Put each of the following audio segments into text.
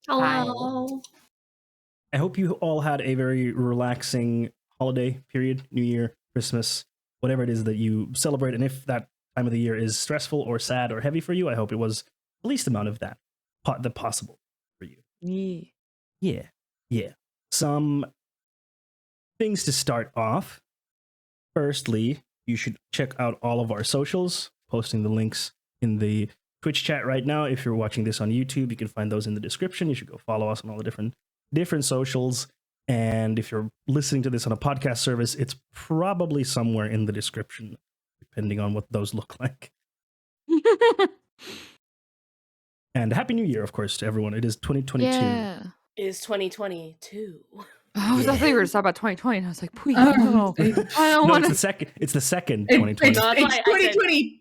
Hello. I hope you all had a very relaxing holiday period, New Year, Christmas, whatever it is that you celebrate. And if that time of the year is stressful or sad or heavy for you, I hope it was the least amount of that possible for you. Yeah. Some things to start off. Firstly, you should check out all of our socials, posting the links in the Twitch chat right now. If you're watching this on YouTube, you can find those in the description. You should go follow us on all the different socials. And if you're listening to this on a podcast service, it's probably somewhere in the description, depending on what those look like. And Happy New Year, of course, to everyone. It is 2022. Yeah. It is 2022. I thought you were talking about 2020, and I was like, please, Oh, no. I don't No, want it's the second 2020. It's 2022.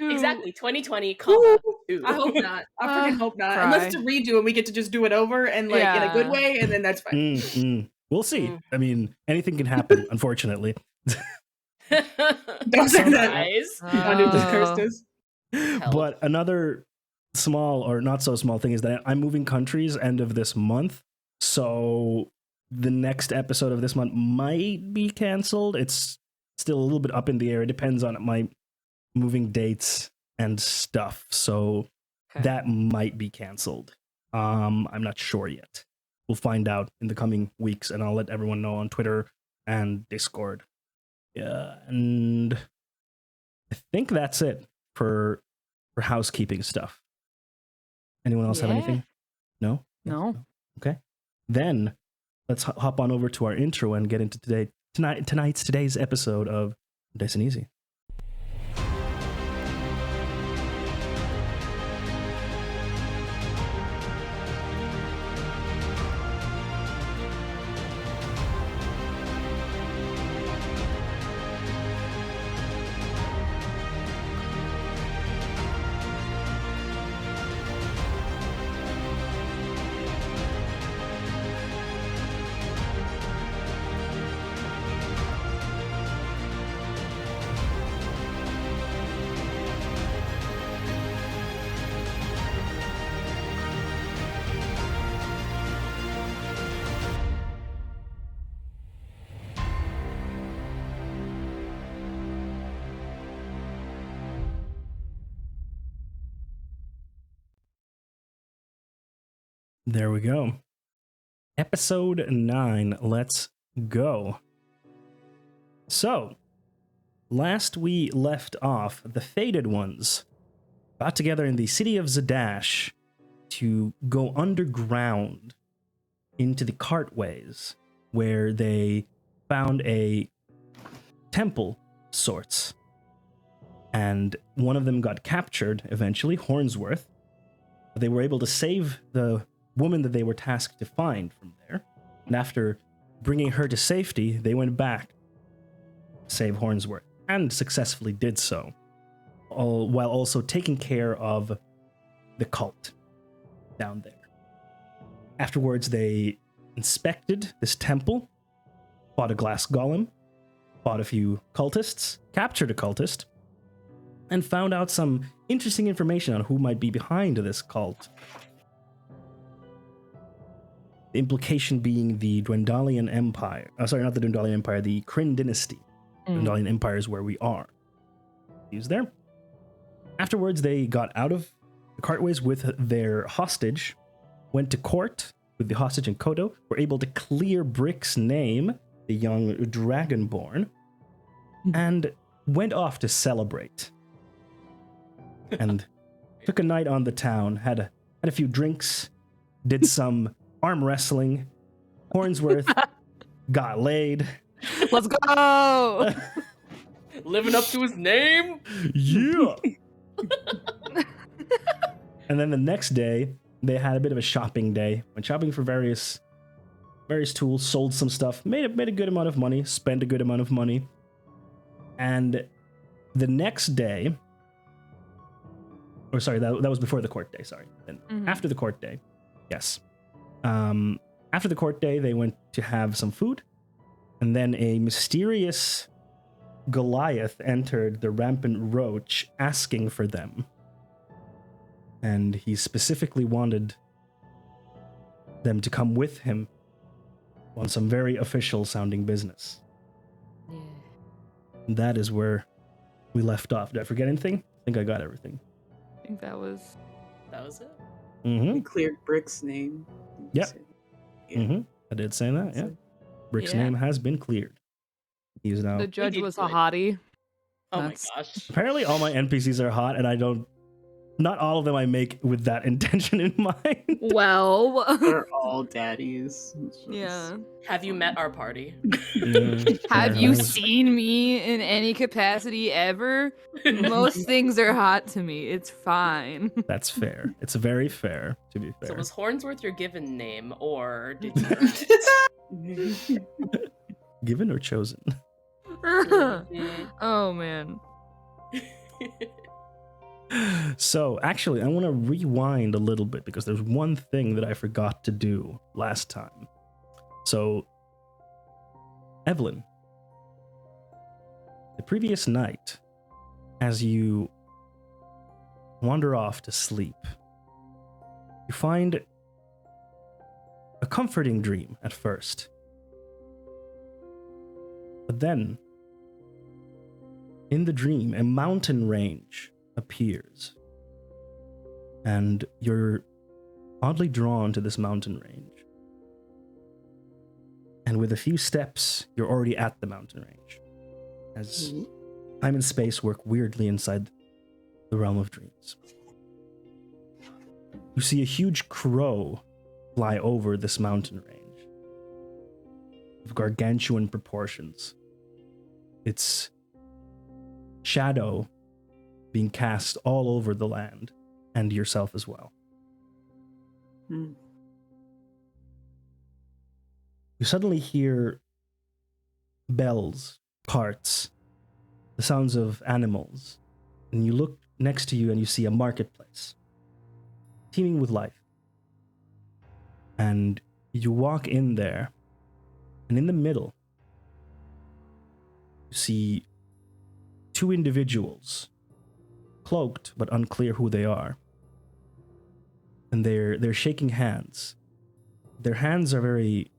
Exactly, 2020, comma, 2. I hope not. I freaking hope not. cry. Unless it's a redo and we get to just do it over and in a good way, and then that's fine. We'll see. I mean, anything can happen, unfortunately. Don't say that. Surprise. Undo this cursed us. But another small or not so small thing is that I'm moving countries end of this month. So the next episode of this month might be canceled. It's still a little bit up in the air. It depends on my moving dates and stuff. So that might be canceled. I'm not sure yet. We'll find out in the coming weeks, and I'll let everyone know on Twitter and Discord. Yeah, and I think that's it for housekeeping stuff. Anyone else have anything? No? No. Okay. Then let's hop on over to our intro and get into today's episode of Dice and Easy. There we go. Episode 9. Let's go. So, last we left off, the Faded Ones got together in the city of Zadash to go underground into the cartways, where they found a temple sorts. And one of them got captured eventually, Hornsworth. They were able to save the woman that they were tasked to find from there. And after bringing her to safety, they went back to save Hornsworth, and successfully did so, while also taking care of the cult down there. Afterwards, they inspected this temple, fought a glass golem, fought a few cultists, captured a cultist, and found out some interesting information on who might be behind this cult. The implication being the Dwendalian Empire. Sorry, not the Dwendalian Empire, the Kryn Dynasty. Dwendalian Empire is where we are. He's there. Afterwards, they got out of the cartways with their hostage, went to court with the hostage and Kodo, were able to clear Brick's name, the young Dragonborn, and went off to celebrate. And took a night on the town, had a few drinks, did some arm wrestling. Hornsworth got laid. Let's go! Living up to his name? Yeah! And then the next day, they had a bit of a shopping day. Went shopping for various tools, sold some stuff, made a good amount of money, spent a good amount of money. And the next day, or sorry, that was before the court day, sorry. Then after the court day, yes. After the court day, they went to have some food, and then a mysterious Goliath entered the Rampant Roach asking for them. And he specifically wanted them to come with him on some very official sounding business. Yeah. And that is where we left off. Did I forget anything? I think I got everything. I think that was. That was it. Mm-hmm. We cleared Brick's name. Yep. Yeah. Mm-hmm. I did say that, yeah. Brick's Yeah. name has been cleared. He is now... The judge did was a good. hottie. Oh That's- my gosh. Apparently all my NPCs are hot, and I don't... Not all of them I make with that intention in mind. Well. They're all daddies. It's just- Yeah. Have you met our party? Have you Nice. seen me in any capacity ever? Most things are hot to me. It's fine. That's fair. It's very fair, to be fair. So was Hornsworth your given name, or did you? Given or chosen? Oh man. So, actually, I want to rewind a little bit because there's one thing that I forgot to do last time. So, Evelyn, the previous night, as you wander off to sleep, you find a comforting dream at first. But then, in the dream, a mountain range appears, and you're oddly drawn to this mountain range. And with a few steps, you're already at the mountain range, as time and space work weirdly inside the realm of dreams. You see a huge crow fly over this mountain range of gargantuan proportions. Its shadow being cast all over the land and yourself as well. Hmm. You suddenly hear bells, carts, the sounds of animals, and you look next to you and you see a marketplace teeming with life. And you walk in there, and in the middle, you see two individuals, cloaked but unclear who they are. And they're shaking hands. Their hands are very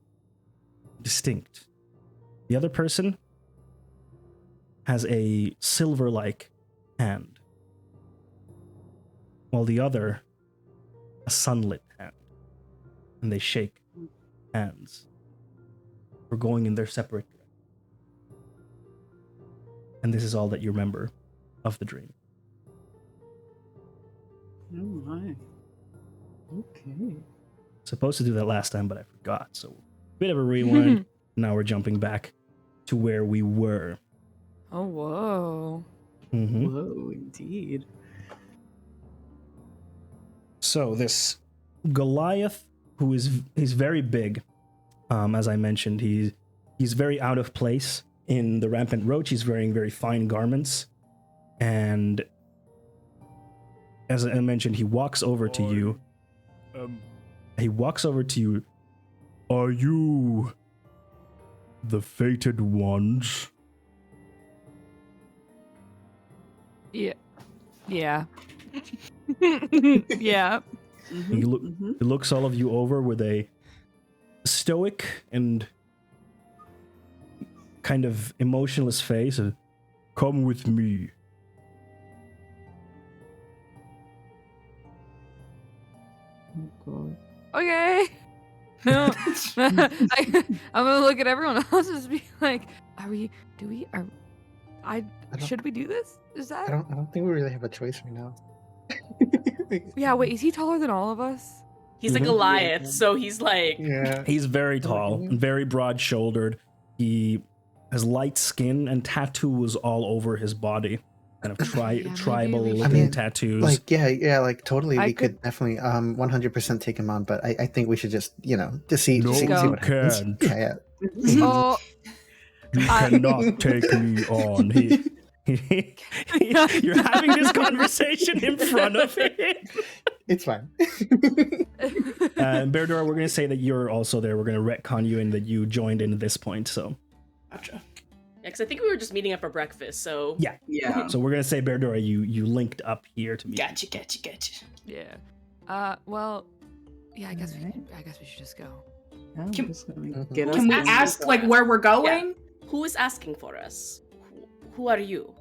distinct. The other person has a silver-like hand, while the other a sunlit hand. And they shake hands for going in their separate directions. And this is all that you remember of the dream. Oh my. Okay. Supposed to do that last time, but I forgot. So, bit of a rewind. Now we're jumping back to where we were. Oh whoa. Mm-hmm. Whoa, indeed. So this Goliath, he's very big, as I mentioned, he's very out of place in the rampant roach. He's wearing very fine garments, and as I mentioned, he walks over to you. He walks over to you. Are you the fated ones? Yeah. Yeah. Yeah. He, he looks all of you over with a stoic and kind of emotionless face. Come with me. Oh god. Okay. No. I'm gonna look at everyone else and just be like, should we do this? Is that? I don't think we really have a choice right now. Yeah, wait, is he taller than all of us? He's a Mhm. Goliath, Yeah. so he's like. Yeah. He's very tall, Mhm. very broad-shouldered. He has light skin and tattoos all over his body. Kind of Yeah, maybe tribal we looking should- tattoos. Like like totally. I We could definitely 100% take him on, but I think we should just just see No, see you what happens. can't. Yeah. Oh, You I- cannot take me on. You're having this conversation in front of him. It's fine. And Berdor, we're going to say that you're also there. We're going to retcon you and that you joined in at this point. So, Gotcha. Yeah, because I think we were just meeting up for breakfast, so. Yeah. Yeah. so we're going to say Berdor, you linked up here to me. Gotcha. yeah. Well, Yeah, I guess we Alright. should just go. I'm Can- just gonna Mhm. get us. Can we asking ask for like us. where we're going? Who is asking for us? Who are you?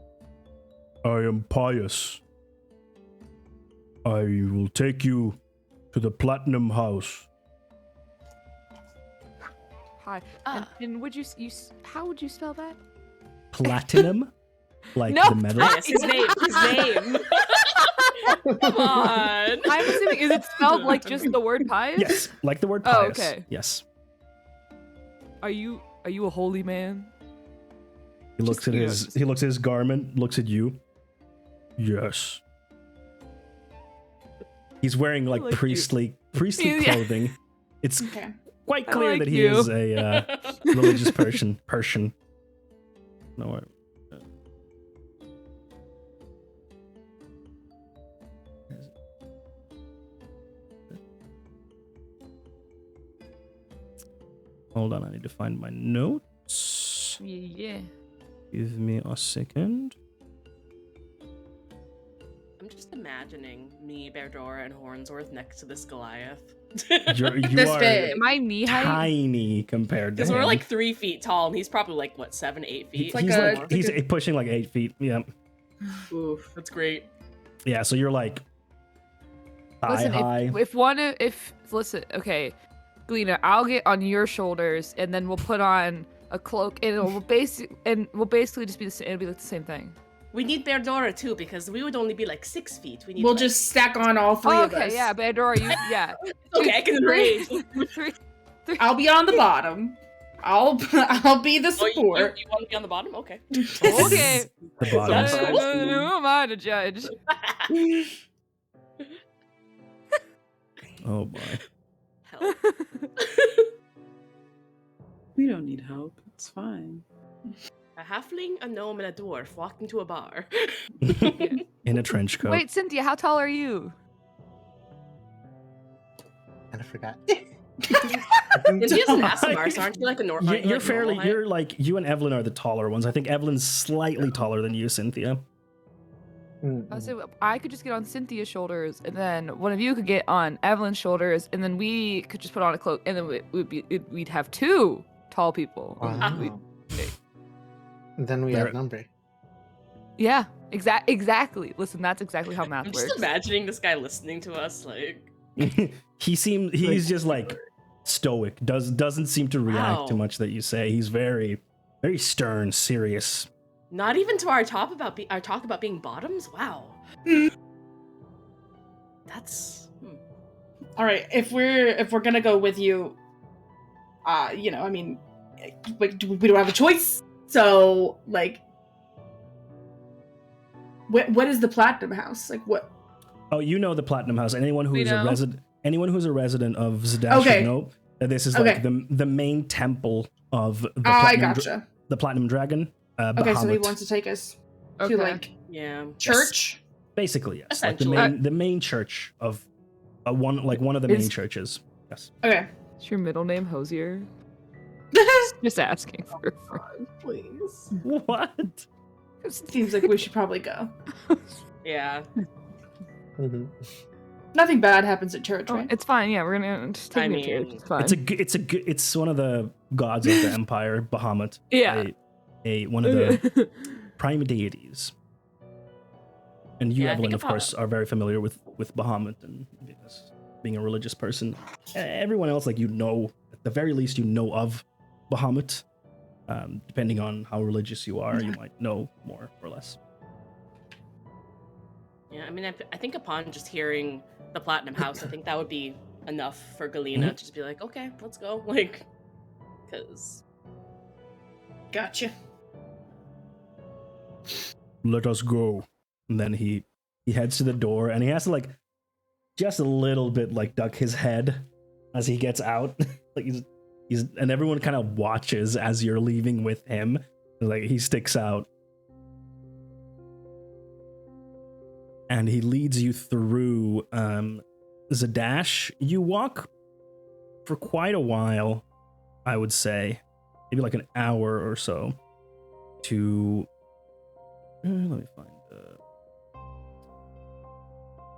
I am pious. I will take you to the Platinum House. Hi. Ah. And would you how would you spell that? Platinum? Like No, the metal? Yes, his name. His name. Come on. I'm assuming is it spelled like just the word pious? Yes, like the word Oh, pious. okay. Yes. Are you a holy man? He looks Just, at you know, his just- he looks at his garment, looks at you. Yes. He's wearing like, like you. priestly Yeah. clothing. It's Okay. quite I clear like that he you. is a religious person. No, hold on, I need to find my notes. Yeah. Give me a second. I'm just imagining me, Berdora, and Hornsworth next to this Goliath. You This are big. Am I knee height? tiny compared to Because him. we're like 3 feet tall, and he's probably like, what, 7, 8 feet? like he's a- like he's pushing like 8 feet. Yeah, Oof, that's great. yeah. So you're like thigh high. Listen, okay, Galena, I'll get on your shoulders, and then we'll put on a cloak, and we'll basically just be the same. It'll be like the same thing. We need Berdora too, because we would only be like 6 feet. We need. We'll like- just stack on all three Oh, of okay, us. yeah, Bandora, yeah. Okay, I can Three- range. three- I'll be on the bottom. I'll be the Oh, support. you want to be on the bottom? Okay. Okay. The bottom. Who am I to judge? Oh boy. Help. We don't need help. It's fine. A halfling, a gnome, and a dwarf walked into a bar. In a trench coat. Wait, Cynthia, how tall are you? Kind of forgot. Cynthia's an Asimars, aren't you like a normal? You're fairly. You're like you and Evelyn are the taller ones. I think Evelyn's slightly taller than you, Cynthia. I said I could just get on Cynthia's shoulders, and then one of you could get on Evelyn's shoulders, and then we could just put on a cloak, and then we'd have 2 tall people. Wow. Then we There- outnumber. Yeah, exactly. Listen, that's exactly how math I'm works. just imagining this guy listening to us, like. He's just like stoic. Doesn't seem to react to Wow. much that you say. He's very stern, serious. Not even to our talk about being bottoms. Wow. That's. All right, if we're gonna go with you, I mean, we don't have a choice. So, like, what is the Platinum House? Like, what? Oh, you know the Platinum House. Anyone who We is a know. resident, anyone who's a resident of Zadash Okay. should know that this is Okay. like the main temple of the I Platinum, gotcha. the Platinum Dragon. Okay, so he Bahamut. wants to take us Okay. to like Yeah. church. Basically, yes, like Essentially. the main church of one of the main Is- churches. Yes. Okay. Is your middle name Hosier? Just asking for. Please. What? Seems like we should probably go. Yeah. Mhm. Nothing bad happens at church, Oh, right? it's fine. Yeah, we're gonna just take I me to church. mean, It's fine. It's one of the gods of the empire, Bahamut. Yeah. One of the prime deities. And you, Yeah, I Evelyn, think of course, are very familiar with Bahamut and being a religious person. Everyone else, like, you know, at the very least, you know of Bahamut. Depending on how religious you are, you might know more or less. Yeah. I mean, I think upon just hearing the Platinum House, I think that would be enough for Galena to just be like, okay, let's go. Like, because. Gotcha. Let us go. And then he heads to the door, and he has to, like, just a little bit, like, duck his head as he gets out. Like, he's and everyone kind of watches as you're leaving with him. Like, he sticks out. And he leads you through Zadash. You walk for quite a while, I would say. Maybe like an hour or so. To... let me find...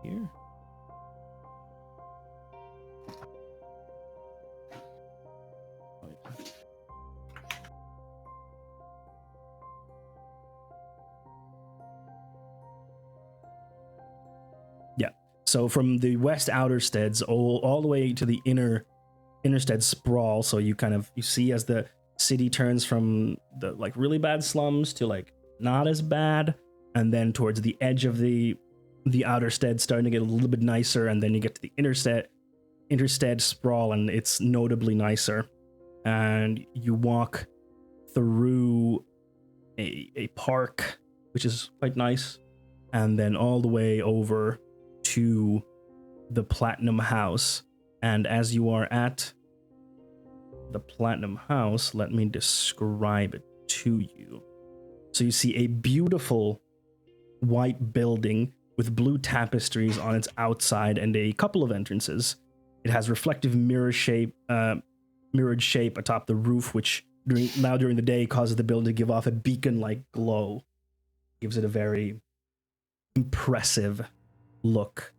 here. Yeah. So from the west outer steads all the way to the innerstead sprawl, so you see as the city turns from the like really bad slums to like not as bad, and then towards the edge of the outer stead starting to get a little bit nicer, and then you get to the interstead sprawl and it's notably nicer. And you walk through a park, which is quite nice, and then all the way over to the Platinum House. And as you are at the Platinum House, let me describe it to you. So you see a beautiful white building with blue tapestries on its outside and a couple of entrances. It has reflective mirrored shape atop the roof, which during the day causes the building to give off a beacon-like glow. Gives it a very impressive look.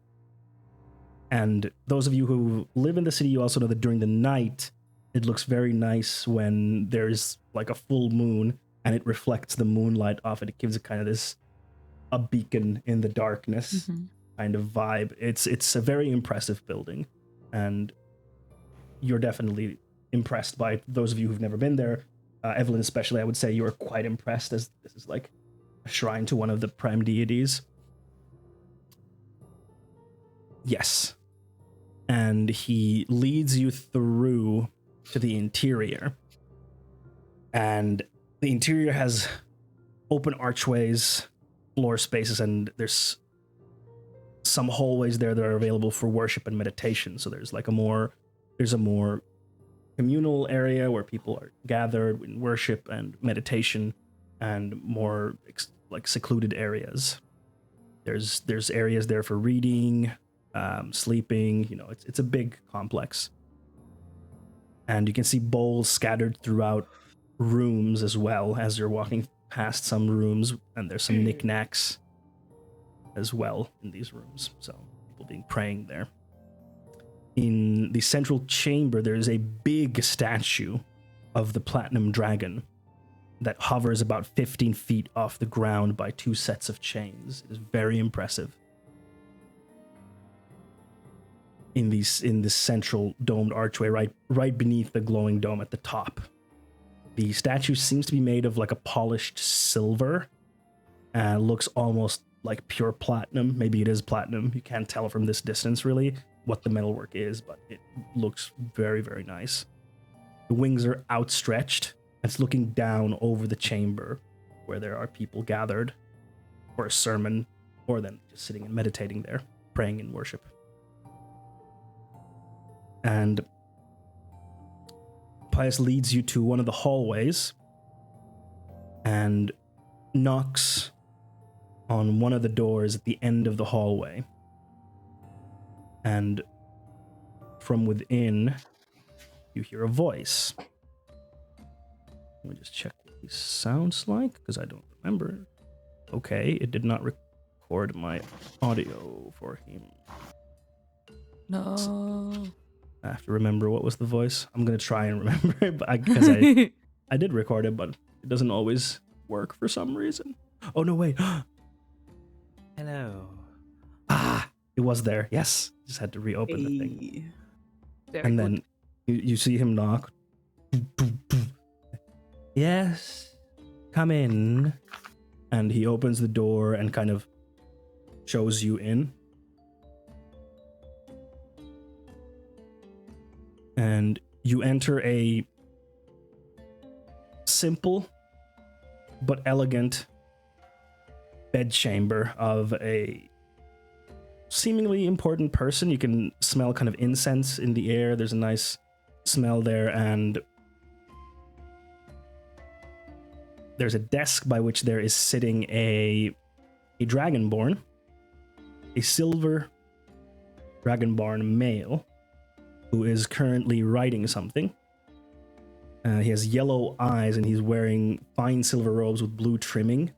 And those of you who live in the city, you also know that during the night, it looks very nice when there's like a full moon and it reflects the moonlight off it. It gives it kind of a beacon in the darkness kind of vibe. It's a very impressive building, and you're definitely impressed by those of you who've never been there. Evelyn especially, I would say you're quite impressed, as this is like a shrine to one of the prime deities. Yes. And he leads you through to the interior. And the interior has open archways, floor spaces, and there's some hallways there that are available for worship and meditation. So there's a more communal area where people are gathered in worship and meditation, and more like secluded areas. There's areas there for reading, sleeping. It's a big complex. And you can see bowls scattered throughout rooms as well as you're walking past some rooms, and there's some knickknacks as well in these rooms. So people being praying there. In the central chamber, there is a big statue of the Platinum Dragon that hovers about 15 feet off the ground by 2 sets of chains. It is very impressive. In this central domed archway, right beneath the glowing dome at the top, the statue seems to be made of like a polished silver, and looks almost like pure platinum. Maybe it is platinum. You can't tell from this distance really what the metalwork is, but it looks very, very nice. The wings are outstretched. It's looking down over the chamber where there are people gathered for a sermon, or then just sitting and meditating there, praying in worship. And Pius leads you to one of the hallways and knocks on one of the doors at the end of the hallway. And from within, you hear a voice. Let me just check what he sounds like, because I don't remember. Okay, it did not record my audio for him. No. I have to remember what was the voice. I'm going to try and remember it, because I did record it, but it doesn't always work for some reason. Oh, no, wait. Hello. It was there. Yes. Just had to reopen the thing. And then you see him knock. Yes. Come in. And he opens the door and kind of shows you in. And you enter a simple but elegant bedchamber of a seemingly important person. You can smell kind of incense in the air. There's a nice smell there, and there's a desk by which there is sitting a dragonborn, a silver dragonborn male, who is currently writing something. He has yellow eyes, and he's wearing fine silver robes with blue trimming,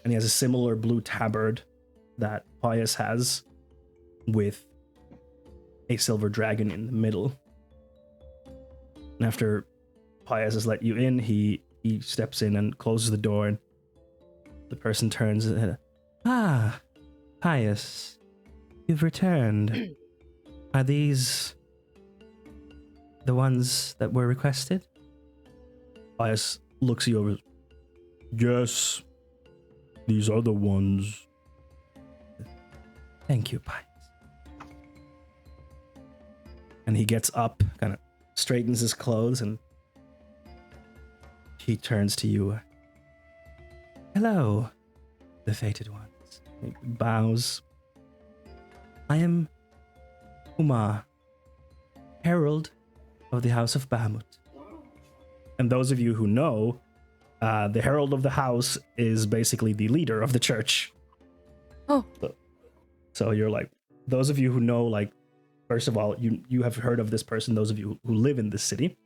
and he has a similar blue tabard that Pius has, with a silver dragon in the middle. And after Pius has let you in. He steps in and closes the door, and the person turns. Ah, Pius, you've returned. Are these the ones that were requested? Pius looks you over. Yes, these are the ones. Thank you, Pius. And he gets up, kind of straightens his clothes, and he turns to you. Hello, the fated ones. He bows. I am Umar, Herald of the House of Bahamut. And those of you who know, the Herald of the House is basically the leader of the church. Oh. So you're like, those of you who know, like, first of all, you have heard of this person, those of you who live in this city.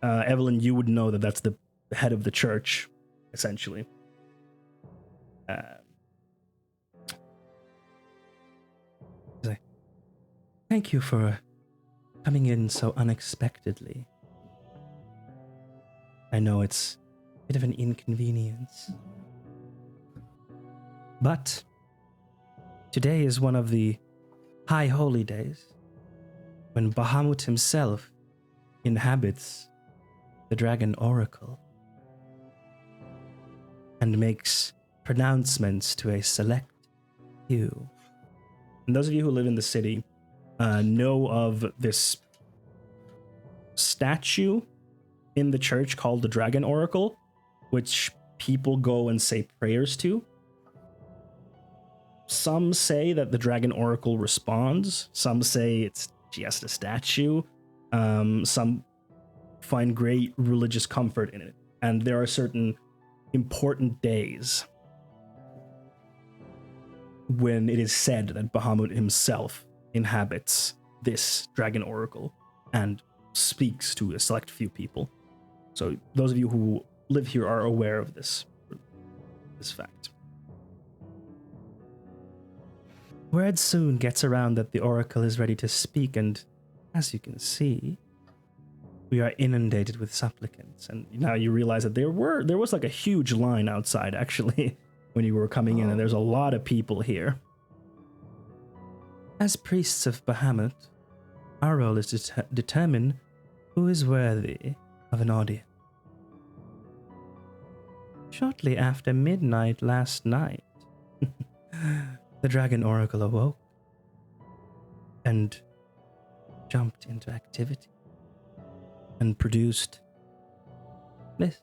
Evelyn, you would know that that's the head of the church, essentially. Thank you for coming in so unexpectedly. I know it's a bit of an inconvenience. But today is one of the high holy days when Bahamut himself inhabits the Dragon Oracle and makes pronouncements to a select few. And those of you who live in the city know of this statue in the church called the Dragon Oracle, which people go and say prayers to. Some say that the Dragon Oracle responds. Some say it's just a statue. Some find great religious comfort in it. And there are certain important days when it is said that Bahamut himself inhabits this Dragon Oracle and speaks to a select few people. So those of you who live here are aware of this fact. Word soon gets around that the Oracle is ready to speak, and as you can see, we are inundated with supplicants. And now you realize that there was like a huge line outside, actually, when you were coming in, and there's a lot of people here. As priests of Bahamut, our role is to determine who is worthy of an audience. Shortly after midnight last night, the Dragon Oracle awoke and jumped into activity and produced this.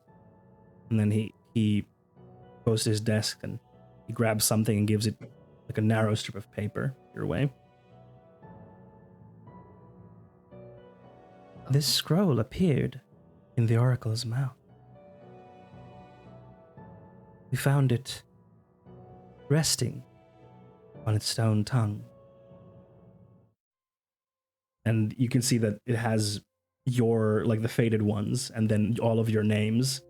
And then he goes to his desk and he grabs something and gives it like a narrow strip of paper your way. This scroll appeared in the Oracle's mouth. We found it resting on its stone tongue. And you can see that it has your, like the fated ones, and then all of your names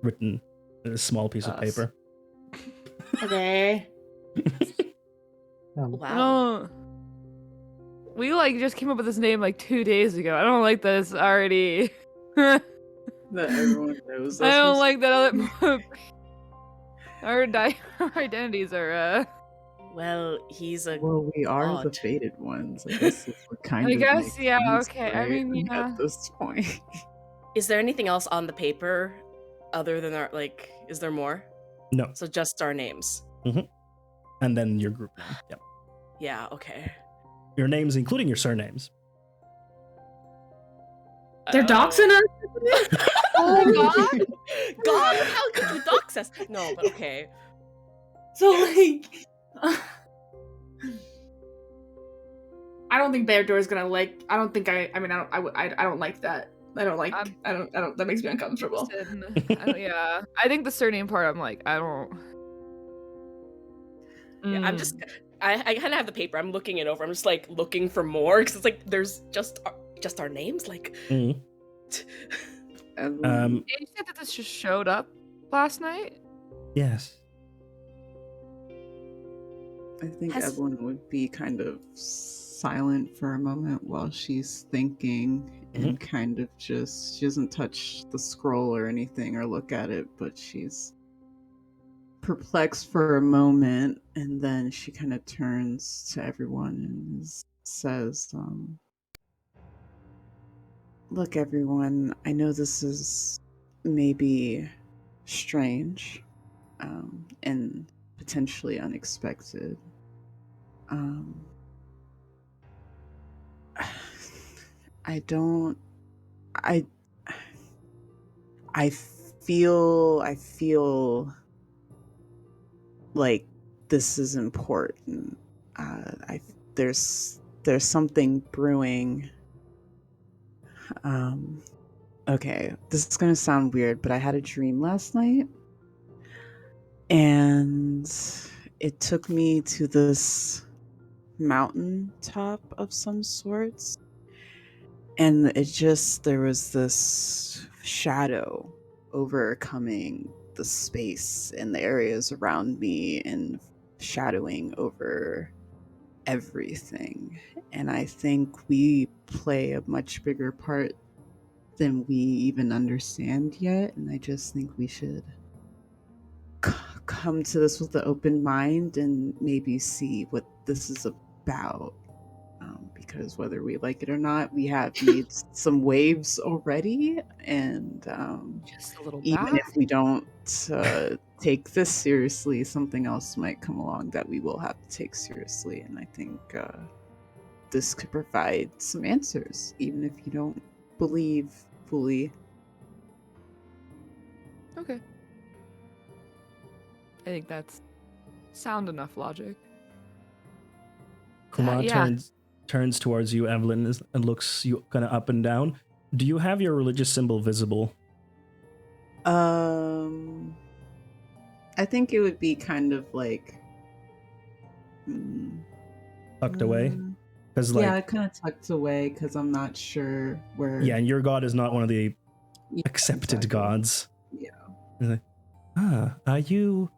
written in a small piece of paper. Okay. Wow. We like just came up with this name like 2 days ago. I don't like that it's already. That everyone knows. I don't like that our identities are. Well, he's a Well, we are the god. fated ones. I guess it's what kind I of guess, makes yeah, sense, okay. I right? mean, yeah. At this point. Is there anything else on the paper other than our, like, is there more? No. So just our names. And then your group name. Yep. Yeah, okay. Your names, including your surnames. They're doxing us? Oh God! God, how could you dox us? No, but okay. So, like... I don't think Bear Door is gonna like... I don't like that. I don't, that makes me uncomfortable. Yeah. I think the surname part, I'm like, I don't... Yeah, I'm just... I kind of have the paper. I'm looking it over. I'm just like looking for more because it's like there's just our names. Like, You said that this just showed up last night? Yes. I think Has- Evelyn would be kind of silent for a moment while she's thinking and kind of just, she doesn't touch the scroll or anything or look at it, but she's perplexed for a moment, and then she kind of turns to everyone and says, look, everyone, I know this is maybe strange and potentially unexpected. I feel like this is important. There's something brewing. Okay, this is gonna sound weird, but I had a dream last night, and it took me to this mountain top of some sorts, and there was this shadow overcoming the space and the areas around me and shadowing over everything. And I think we play a much bigger part than we even understand yet, and I just think we should come to this with an open mind and maybe see what this is about. Because whether we like it or not, we have made some waves already, and Just a little even back. if we don't take this seriously, something else might come along that we will have to take seriously. And I think this could provide some answers, even if you don't believe fully. Okay. I think that's sound enough logic. Kuma Yeah. turns towards you, Evelyn, and looks you kind of up and down. Do you have your religious symbol visible? I think it would be kind of like Tucked away? Because yeah, kind of tucked away because I'm not sure where. Yeah, and your god is not one of the Yeah, accepted exactly. gods. Yeah. He's like, are you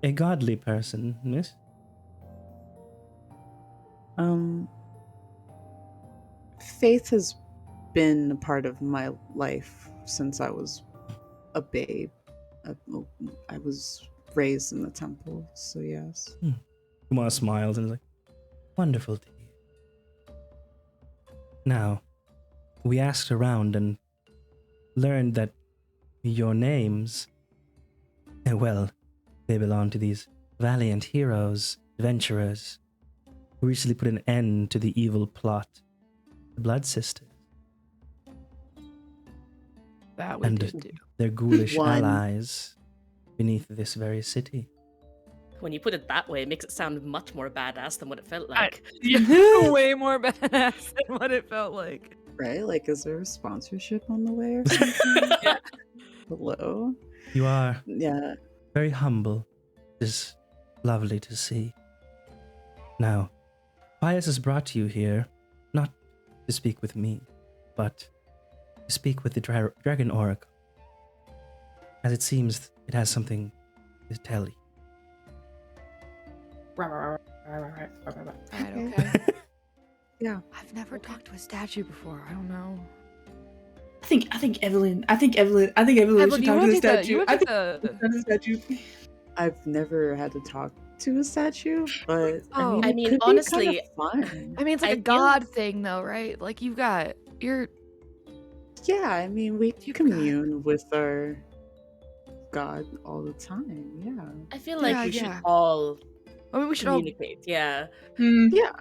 a godly person, miss? Faith has been a part of my life since I was a babe. I was raised in the temple, so yes. Kuma smiles and is like, wonderful to hear. Now, we asked around and learned that your names, well, they belong to these valiant heroes, adventurers, who recently put an end to the evil plot, the Blood Sisters, That we and did do. their ghoulish One. allies beneath this very city. When you put it that way, it makes it sound much more badass than what it felt like. Way more badass than what it felt like. Right? Like, is there a sponsorship on the way or something? Yeah. Hello? You are Yeah. very humble. It is lovely to see. Now, Pius has brought you here, not to speak with me, but to speak with the Dragon Oracle, as it seems it has something to tell you. Alright, Okay. okay. Yeah. I've never talked to a statue before. I don't know. I think Evelyn should Evelyn, talk you to the wanna take the, statue. you wanna I take think the... the statue. I've never had to talk to a statue, but Oh. I it mean, could honestly, be kind of fun. I mean, it's like I a feel- god thing, though, right? Like, you've got... You're... Yeah, I mean, we You've commune with our God all the time. Yeah. I feel like Yeah, we should yeah. all I mean, we should all... communicate. Yeah. Yeah.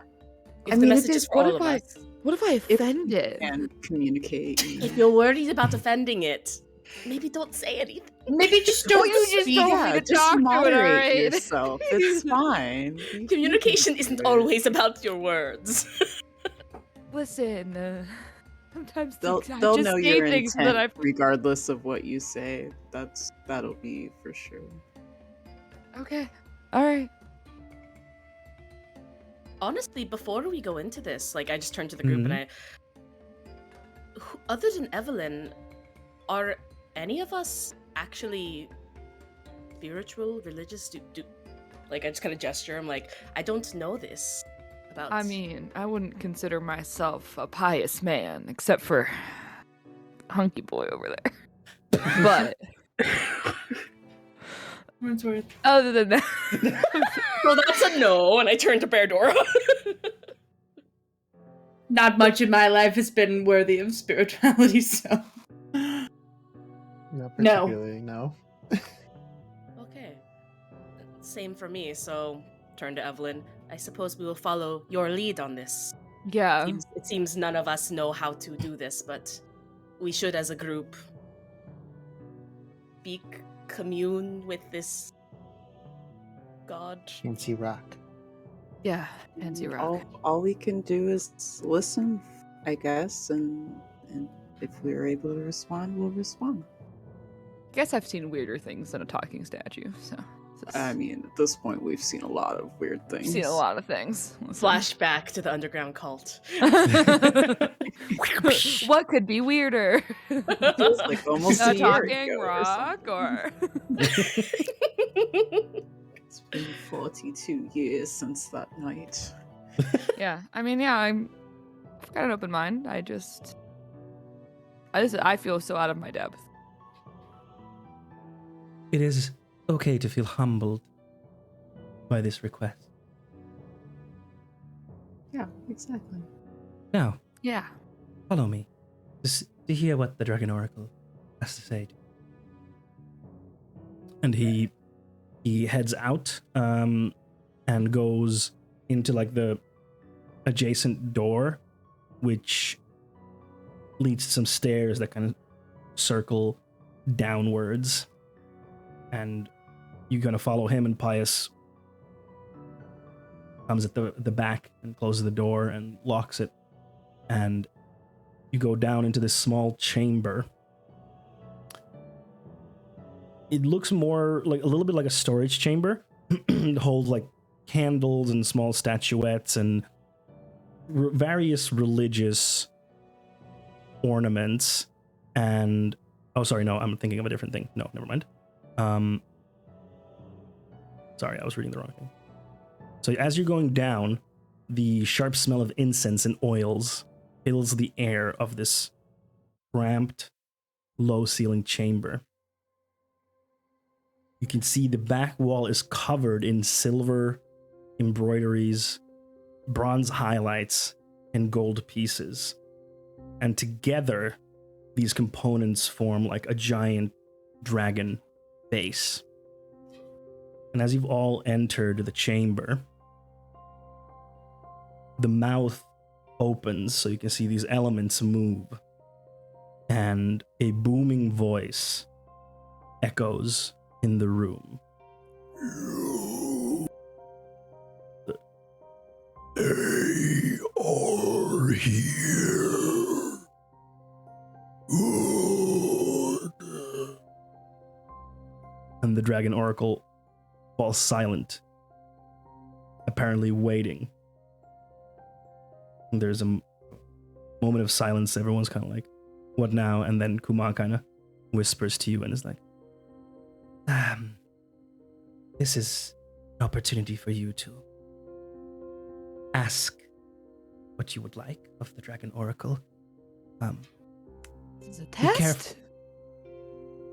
If I the mean, it message is is- for what all if of I- us. What if I offend it? And communicate. If you're worried about offending it, maybe don't say anything. Maybe just Well, don't you just speak. don't Yeah, need to just talk to it, moderate alright? yourself. It's fine. Communication isn't always. always about your words. Listen, sometimes They'll things, I they'll just know say your things intent that I... regardless of what you say. That'll be for sure. Okay. Alright. Honestly, before we go into this, like, I just turned to the group and other than Evelyn, are any of us actually spiritual, religious? Like, I just kind of gesture. I'm like, I don't know this. about. I mean, I wouldn't consider myself a pious man, except for Hunky Boy over there. But Wordsworth. other than that, Well, that's a no, and I turn to Beardora. Not much in my life has been worthy of spirituality, so. Not No. particularly, no. Okay. Same for me, so turn to Evelyn. I suppose we will follow your lead on this. yeah, It seems none of us know how to do this, but we should, as a group, commune with this god. Fancy rock. yeah, Pansy Rock. All we can do is listen, I guess, and if we're able to respond, we'll respond. I guess I've seen weirder things than a talking statue. So I mean, at this point, we've seen a lot of weird I've things. seen a lot of things. Flashback to the underground cult. What could be weirder? Feels like almost A a year talking ago or rock, something. or It's been 42 years since that night. yeah. I mean, yeah. I've got an open mind. I feel so out of my depth. It is okay to feel humbled by this request. Yeah, exactly. Now, Yeah. follow me to hear what the Dragon Oracle has to say. And he heads out and goes into like the adjacent door, which leads to some stairs that kind of circle downwards. And you're gonna follow him, and Pius comes at the back and closes the door and locks it. And you go down into this small chamber. It looks more like a little bit like a storage chamber. It holds like candles and small statuettes and various religious ornaments. And oh, sorry, no, I'm thinking of a different thing. No, never mind. Sorry, I was reading the wrong thing. So as you're going down, the sharp smell of incense and oils fills the air of this cramped, low-ceilinged chamber. You can see the back wall is covered in silver embroideries, bronze highlights, and gold pieces. And together, these components form like a giant dragon face. And as you've all entered the chamber, the mouth opens so you can see these elements move, and a booming voice echoes in the room. They are here. Good. And the Dragon Oracle falls silent, apparently waiting. And there's a moment of silence. Everyone's kind of like, what now? And then Kuma kind of whispers to you and is like, this is an opportunity for you to ask what you would like of the Dragon Oracle. This is a test.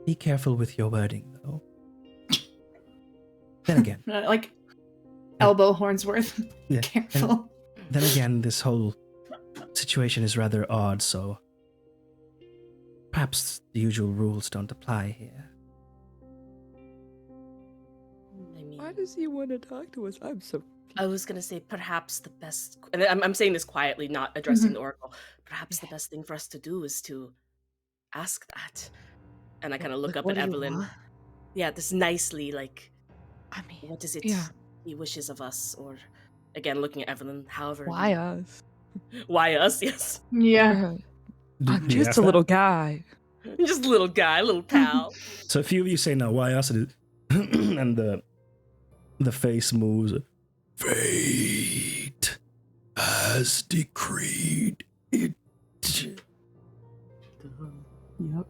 Be careful with your wording, though. Then again, Like elbow Hornsworth. yeah, Careful. then again, this whole situation is rather odd, so perhaps the usual rules don't apply here. I mean, Why does he want to talk to us? I'm so. I was gonna say perhaps the best, and I'm saying this quietly, not addressing the Oracle. Perhaps the best thing for us to do is to ask that. And I kind of look up at Evelyn. Yeah, this nicely, like, I mean, what is it yeah. he wishes of us? Or, again, looking at Evelyn, however. Why us? Why us? Yes. Yeah. I'm Do you just ask a that? little guy. Just a little guy, a little pal. So a few of you say no. Why us? And the face moves. Fate has decreed it. Yep,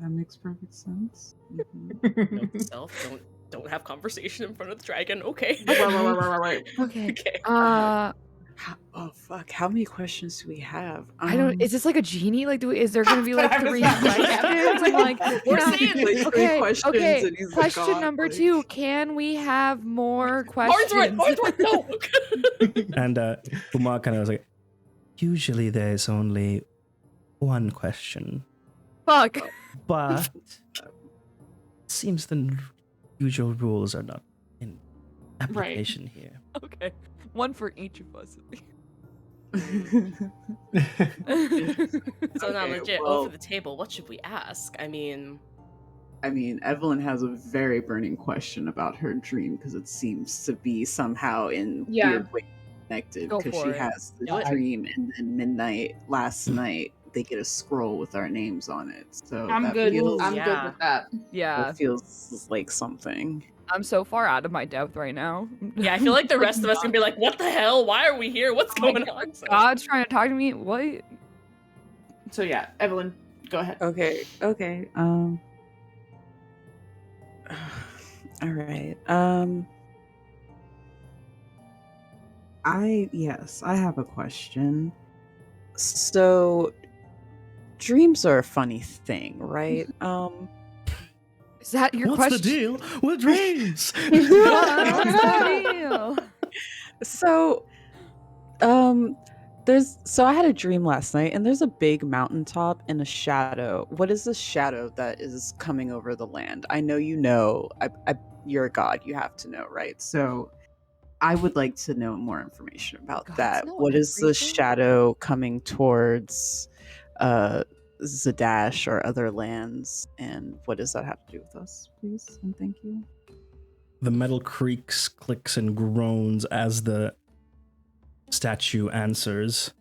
that makes perfect sense. Note to self, don't have conversation in front of the dragon. Okay. Right. Okay. Okay. Oh fuck! How many questions do we have? I don't. Is this like a genie? Like, is there gonna be But like I was 3 not- questions? I'm like, We're can I- saying like 3 okay, questions okay. and he's a Question god, number like- 2: can we have more questions? Hornsworth, no. And Umar kind of was like, usually there's only one question, Fuck. but it seems the usual rules are not in application here. Okay, one for each of us. So now, Okay, legit, well- over the table, what should we ask? I mean, Evelyn has a very burning question about her dream because it seems to be somehow in Yeah. weird way connected Go because for she it. has the Do it. dream and then last night they get a scroll with our names on it. So I'm that good. Feels, I'm good Yeah. with that. Yeah, that feels like something. I'm so far out of my depth right now. yeah, I feel like the rest of us can be like, what the hell? Why are we here? What's Oh my going on? So- God's trying to talk to me. What? So yeah, Evelyn, go ahead. Okay. All right. I have a question. So dreams are a funny thing, right? Is that your What's question? the deal with dreams? What's the deal? So I had a dream last night and there's a big mountaintop and a shadow. What is the shadow that is coming over the land? I know you know. You're a god, you have to know, right? So I would like to know more information about Gods that. know What is the everything? shadow coming towards Zadash or other lands, and what does that have to do with us, please? And thank you. The metal creaks, clicks, and groans as the statue answers.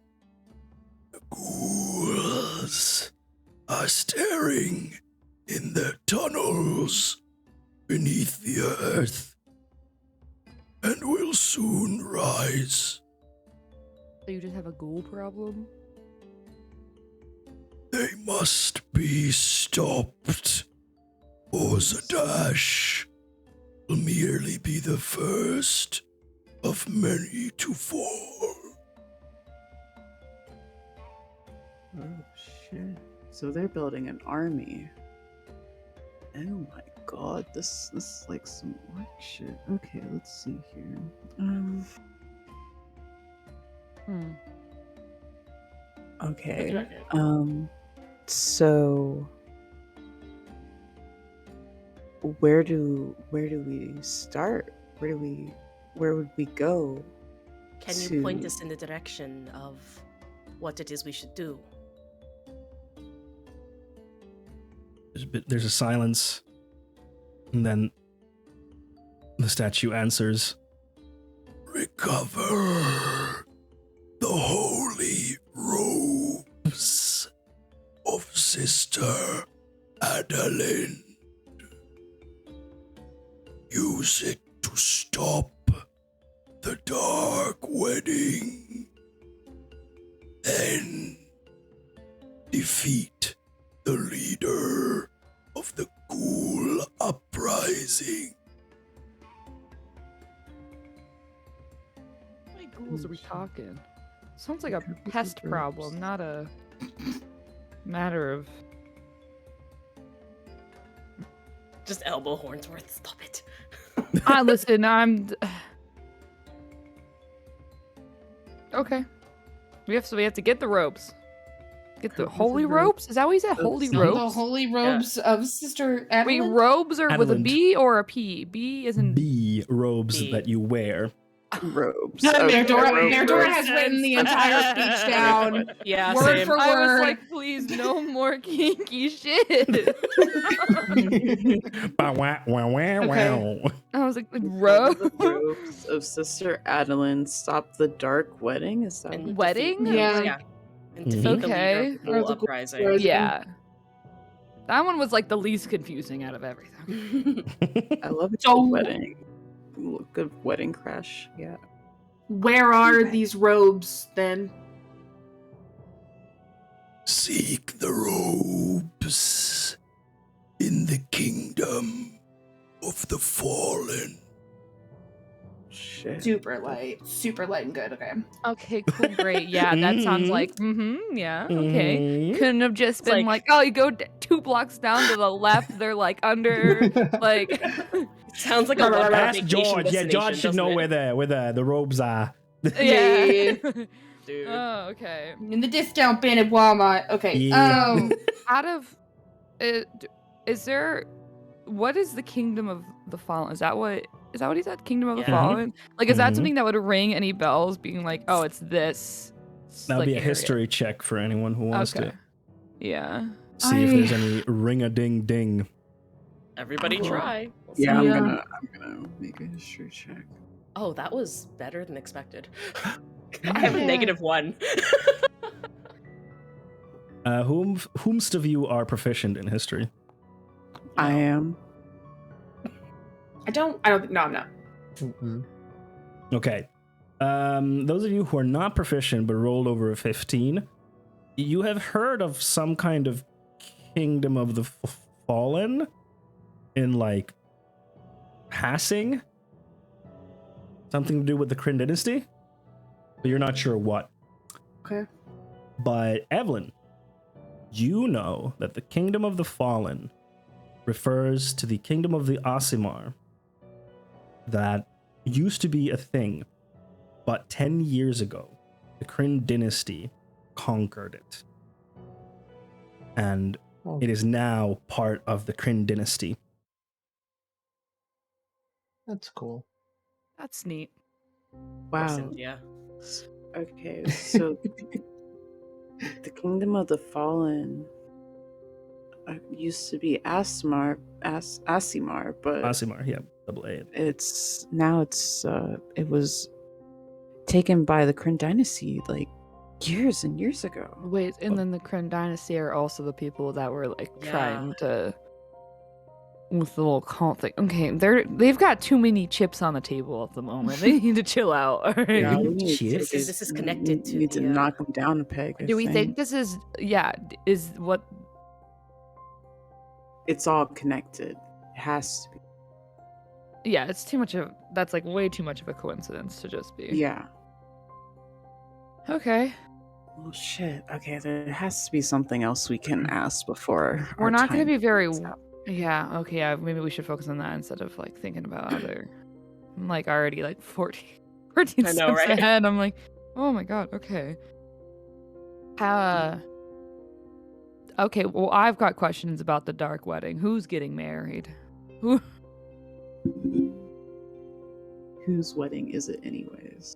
The ghouls are staring in their tunnels beneath the earth and will soon rise. So you just have a ghoul problem? They must be stopped, or Zadash will merely be the first of many to fall. Oh shit! So they're building an army. Oh my god, this is like some orc shit. Okay, let's see here. Okay. So where do we start? Where would we go? Can you point us in the direction of what it is we should do? There's a silence, and then the statue answers, recover the holy robes of Sister Adeline. Use it to stop the dark wedding. Then defeat the leader of the ghoul uprising. How many ghouls are we talking? Sounds like a pest problem, not a matter of. Just elbow Hornsworth, stop it. Listen, okay. We have to get the ropes. Get the holy ropes? Is that what he said? Holy The ropes? The holy robes of Sister Adeline. Wait, robes are with a Adeline. B or a P? B isn't. B robes B. that you wear. Robes. Merdora has written the entire speech down. Yeah, Word same. for I was word. like, please, no more kinky shit. Bow, wow, wow, wow, wow. I was like, The robe? robes of Sister Adeline stop the dark wedding. Is that And what? Wedding? defeat the- Yeah. yeah. And Mhm. defeat the leader Okay. of the Or ghoul the ghoul uprising. uprising. Yeah. That one was like the least confusing out of everything. I love a So- good wedding. Ooh, good wedding crash. Yeah. Where are these robes then? Seek the robes in the kingdom of the fallen. shit. Super light and good. Okay. Okay, cool, great. Yeah, that sounds Mhm. like, yeah, okay. Mhm. Couldn't have just It's been like- like, oh, you go 2 blocks down to the left, they're like under, like, Sounds like a one-pot Ask vacation George. Yeah, destination, George should doesn't know it? where the robes are. yeah. Dude. Oh, okay. In the discount bin at Walmart. Okay. Yeah. Out of, is there, what is the Kingdom of the Fallen? Is that what he said? Kingdom of the Yeah. Fallen? Like, is that Mhm. something that would ring any bells? Being like, oh, it's this. That'll like, be a area? history check for anyone who wants Okay. to Yeah. see if there's any ring-a-ding-ding. Everybody Cool. try. We'll Yeah, see. I'm gonna make a history check. Oh, that was better than expected. I have a Yeah. -1. Whomst of you are proficient in history? I am. I don't. No, I'm not. Mm-mm. Okay. Those of you who are not proficient but rolled over a 15, you have heard of some kind of Kingdom of the Fallen in like passing. Something to do with the Kryn dynasty, but you're not sure what. Okay. But Evelyn, you know that the Kingdom of the Fallen refers to the Kingdom of the Aasimar that used to be a thing, but 10 years ago, the Kryn dynasty conquered it. And Oh. it is now part of the Kryn dynasty. That's cool. That's neat. Poor Wow. Cynthia. Okay, so the Kingdom of the Fallen used to be Asimar, but Aasimar, yeah, double A. it's it was taken by the Kryn dynasty like years and years ago. Wait, and then the Kryn dynasty are also the people that were like Yeah. trying to with the little cult thing. Okay, they've got too many chips on the table at the moment. They need to chill out. All right. Yeah, Mhm. we need to Cheers. take it- This is connected to we need to the, knock them down a peg. I Do we think this is is what it's all connected? It has to be. yeah, it's too much of that's like way too much of a coincidence to just be. Yeah. Okay. Well, shit. Okay, there has to be something else we can ask before. We're our not going to time be very runs out. yeah, okay, yeah, maybe we should focus on that instead of like thinking about other I'm like already like 14 I know, steps right? ahead. I'm like, "Oh my god, okay." Okay, well, I've got questions about the dark wedding. Who's getting married? Who Whose wedding is it, anyways?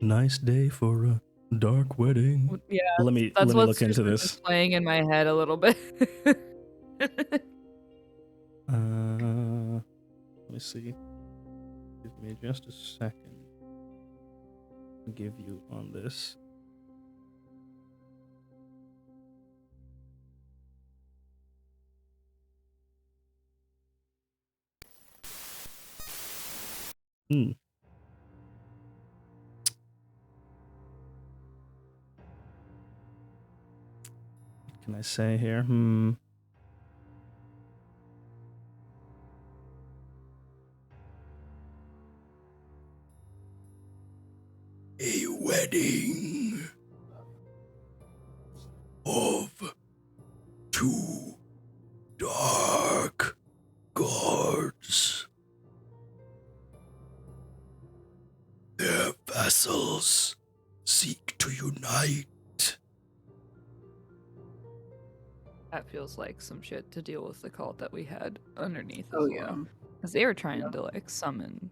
Nice day for a dark wedding. Yeah, Let me that's look what's into just this. playing in my head a little bit. Let me see. Give me just a second. I'll give you on this. Hmm. What can I say here? A wedding of two dark gods. Their vassals seek to unite. That feels like some shit to deal with the cult that we had underneath as Oh, well. yeah. Because they were trying to like summon.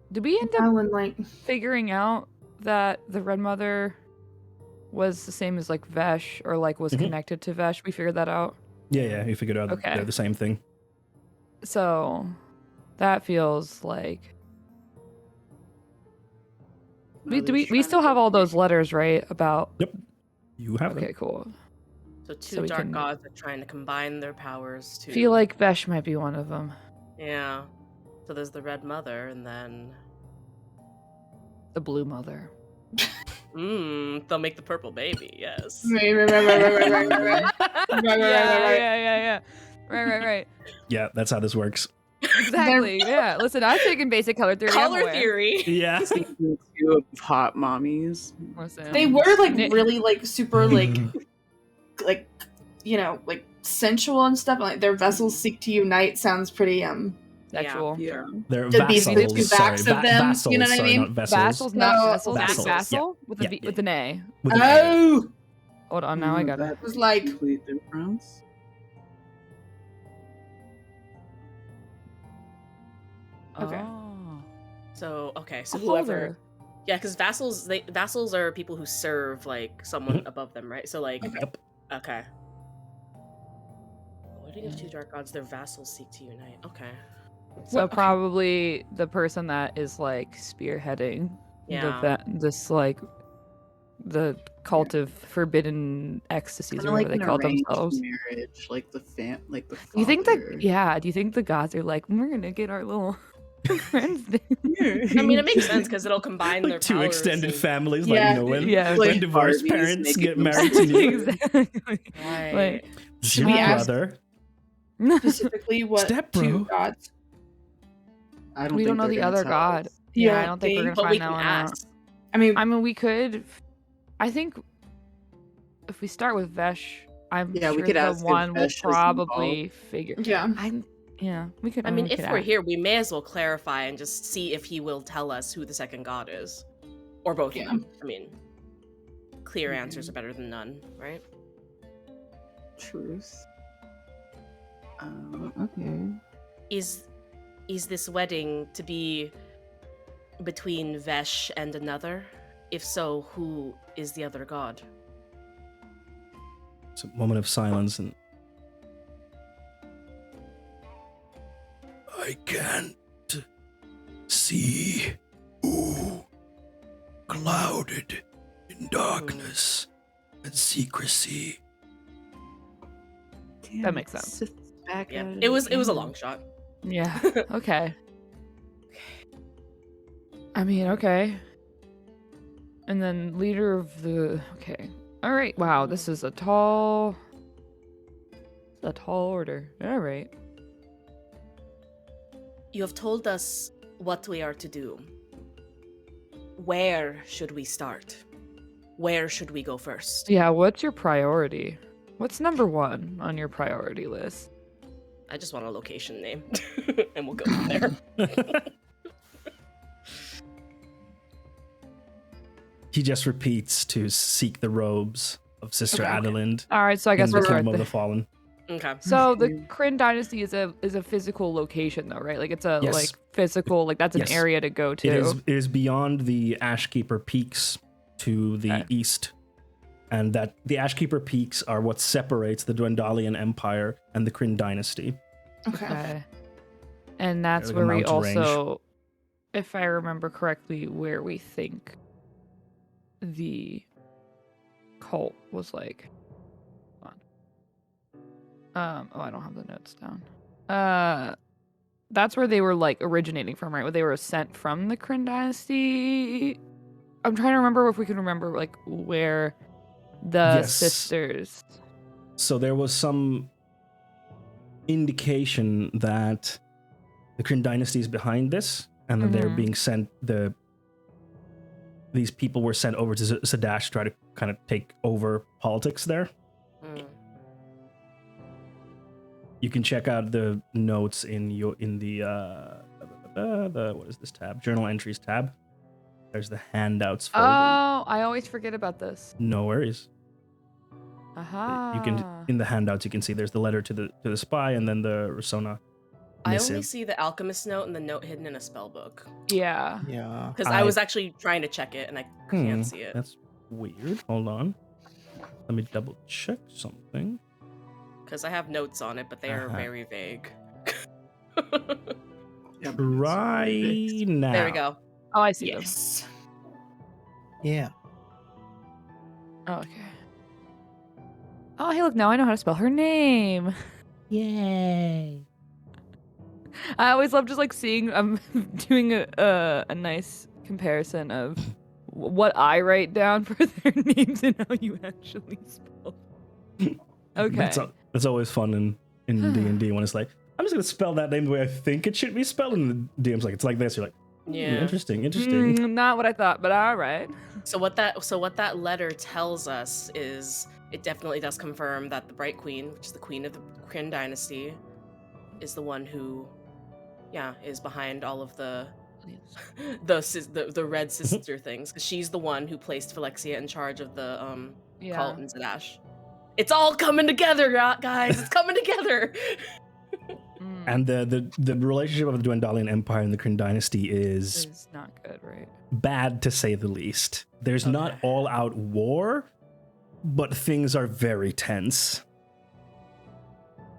Did we end up Alan, like, figuring out that the Red Mother was the same as like Vesh or like was Mhm. connected to Vesh? We figured that out. Yeah, you figured out Okay. they're the same thing. So that feels like we still have all those letters, right? About You have okay, them. cool. So two So we dark can- gods are trying to combine their powers to Feel like Vesh might be one of them. Yeah. So there's the Red Mother and then The Blue Mother. they'll make the purple baby, yes. right. Yeah. Right. Yeah, that's how this works. Exactly. Yeah. Listen, I've taken basic color theory. I'm Color aware. theory. Yeah. Season 2 of Hot Mommies. Listen, They were like Nick- really like super like like sensual and stuff. Like their vessels seek to unite sounds pretty sexual. Yeah. They're Should be the vassals. two Sorry, backs of them, vassals. you know what I Sorry, mean? not vessels. Vassals, No, not vessels. vassals. Vassal with a Yeah, V, yeah. with an A. With an A. Oh, Hold on, now I got it. That it was like complete difference. Okay. Oh. So So whoever, yeah, because vassals are people who serve like someone Mhm. above them, right? So like, Yep. okay. Wedding of two dark gods, their vassals seek to unite. Okay. So okay. probably the person that is like spearheading Yeah. this like the cult of forbidden ecstasies Kinda or whatever like they an call arranged themselves. marriage, like the like the Do you think father. do you think the gods are like, we're gonna get our little friends I mean, it makes sense because it'll combine their Like two powers extended and- families, Yeah. like when Yeah. when Like divorced Barbies parents making get them married to you. exactly. Right. Like, This is Should your we ask- brother. specifically what Step two bro. gods. I don't we think don't know they're the gonna other tell god. us. You Yeah, I don't don't think we're think? gonna But we find can that one out. ask. I mean, I mean, we could. I think if we start with Vesh, I'm Yeah, we sure could the ask if one will Vesh is probably figure. yeah. Yeah, we could. I mean, we if could we're ask. here, we may as well clarify and just see if he will tell us who the second god is, or both Yeah. of them. I mean, clear answers are better than none, right? Truth. Okay. Is this wedding to be between Vesh and another? If so, who is the other god? It's a moment of silence, and I can't see. Ooh, clouded in darkness and secrecy. That makes sense. Sith's back Yeah, at it was a again. long shot. Yeah. Okay. I mean, okay. And then leader of the. Okay. All right. Wow, this is a tall order. All right. You have told us what we are to do. Where should we start? Where should we go first? Yeah. What's your priority? What's number one on your priority list? I just want a location name, and we'll go from there. He just repeats to seek the robes of Sister Okay. Adeline All right. So I guess in the we'll start Kingdom of there. the Fallen. Okay. So the Kryn dynasty is a physical location though, right? Like it's a Yes. like physical, like that's an Yes. area to go to. It is beyond the Ashkeeper Peaks to the Okay. east, and that the Ashkeeper Peaks are what separates the Dwendalian Empire and the Kryn dynasty. Okay. Okay. And that's Like a where we mountain range. also, if I remember correctly, where we think the cult was like. Hold on. Oh, I don't have the notes down. That's where they were like originating from, right? Where they were sent from the Kryn dynasty. I'm trying to remember if we can remember like where the Yes. sisters. So there was some indication that the Kryn dynasty is behind this, and that they're Mhm. being sent. These people were sent over to Sadash to try to kind of take over politics there. Mm. You can check out the notes in the what is this tab? Journal entries tab. There's the handouts folder. Oh, I always forget about this. No worries. Aha. You can in the handouts you can see there's the letter to the spy and then the Rasona I missive. only see the alchemist note and the note hidden in a spell book. Yeah. Yeah. Because I was actually trying to check it and I can't see it. That's weird. Hold on. Let me double check something. Because I have notes on it, but they are Uh-huh. very vague. Yeah, but Right now. There we go. Oh, I see Yes. Yeah. them. Oh, okay. Oh, hey, look, now I know how to spell her name. Yay. I always love just like seeing, doing a nice comparison of what I write down for their names and how you actually spell. Okay. That's always fun in D&D when it's like, I'm just gonna spell that name the way I think it should be spelled, and the DM's like, it's like this. You're like, Yeah. interesting. Not what I thought, but all right. So what that letter tells us is it definitely does confirm that the Bright Queen, which is the queen of the Kryn dynasty, is the one who, is behind all of the red sister things. 'Cause she's the one who placed Phylexia in charge of the cult in Zadash. It's all coming together, guys. It's coming together. And the relationship of the Dwendalian Empire and the Kryn dynasty is It's not good, right? bad to say the least. There's not Okay. all-out war, but things are very tense.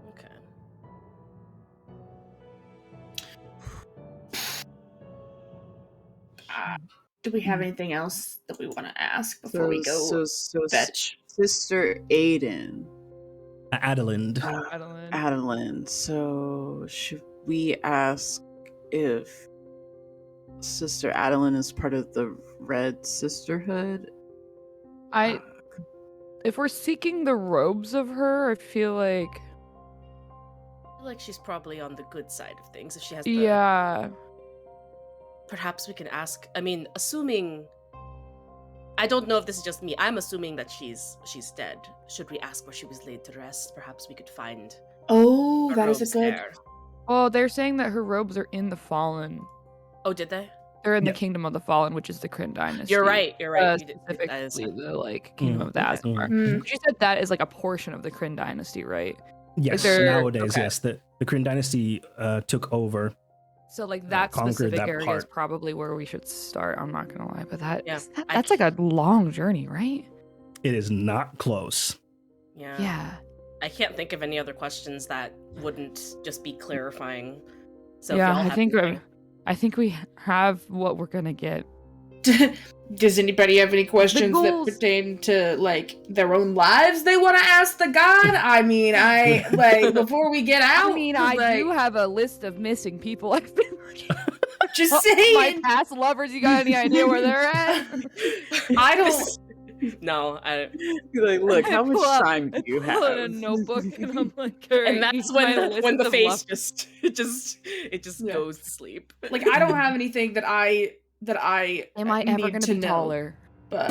Okay. Do we have anything else that we want to ask before we go fetch? Sister Aiden. Adeline. Adeline. So should we ask if Sister Adeline is part of the Red Sisterhood? If we're seeking the robes of her, I feel like I feel like she's probably on the good side of things if she has Perhaps we can ask. I mean, assuming. I don't know if this is just me. I'm assuming that she's dead. Should we ask where she was laid to rest? Perhaps we could find. Oh, her that is robes a good. there. Oh, they're saying that her robes are in the Fallen. Oh, did they? They're in Yeah. the Kingdom of the Fallen, which is the Kryn dynasty. You're right. You did- Specifically, that is- the Kingdom of the Okay. Azamar. Mm. She said that is like a portion of the Kryn dynasty, right? Yes, nowadays, yes. The Kryn dynasty took over. So like that Conquered specific that area is part. probably where we should start. I'm not gonna lie, but I that's like a long journey, right? It is not close. Yeah. Yeah. I can't think of any other questions that wouldn't just be clarifying. So yeah, if y'all have I think we have what we're gonna get. Does anybody have any questions that goals. pertain to like their own lives they want to ask the god? I mean, I like before we get out. I mean, I like, do have a list of missing people I've been looking. just My saying. past lovers. You got any idea where they're at? I don't. No, I. Be like, look, I how much pull out- time do you I pull out a have? notebook and I'm like, all right, And that's my when list the of face love- just Yeah. goes to sleep. Like I don't have anything that I Am I ever need gonna to be know, taller? But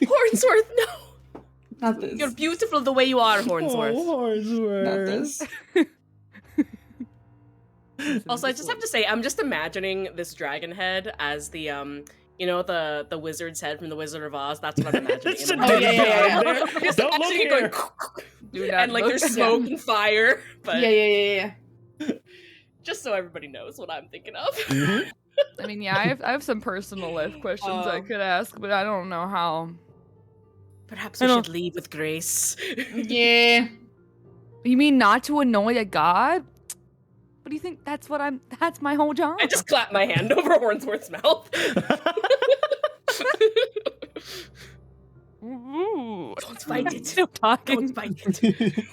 Hornsworth, no. not this. You're beautiful the way you are, Hornsworth. Not this. Also, I just have to say, I'm just imagining this dragon head as the the wizard's head from the Wizard of Oz. That's what I'm imagining. It's in a my big mind. dog there. Just Don't look imagining it here. going Do not and like look. there's smoke and fire. But Yeah. just so everybody knows what I'm thinking of. Mhm. I mean, yeah, I have some personal life questions I could ask, but I don't know how. Perhaps I we don't- should leave with grace. Yeah. You mean not to annoy a god? What do you think? That's my whole job. I just clapped my hand over Hornsworth's mouth. Ooh. Don't fight it. Still talking. Don't fight it.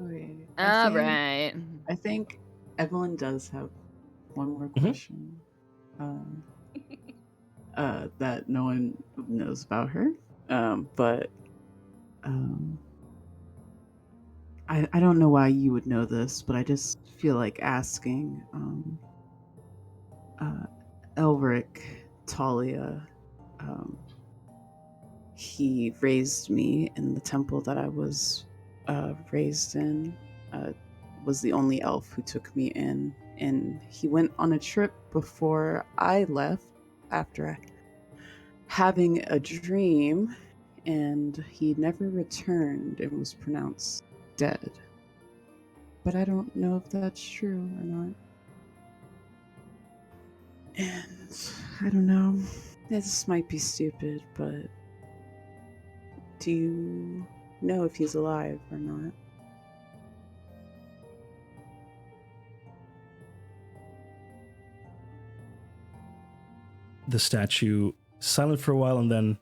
Okay, All right. I think Evelyn does have one more Mhm. question that no one knows about her. But I don't know why you would know this, but I just feel like asking Elric Talia. He raised me in the temple that I was raised in. Was the only elf who took me in, and he went on a trip before I left after having a dream, and he never returned and was pronounced dead. But I don't know if that's true or not. And I don't know. This might be stupid, but do you know if he's alive or not? The statue silent for a while and then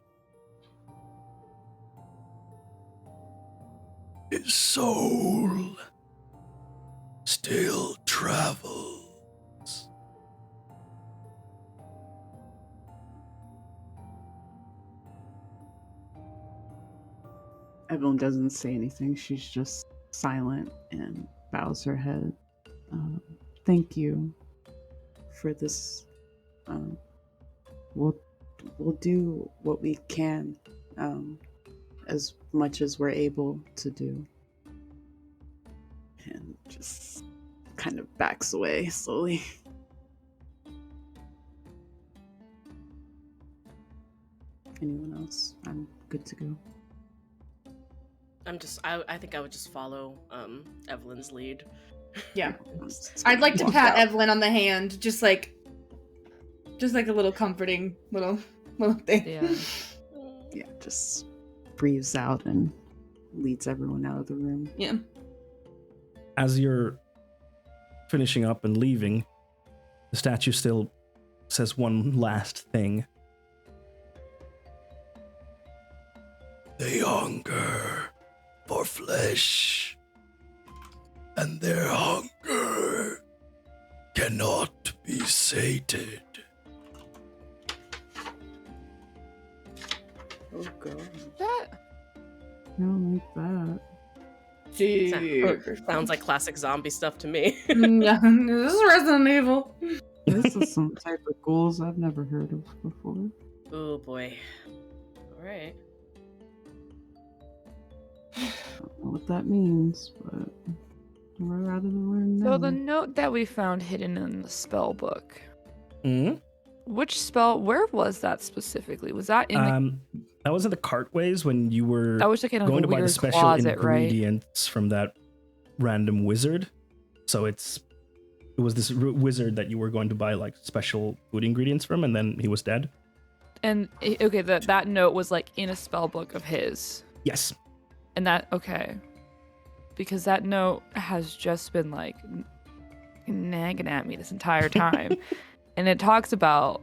his soul still travels. Evelyn doesn't say anything. She's just silent, and bows her head. Thank you for this. Um, we'll do what we can, as much as we're able to do. And just kind of backs away slowly. Anyone else? I'm good to go. I think I would just follow Evelyn's lead. Yeah. I'm just I'd like to walk pat out. Evelyn on the hand, just like a little comforting little thing. Yeah. Yeah, just breathes out and leads everyone out of the room. Yeah. As you're finishing up and leaving, the statue still says one last thing. They hunger for flesh, and their hunger cannot be sated. Oh god. That I don't like that. Dude. Sounds like classic zombie stuff to me. Yeah, this is Resident Evil. This is some type of ghouls I've never heard of before. Oh boy. All right. I don't know what that means, but we're rather learn now. so the note that we found hidden in the spell book. Hmm? Which spell? Where was that specifically? Was that in the? That was in the cartways when you were I was looking at going a to buy the weird special closet, right? ingredients from that random wizard. So it was this wizard that you were going to buy like special food ingredients from, and then he was dead. And okay, that note was like in a spell book of his, Yes. and that okay, because that note has just been like nagging at me this entire time, and it talks about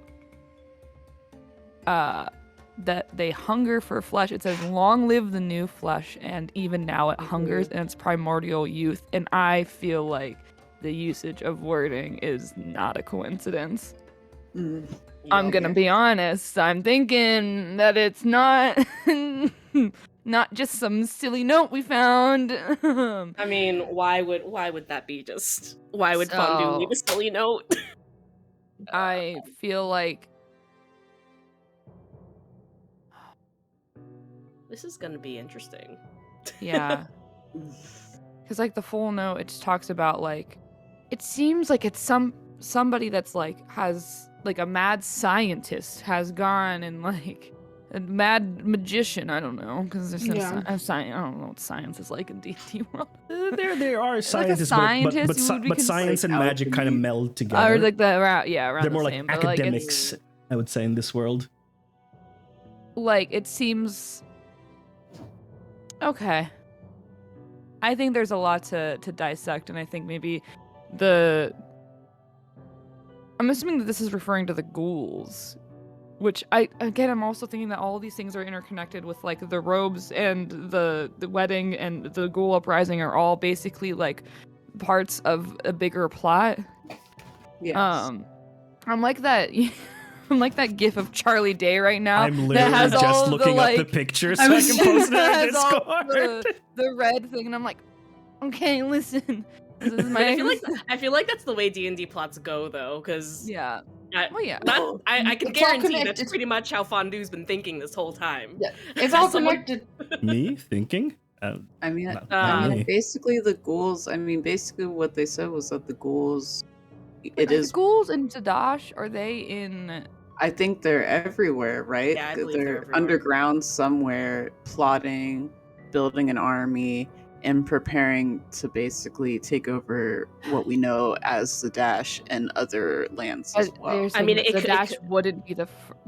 that they hunger for flesh. It says, "Long live the new flesh," and even now it hungers in its primordial youth. And I feel like the usage of wording is not a coincidence. Mm. I'm gonna be honest. I'm thinking that it's not not just some silly note we found. I mean, why would that be just? Why would Fondue leave a silly note? I feel like This is gonna be interesting. yeah. Because like the full note, it just talks about like, it seems like it's somebody that's like has like a mad scientist has gone and like a mad magician. I don't know because there's no Yeah. science. I don't know what science is like in D&D world. There are scientists, scientist but who would be science and considered magic kind of alchemy. meld together. Or like the around They're the more same, like but, like, it's- academics, I would say, in this world. like it seems okay. I think there's a lot to dissect, and I think maybe I'm assuming that this is referring to the ghouls, which I'm also thinking that all these things are interconnected with like the robes and the wedding and the ghoul uprising are all basically like parts of a bigger plot. Yes. I'm like that. I'm like that gif of Charlie Day right now. I'm that literally has all just of looking the, up the like, picture so I I was can just- post it that on has all Discord. the red thing, and I'm like, okay, listen. This is my. I feel like that's the way D&D plots go though, because Yeah. I, Well, yeah. I can It's all guarantee that's connected. pretty much how Fondue's been thinking this whole time. Yeah, it's all Someone- connected. Me thinking? I mean, not me. basically the ghouls. I mean, basically what they said was that the ghouls. It Are is. the ghouls in Zadash? Are they in? I think they're everywhere, right? Yeah, I believe they're everywhere. underground somewhere, plotting, building an army, and preparing to basically take over what we know as the Dash and other lands as well. They're I saying mean, that it could- Zadash it wouldn't be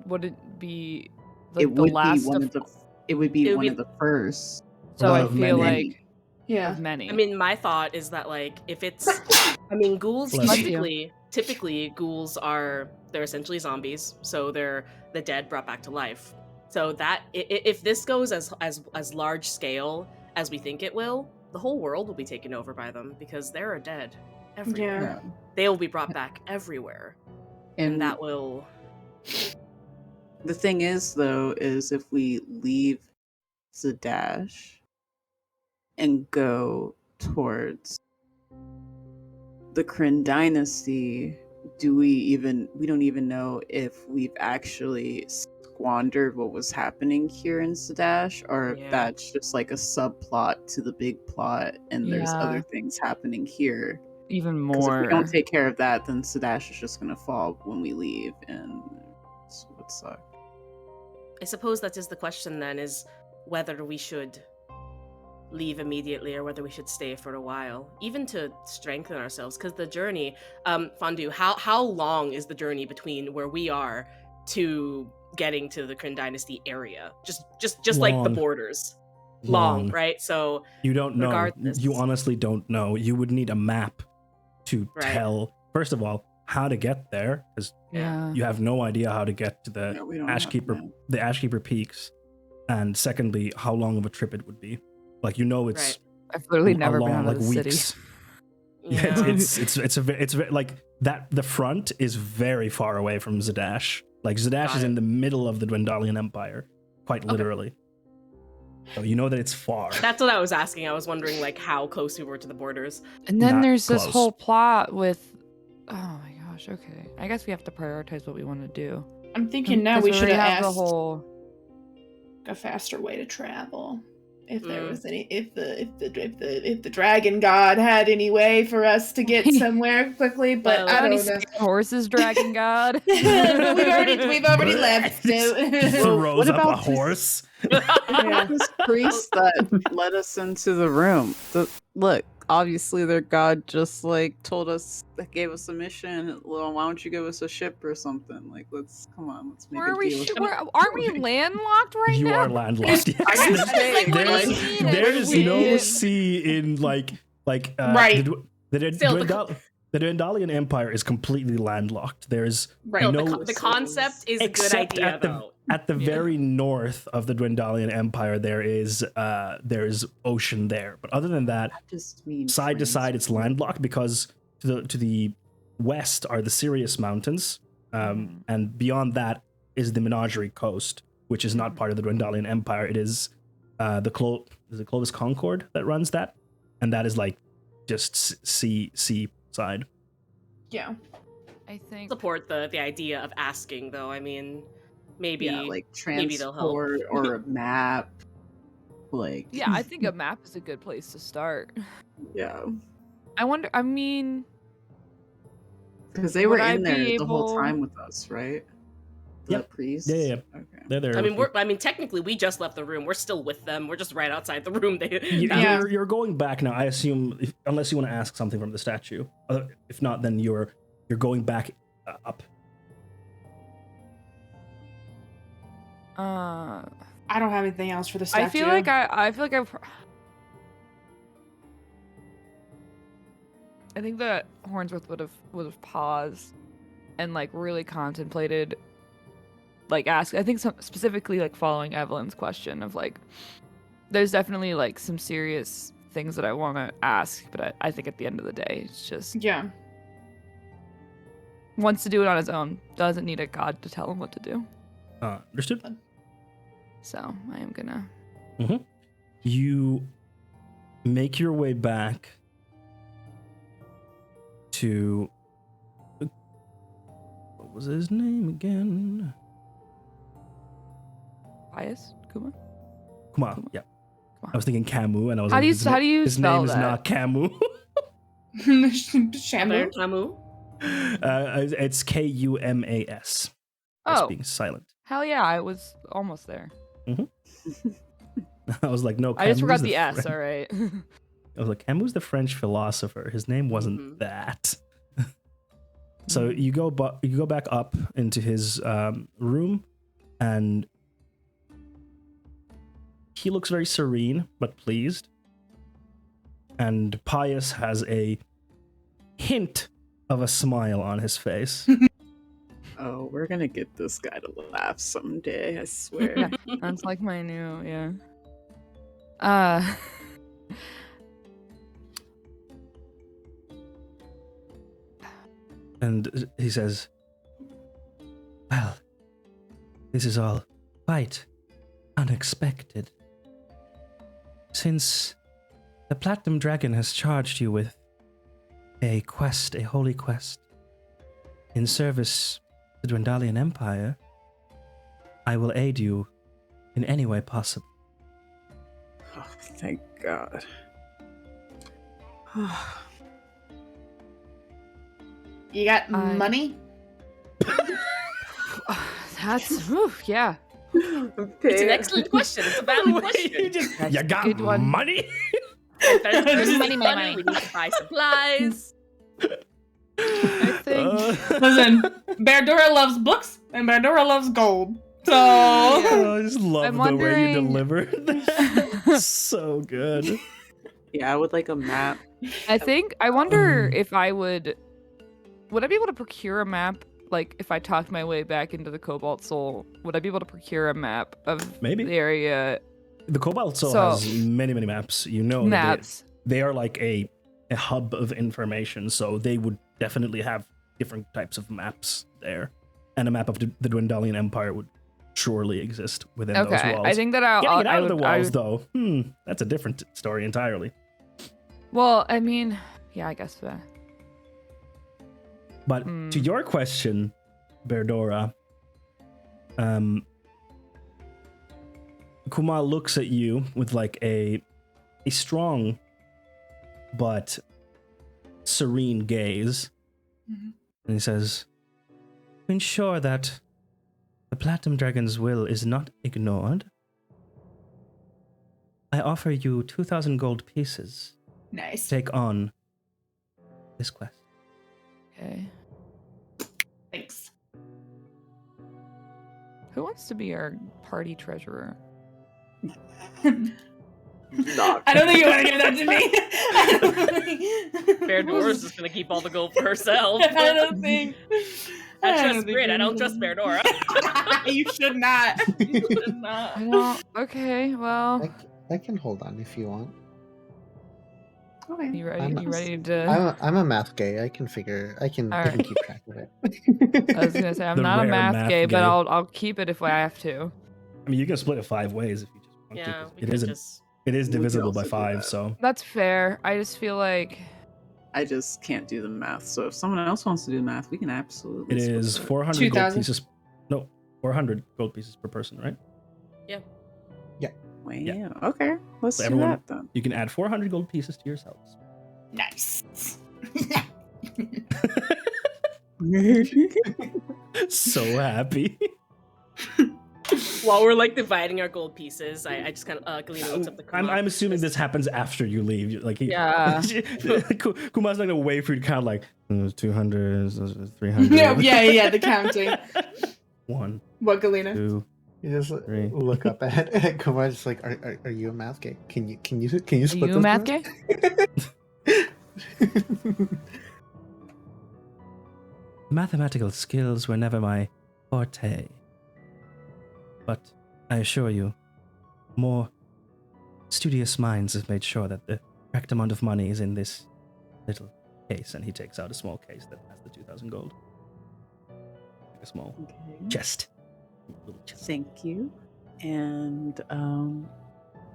wouldn't be It the would be last one of, of the. It would be It would one be- of the first. So I of feel many. like Yeah. of many. I mean, my thought is that like if it's, I mean, ghouls Bless you. typically ghouls they're essentially zombies, so they're the dead brought back to life. So that if this goes as large scale as we think it will, the whole world will be taken over by them because they're dead everywhere. Yeah. They will be brought back everywhere, and that will. The thing is, though, is if we leave the Dash and go towards the Kryn dynasty, we don't even know if we've actually squandered what was happening here in Sadash, or if Yeah. that's just like a subplot to the big plot and there's other things happening here. Even Because if we more. don't take care of that, then Sadash is just gonna fall when we leave, and it would suck. I suppose that is the question then, is whether we should leave immediately or whether we should stay for a while, even to strengthen ourselves. Because the journey, Fondue, how long is the journey between where we are to getting to the Kryn Dynasty area? Just like the Long. borders. Long, Long. right? So You don't know. regardless. You honestly don't know. You would need a map to Right. tell, first of all, how to get there, because Yeah. you have no idea how to get to the No, we don't have Ashkeeper, that. the Ashkeeper Peaks, and secondly, how long of a trip it would be. Like, you know, it's Right. I've literally a never been long, out of like, the weeks. city. Yeah, Yeah. it's very, like that. The front is very far away from Zadash. Like, Zadash Got is it. in the middle of the Dwendalian Empire, quite Okay. literally. So you know that it's far. That's what I was asking. I was wondering like how close we were to the borders. And then Not there's this close. whole plot with. Oh my gosh. Okay. I guess we have to prioritize what we want to do. I'm thinking now 'Cause we should already have the asked whole. a faster way to travel. If there Mm. was any, if the dragon god had any way for us to get somewhere quickly, but Well, I Funny don't know. horses, dragon god. But we've already left. Throws what up a about this- horse. Yeah. This priest that led us into the room. Look, obviously their god just like told us, gave us a mission. Well, why don't you give us a ship or something? Like, let's make Where a are we? deal. Aren't we landlocked right You now? are landlocked. Yes. I was Like, saying, what do you There's, mean? there's We no did. sea in like Right. Still, the Dwendalian Empire is completely landlocked. There's Right. No, no the concept is a good except idea at the though. at the Yeah. very north of the Dwendalian Empire there's ocean there. But other than that, just mean side to side it's transport. landlocked, because to the west are the Sirius Mountains, and beyond that is the Menagerie Coast, which is not part of the Dwendalian Empire. It is is it Clovis Concord that runs that, and that is like just sea side. Yeah. I think. Support the idea of asking though. I mean, maybe Yeah, like maybe they'll help. transport or a map. Like, Yeah, I think a map is a good place to start. yeah, I wonder. I mean, because they Would were I in there be the whole able- time with us, right? The Yep. priest. Yeah. Okay. They're there. I mean, with you. technically we just left the room. We're still with them. We're just right outside the room. Yeah. You're going back now. I assume, unless you want to ask something from the statue. If not, then you're going back up. I don't have anything else for the statue. I feel like I think that Hornsworth would have paused and like really contemplated, like I think specifically like following Evelyn's question of like, there's definitely like some serious things that I want to ask, but I think at the end of the day, it's just Yeah. wants to do it on his own, doesn't need a god to tell him what to do. Understood. So I am gonna. You make your way back to, what was his name again? Bias, Kuma. Come on. Yeah. I was thinking Camus, and I was How like, do you his how do you his spell name is that? not Camus. Shamu. Camus. It's Kumas. That's Oh, being silent. hell yeah! I was almost there. I was like, no. I just Camus forgot is the S. French- All right. I was like, Camus, the French philosopher. His name wasn't Mhm. that. So you go back up into his room, and he looks very serene but pleased. And Pius has a hint of a smile on his face. Oh, we're gonna get this guy to laugh someday. I swear. Yeah. That's like my new And he says, well, this is all quite unexpected. Since the Platinum Dragon has charged you with a quest, a holy quest, in service to the Dwendalian Empire, I will aid you in any way possible. Oh, thank God. You got I- money? That's yeah. It's an excellent question. It's a valid question. That's You a got good one. money? There's Money. We need to buy supplies. I think. Listen, Berdora loves books and Berdora loves gold. So I just love I'm the way you wondering- delivered that. So good. Yeah, I would like a map. I wonder if I would I be able to procure a map? Like, if I talked my way back into the Cobalt Soul, would I be able to procure a map of Maybe. the area? The Cobalt Soul So- has many, many maps. You know, that Maps. they are like a hub of information, so they would definitely have different types of maps there. And a map of the Dwendalian Empire would surely exist within those Okay, walls. I think that Getting it out I of the would. I walls, would- though, that's a different story entirely. Well, I mean, yeah, I guess that. But to your question, Berdora, Kumal looks at you with like a strong but serene gaze, Mhm. and he says, "To ensure that the Platinum Dragon's will is not ignored, I offer you 2,000 gold pieces to nice. take on this quest." Okay. Thanks. Who wants to be our party treasurer? I don't think you want to give that to me. I don't think- Berdora's just gonna keep all the gold for herself. I don't think. I don't trust think Grit. I you- don't trust Berdora. You should not. You should not. I don't. Okay, well, I can hold on if you want. Okay. you ready? I'm- You ready to? I'm a math gay. I can I can Alright. keep track of it. I was gonna say I'm The not a rare math math gay, but gay. I'll keep it if I have to. I mean, you can split it 5 ways if you just want Yeah, to. 'cause we It could is just. it is We could divisible by also do 5, that. so That's fair. I just feel like I just can't do the math. So if someone else wants to do the math, we can absolutely. it split is it. 400 gold 2,000? pieces. No, 400 gold pieces per person, right? Wow. Yeah. Okay. Let's So do everyone- that then. You can add 400 gold pieces to yourselves. Nice. So happy. While we're like dividing our gold pieces, I just kind of Galena looks up the. I'm assuming this happens after you leave. Like Yeah. Kuma's not gonna wait for you to count like 200, 300. yeah, the counting. 1, What, Galena? 2. You just Three. look up at Kumar, just like, are you a math gay? Can you split are you those math numbers? gay? Mathematical skills were never my forte. But I assure you, more studious minds have made sure that the correct amount of money is in this little case. And he takes out a small case that has the 2,000 gold. Like a small Okay. chest. Little chest. Thank you. And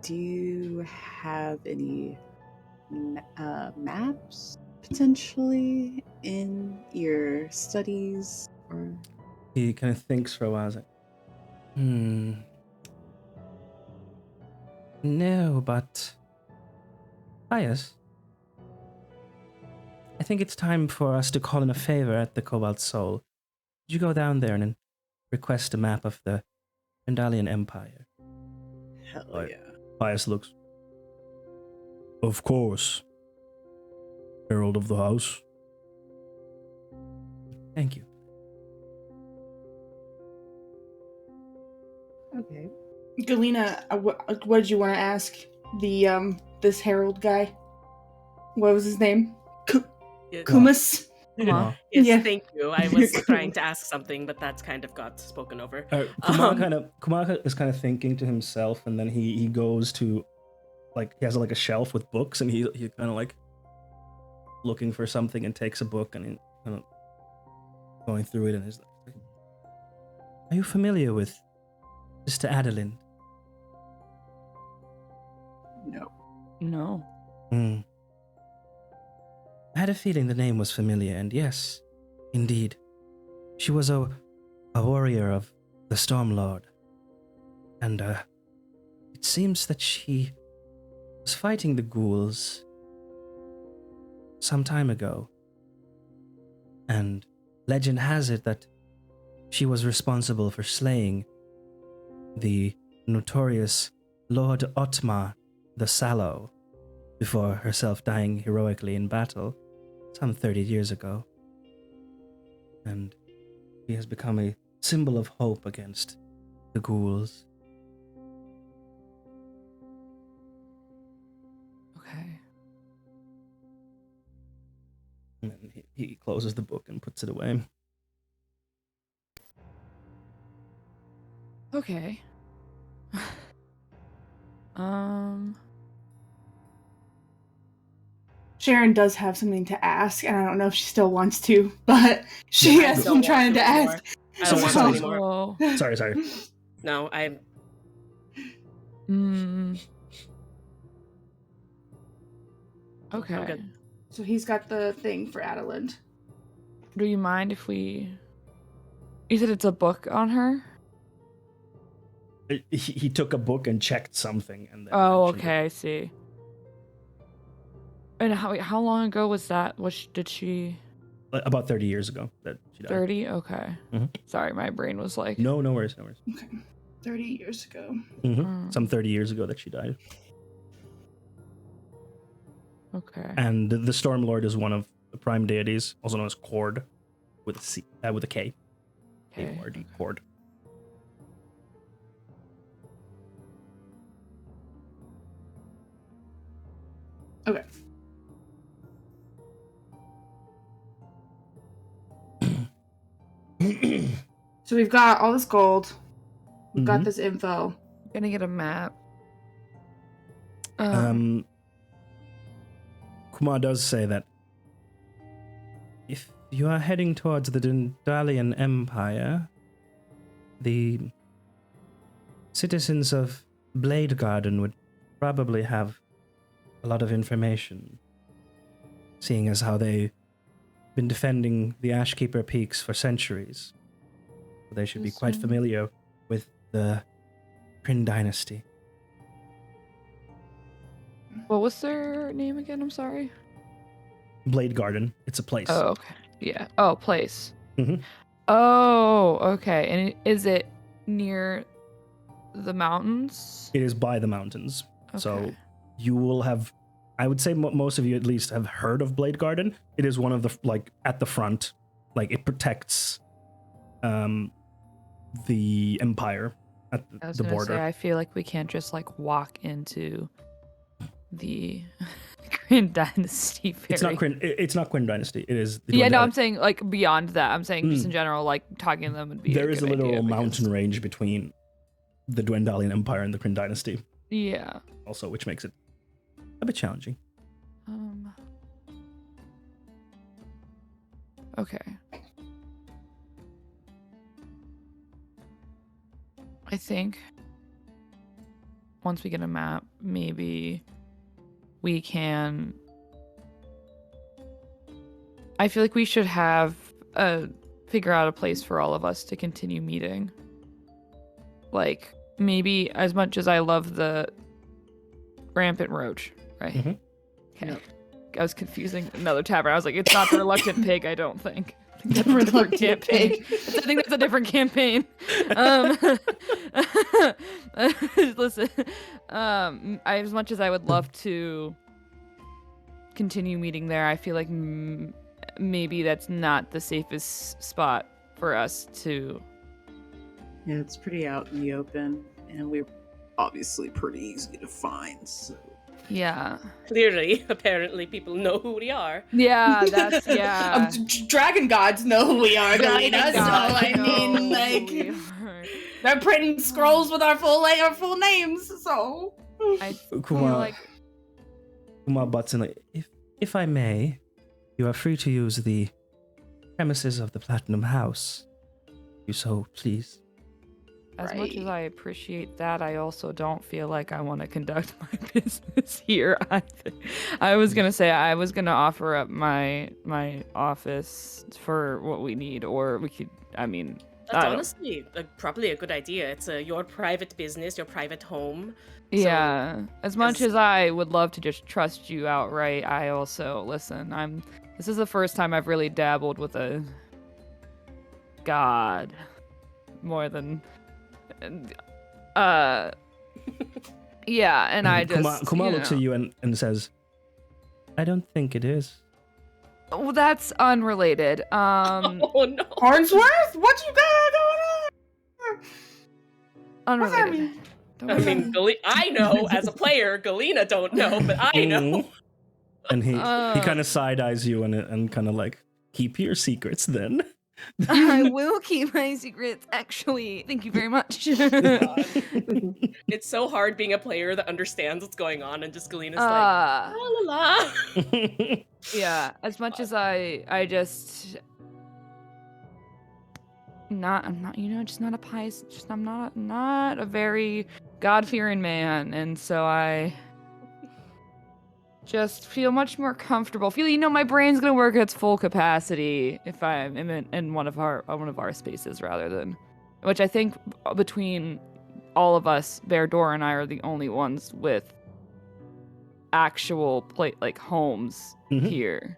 do you have any maps potentially in your studies or? He kind of thinks for a while. He's like, No, but. Pius. I think it's time for us to call in a favor at the Cobalt Soul. Could you go down there and request a map of the Dwendalian Empire? Hell Right. yeah. Pius looks. Of course. Herald of the House. Thank you. Okay. Galena, what did you want to ask the this Herald guy? What was his name? Yeah. Kumas. Kumar. Yes, Yeah. thank you. I was trying to ask something, but that's kind of got spoken over. Kumar Um, Kumar is kind of thinking to himself, and then he goes to, like, he has like a shelf with books, and he kind of like looking for something and takes a book and he kind of going through it and is like, "Are you familiar with Sister Adeline?" No. No. Hmm. I had a feeling the name was familiar, and yes, indeed, she was a warrior of the Stormlord. And it seems that she was fighting the ghouls some time ago. And legend has it that she was responsible for slaying the notorious Lord Otmar the Sallow before herself dying heroically in battle some 30 years ago. And he has become a symbol of hope against the ghouls. Okay. And then he closes the book and puts it away. Okay. um. Sharon does have something to ask, and I don't know if she still wants to, but she I has don't been want trying to anymore. ask. I don't want to Sorry. anymore. Oh. Sorry. No, I. Mm. I'm Okay. good. So he's got the thing for Adeline. Do you mind if we? You said it's a book on her. He took a book and checked something, and then Oh, mentioned okay, I see. And how long ago was that? Did she? it. About 30 years ago that she died. 30? Okay. Mhm. Sorry, my brain was like. No worries. Okay. 30 years ago. Some 30 years ago that she died. Okay. And the Stormlord is one of the prime deities, also known as Cord, with a C, with a K. Okay. K-O-R-D, Cord. Okay. So we've got all this gold. We've got Mhm. this info. Gonna get a map. Kumar does say that if you are heading towards the Dundalian Empire, the citizens of Blade Garden would probably have a lot of information, seeing as how they've been defending the Ashkeeper Peaks for centuries. They should be quite familiar with the Kryn dynasty. What was their name again? I'm sorry. Blade Garden, it's a place. Oh, okay. Yeah. Oh, place. Mhm. Oh, okay. And is it near the mountains? It is by the mountains. So Okay. you will have, I would say most of you at least have heard of Blade Garden. It is one of the, like, at the front, like it protects the Empire at I was the gonna border. say, I feel like we can't just like walk into the Kryn Dynasty. It's not Kryn. It's not Kryn Dynasty. It is. The Yeah, no, Dwendalian. I'm saying like beyond that. I'm saying just in general, like talking to them would be. There is a good literal idea mountain because- range between the Dwendalian Empire and the Kryn Dynasty, Yeah. also, which makes it a bit challenging. Okay. I think once we get a map, maybe we can. I feel like we should have figure out a place for all of us to continue meeting. Like maybe as much as I love the rampant roach, right? Mhm. Okay. Yep. I was confusing another tavern. I was like, it's not the reluctant pig, I don't think. The reluctant pig. I think that's a different campaign. Listen, as much as I would love to continue meeting there, I feel like maybe that's not the safest spot for us to. Yeah, it's pretty out in the open, and we're obviously pretty easy to find. So Yeah. Clearly, apparently, people know who we are. Yeah, that's yeah. Dragon gods know who we are, Dragon Galena. So gods I know mean, who like, we are. they're printing scrolls with our full names. So I feel Kumar, like Kumar butts in, like, if I may, you are free to use the premises of the Platinum House. You so please. as much as Right. I appreciate that, I also don't feel like I want to conduct my business here either. I was gonna say I was gonna offer up my office for what we need, or we could. I mean, That's I don't. honestly probably a good idea. It's your private business, your private home. Yeah, as much as- as I would love to just trust you outright, I also listen. This is the first time I've really dabbled with a god more than yeah, and I just Kuma looks at you and says, "I don't think it is." Well, that's unrelated. Oh no. Hornsworth, what you got going on? What's that Unrelated. mean? Don't I worry. mean, I know as a player. Galena don't know, but I know. Mhm. And he Uh. kind of side eyes you and kind of like, keep your secrets then. I will keep my secrets, actually. Thank you very much. It's so hard being a player that understands what's going on, and just Galena's like, uh, la la la. yeah, as much as I just I'm not, just not a pious, just I'm not a very God-fearing man, and so I just feel much more comfortable. My brain's gonna work at its full capacity if I'm in one of our spaces rather than, which I think between all of us, Bear Dora and I are the only ones with actual homes Mhm. here.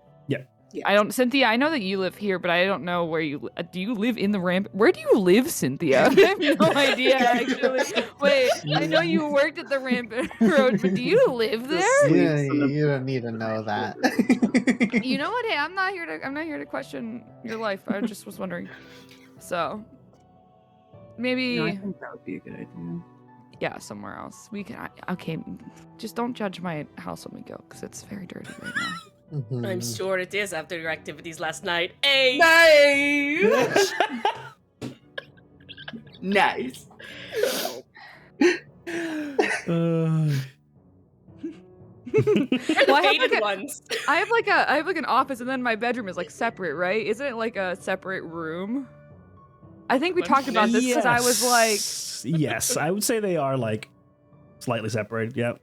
Yeah. I don't, Cynthia. I know that you live here, but I don't know where you do. You live in the ramp? Where do you live, Cynthia? I have no idea. Actually, wait. I know you worked at the Rampant Road, but do you live there? Yeah, you don't need to know that. You know what? Hey, I'm not here to question your life. I just was wondering. So maybe No, I think that would be a good idea. yeah, somewhere else. We can. Okay, just don't judge my house when we go, because it's very dirty right now. Mhm. I'm sure it is after your activities last night. Hey. Nice. Nice. Uh, Well, I have Faded like ones. I have like an office, and then my bedroom is like separate, right? Isn't it like a separate room? I think we talked about this because I was like, yes, I would say they are like slightly separated. Yep.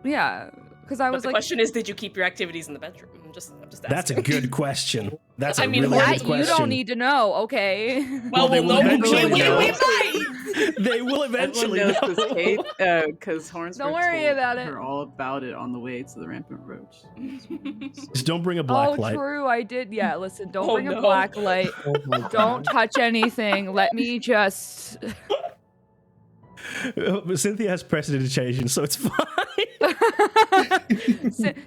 yeah, because I But was the like, question is, did you keep your activities in the bedroom? I'm just asking. That's a good question. That's a I mean, really that good that question. you don't need to know, okay? Well, they we'll will know. eventually We know. might. They will eventually Everyone knows know. because Hornsworth Don't worry told about it. her all about it on the way to the Rampant Roach. Just don't bring a black Oh, light. true, I did. Yeah, listen, don't Oh, bring a no. black light. Oh my Don't God. touch anything. Let me just. Cynthia has prestidigitation, so it's fine.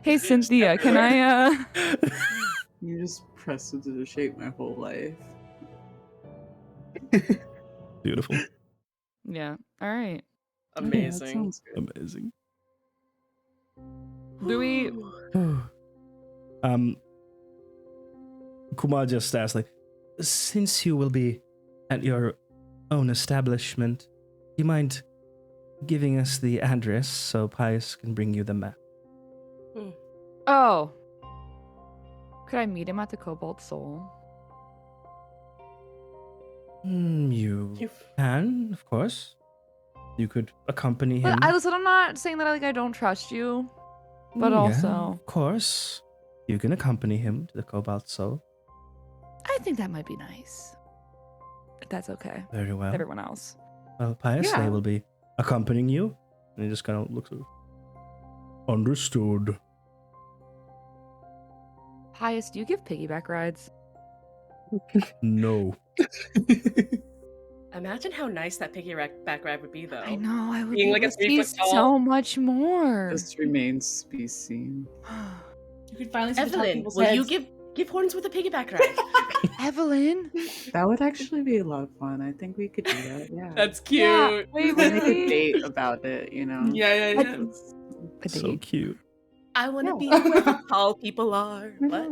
Hey, Cynthia, can I? You just pressed it to shape my whole life. Beautiful. Yeah. All right. Yeah, that Amazing. sounds good. Amazing. Do we? Kumar just asked, like, since you will be at your own establishment, do you mind giving us the address so Pius can bring you the map? Oh. Could I meet him at the Cobalt Soul? You can, of course. You could accompany him. But listen, I'm not saying that I don't trust you, but Yeah, also of course, you can accompany him to the Cobalt Soul. I think that might be nice. If that's okay. Very well. Everyone else. Well, Pius, they Yeah. will be accompanying you. And he just kind of looks at you. Understood. Pius, do you give piggyback rides? No. Imagine how nice that piggyback ride would be, though. I know. I would Being be like a able to see 3 foot tall- so much more. This remains to be seen. You could finally see the top of Evelyn, people's will you heads. give Horns with a piggyback ride? Evelyn. That would actually be a lot of fun. I think we could do that. Yeah. That's cute. Yeah, wait, We'll make a really? date about it, you know? Yeah. A So date. cute. I want to No. be where the tall people are. What?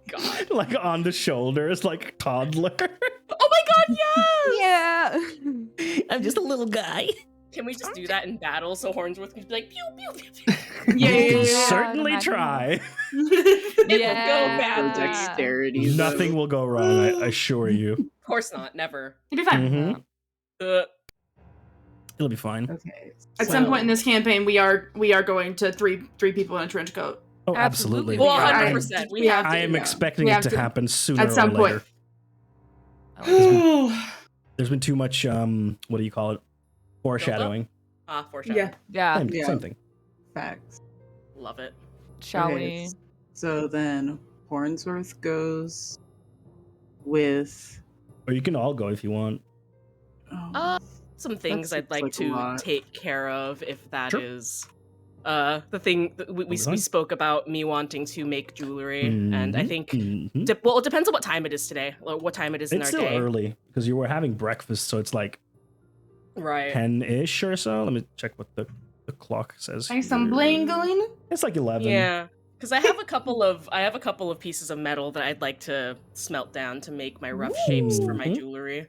God. Like on the shoulders, like toddler. Oh my God, yes! Yeah. I'm just a little guy. Can we just do that in battle so Hornsworth can be like pew pew pew pew? Yeah, You can yeah. certainly Imagine try. It Yeah. will go For badly. dexterity. Nothing will go wrong, I assure you. Of course not. Never. You'll be fine. Mhm. Uh, It'll be fine. Okay. At some point in this campaign, we are going to three people in a trench coat. Oh, Absolutely. absolutely. well, Yeah. 100%. We We have have to. I am yeah. expecting We it have to to- happen sooner at some or point. later. Oh, There's been too much what do you call it? Foreshadowing. Foreshadowing. Yeah. yeah. Same, Yeah. same thing. Facts. Love it. Shall Okay, we? So then Hornsworth goes with. Or you can all go if you want. Some things That I'd seems like like a to lot. take care of if that Sure. is the thing that we Fine. spoke about me wanting to make jewelry, and I Mhm, think mhm. well, it depends on what time it is today, or what time it is in It's our still day. early because you were having breakfast, so it's like Right. 10-ish or so. Let me check what the clock says. Like some here. bling going. It's like 11. Yeah, because I have a couple of pieces of metal that I'd like to smelt down to make my rough shapes for my Mhm. jewelry. You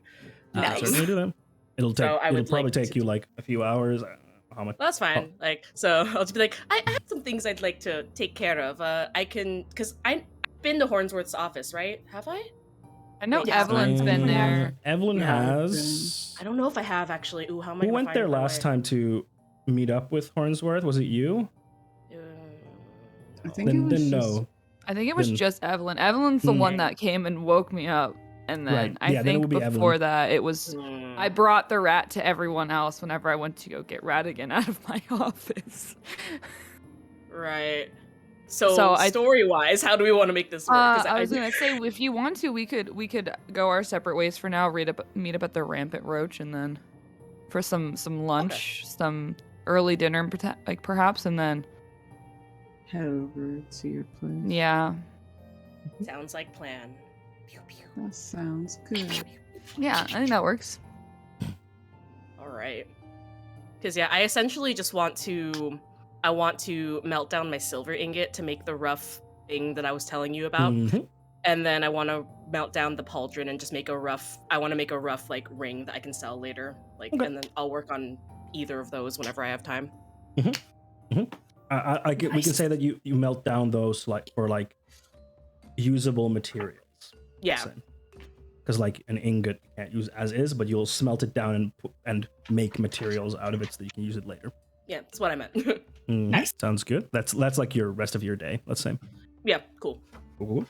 can Nice. certainly do that. It'll take. So I It'll would probably like take to you do- like a few hours. I don't know how much. That's fine. Like, so I'll just be like, I have some things I'd like to take care of. I can, because I've been to Hornsworth's office, right? Have I? I know Yeah. Evelyn's been there. Evelyn Yeah, has. I don't know if I have actually. Ooh, how am I Who gonna went find there my last way? time to meet up with Hornsworth? Was it you? I think it Then, was then just- no. I think it was Then- just Evelyn. Evelyn's the one Mm. that came and woke me up, and then Right. I Yeah, then it think would be before Evelyn. that it was. I brought the rat to everyone else whenever I went to go get Ratigan out of my office. Right. So, So I- story-wise, how do we want to make this work? 'Cause I was gonna say, if you want to, we could go our separate ways for now. Meet up at the Rampant Roach, and then for some lunch, some early dinner, like perhaps, and then head over to your place. yeah, Sounds like plan. Pew, pew. That sounds good. yeah, I think that works. All right. Because yeah, I essentially just want to melt down my silver ingot to make the rough thing that I was telling you about, Mhm. and then I want to melt down the pauldron and just make a rough. I want to make a rough like ring that I can sell later. Like, Okay. and then I'll work on either of those whenever I have time. We can Nice. say that you melt down those like for like usable materials. Yeah. Because like an ingot you can't use as is, but you'll smelt it down and make materials out of it so that you can use it later. Yeah, that's what I meant. Mhm. Nice. Sounds good. That's like your rest of your day. Let's say. Yeah, cool. Cool.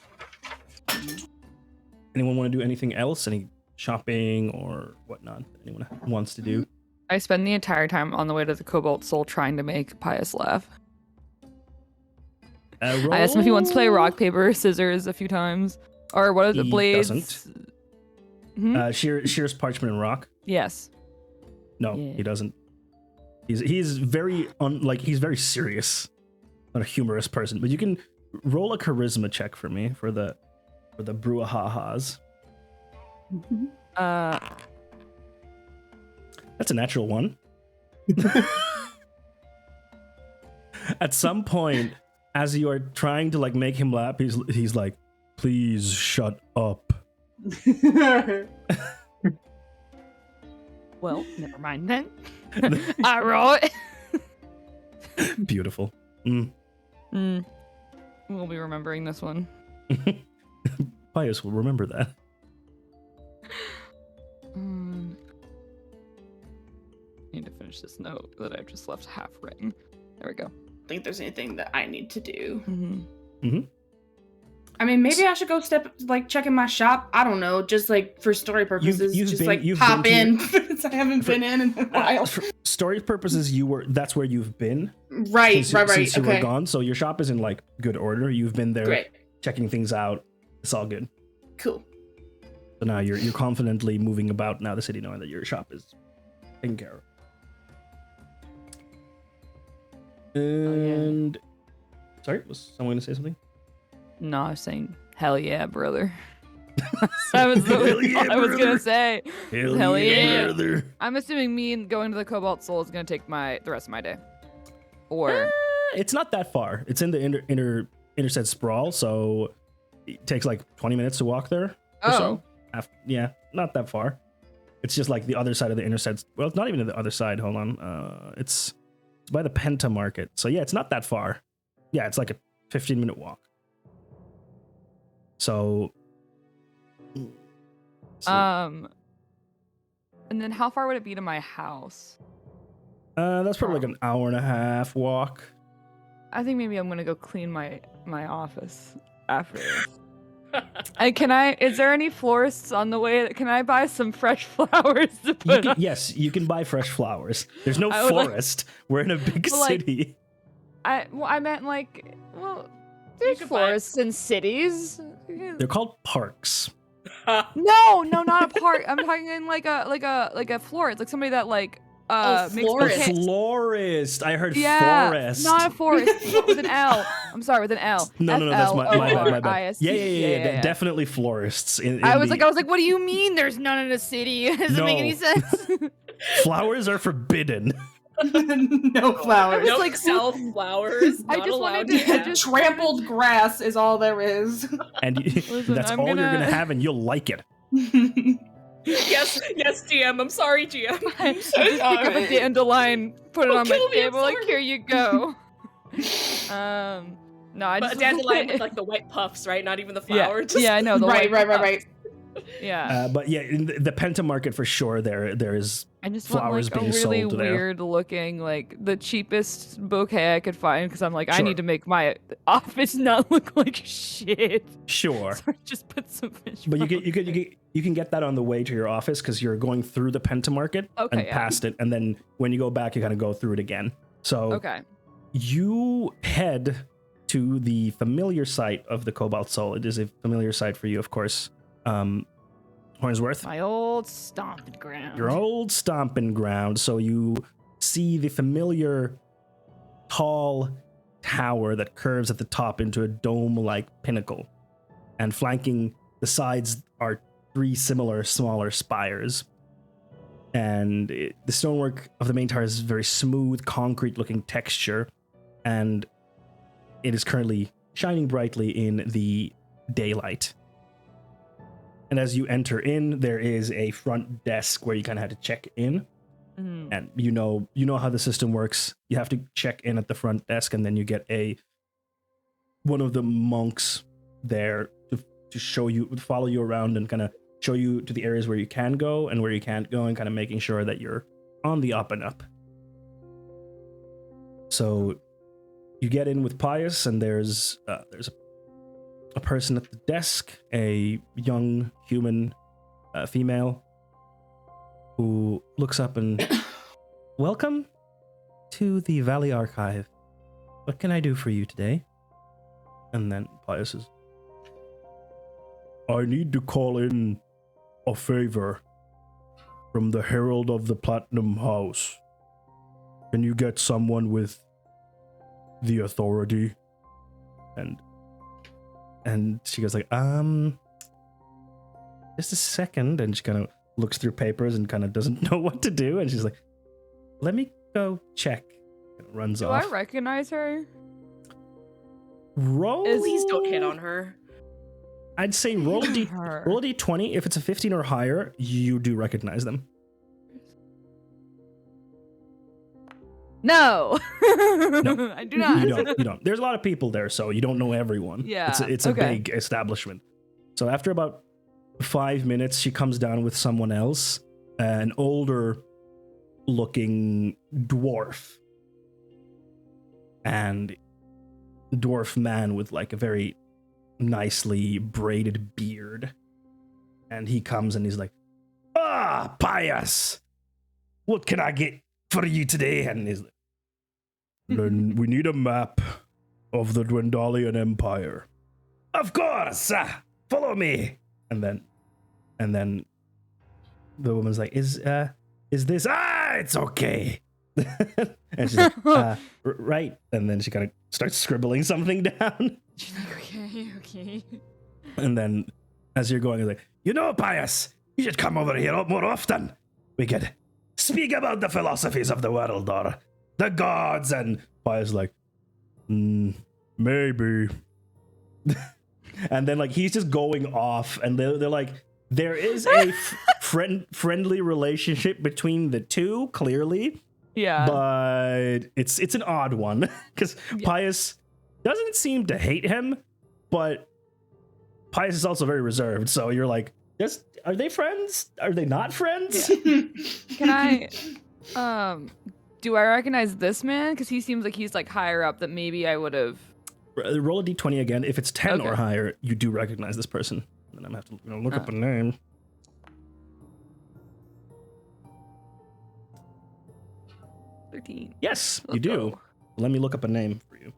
Anyone want to do anything else? Any shopping or whatnot? Anyone wants to do? I spend the entire time on the way to the Cobalt Soul trying to make Pius laugh. I asked him if he wants to play rock, paper, scissors a few times. Or what are the He blades? doesn't. Hmm? Shears, parchment, and rock. Yes. No, Yeah. he doesn't. He's very he's very serious, not a humorous person. But you can roll a charisma check for me for the brouhahas. That's a natural one. At some point, as you are trying to like make him laugh, he's like, "Please shut up." Well, never mind then. I roll it. Beautiful. We'll be remembering this one. Pius will remember that. Need to finish this note that I've just left half written. There we go. I think there's anything that I need to do. Mm-hmm. I mean, maybe I should go check in my shop. I don't know, just like for story purposes, you've pop been in. Since I haven't been in a while. For story purposes, that's where you've been. Right. Since you were Okay, gone, so your shop is in like good order. You've been there, great, checking things out. It's all good. cool. So now you're confidently moving about now the city, knowing that your shop is taken care of. And sorry, was someone going to say something? No, I was saying, hell yeah, brother. That was what I was gonna say. Hell yeah. brother. I'm assuming me and going to the Cobalt Soul is gonna take the rest of my day. Or It's not that far. It's in the Interset Sprawl, so it takes like 20 minutes to walk there. Or so. Yeah, not that far. It's just like the other side of the interstate. Well, it's not even the other side. Hold on. It's by the Penta Market. So yeah, it's not that far. Yeah, it's like a 15-minute walk. So. And then how far would it be to my house? That's probably like an hour and a half walk. I think maybe I'm gonna go clean my office after this. And is there any florists on the way? Can I buy some fresh flowers to put on? Yes, you can buy fresh flowers. There's no I would like- forest. We're in a big Well, like- city. I meant like, well, there's could buy- florists in cities. They're called parks. No, not a park. I'm talking in like a florist, like somebody that like makes florist. A bouquets. florist. I heard Yeah, forest. not a forest with an L. I'm sorry, with an L. No, that's my bad. F-L-O-R-I-S-T. Yeah. Definitely florists. I was like, what do you mean? There's none in the city? It doesn't make any No. sense. flowers are forbidden. No flowers. Don't like, sell flowers. I Not just allowed wanted to- yet. Trampled grass is all there is. And Listen, that's I'm all you're gonna- going to have, and you'll like it. Yes, GM. I'm sorry, GM. I just pick up a dandelion, put it on my kill me, I'm table, like sorry. here you go. No, I But just a dandelion with like the white puffs, right? Not even the yeah, flower. Just yeah, I know the right. Yeah, But yeah, in the Penta Market for sure, there is I just flowers want like a being really sold there. weird looking, like the cheapest bouquet I could find because I'm like I Sure. need to make my office not look like shit. sure. So I just put some fish. But flowers. you can get that on the way to your office because you're going through the Penta Market Okay, and yeah. past it, and then when you go back, you kind of go through it again. So Okay. you head to the familiar site of the Cobalt Soul. It is a familiar site for you, of course. Hornsworth, My old stomping ground. your old stomping ground. So you see the familiar tall tower that curves at the top into a dome-like pinnacle, and flanking the sides are 3 similar smaller spires. And the stonework of the main tower is very smooth, concrete-looking texture, and it is currently shining brightly in the daylight. And as you enter in, there is a front desk where you kind of have to check in. Mhm. And you know how the system works. You have to check in at the front desk, and then you get one of the monks there to show you, follow you around, and kind of show you to the areas where you can go and where you can't go, and kind of making sure that you're on the up and up. So you get in with Pius, and there's a person at the desk, a young human female, who looks up and welcome to the Valley Archive. What can I do for you today? And then Pius says, I need to call in a favor from the Herald of the Platinum House. Can you get someone with the authority? And she goes like, just a second. And she kind of looks through papers and kind of doesn't know what to do. And she's like, let me go check. And runs Do off. I recognize her? Roll. Please don't hit on her. I'd say roll a Her. d20. If it's a 15 or higher, you do recognize them. No. I do not. You don't. There's a lot of people there, so you don't know everyone. Yeah, It's a okay. big establishment. So after about 5 minutes, she comes down with someone else, an older looking dwarf. And dwarf man with like a very nicely braided beard. And he comes and he's like, Pius, what can I get for you today? And he's like, then we need a map of the Dwendalian Empire. Of course, follow me. And then the woman's like, is this? It's okay. And she's like, right. And then she kind of starts scribbling something down. She's like, okay. And then as you're going, he's like, Pius, you should come over here more often. We could speak about the philosophies of the world or the gods. And Pius is like, maybe. And then like he's just going off, and they're like There is a friendly relationship between the two, clearly. Yeah. But it's an odd one because Pius doesn't seem to hate him, but Pius is also very reserved. So you're like, are they friends? Are they not friends? Yeah. Can I, do I recognize this man? Because he seems like he's like higher up that maybe I would have. Roll a d20 again. If it's 10 or Okay. higher, you do recognize this person. And I'm gonna have to look up a name. 13. Yes, you Let's do. go. Let me look up a name for you.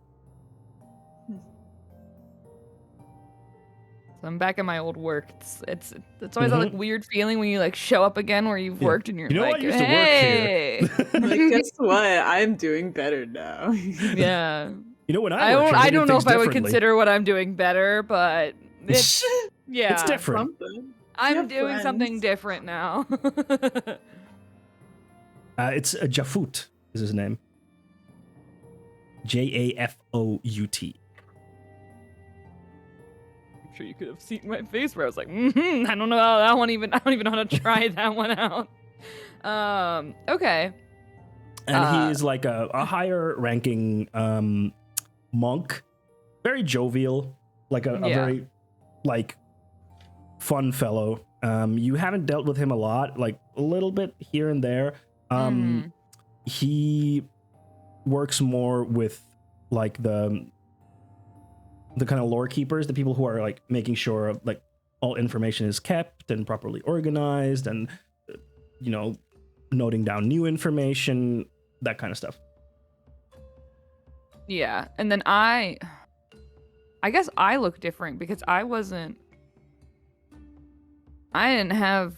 So I'm back at my old work. It's always that like weird feeling when you like show up again where you've worked and you're You know like, what? I used to hey. work here. Like, guess what? I'm doing better now. Yeah. You know when I worked here, don't they did know if things I would differently. consider what I'm doing better, but it's yeah. It's different. Something. I'm have doing something friends. different now. It's Jafut is his name. Jafout. I'm sure you could have seen my face where I was like, I don't know how that one even. I don't even know how to try that one out. Okay. And he is like a higher ranking monk. Very jovial. Like a very like fun fellow. You haven't dealt with him a lot, like a little bit here and there. He works more with like the kind of lore keepers, the people who are like making sure like all information is kept and properly organized, and noting down new information, that kind of stuff. Yeah, and then I guess I look different because I didn't have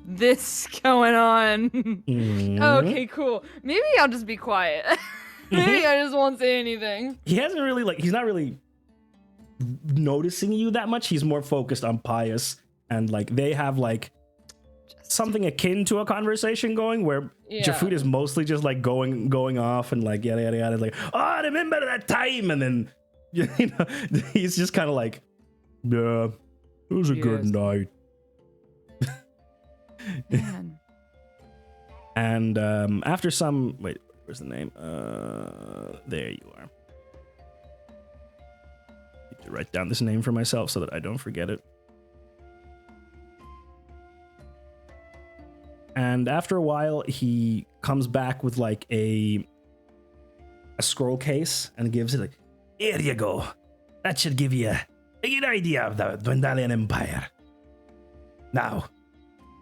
this going on. Okay, cool. Maybe I'll just be quiet. Maybe I just won't say anything. He hasn't really he's not really noticing you that much. He's more focused on Pius, and like they have like something akin to a conversation going where Jafut is mostly just like going off and like yada yada yada, like, oh, I remember that time, and then he's just kind of like, yeah, it was a good night. Man. And after some where's the name? There you are. Need to write down this name for myself so that I don't forget it. And after a while, he comes back with like a scroll case and gives it like, here you go. That should give you a good idea of the Dwendalian Empire. Now,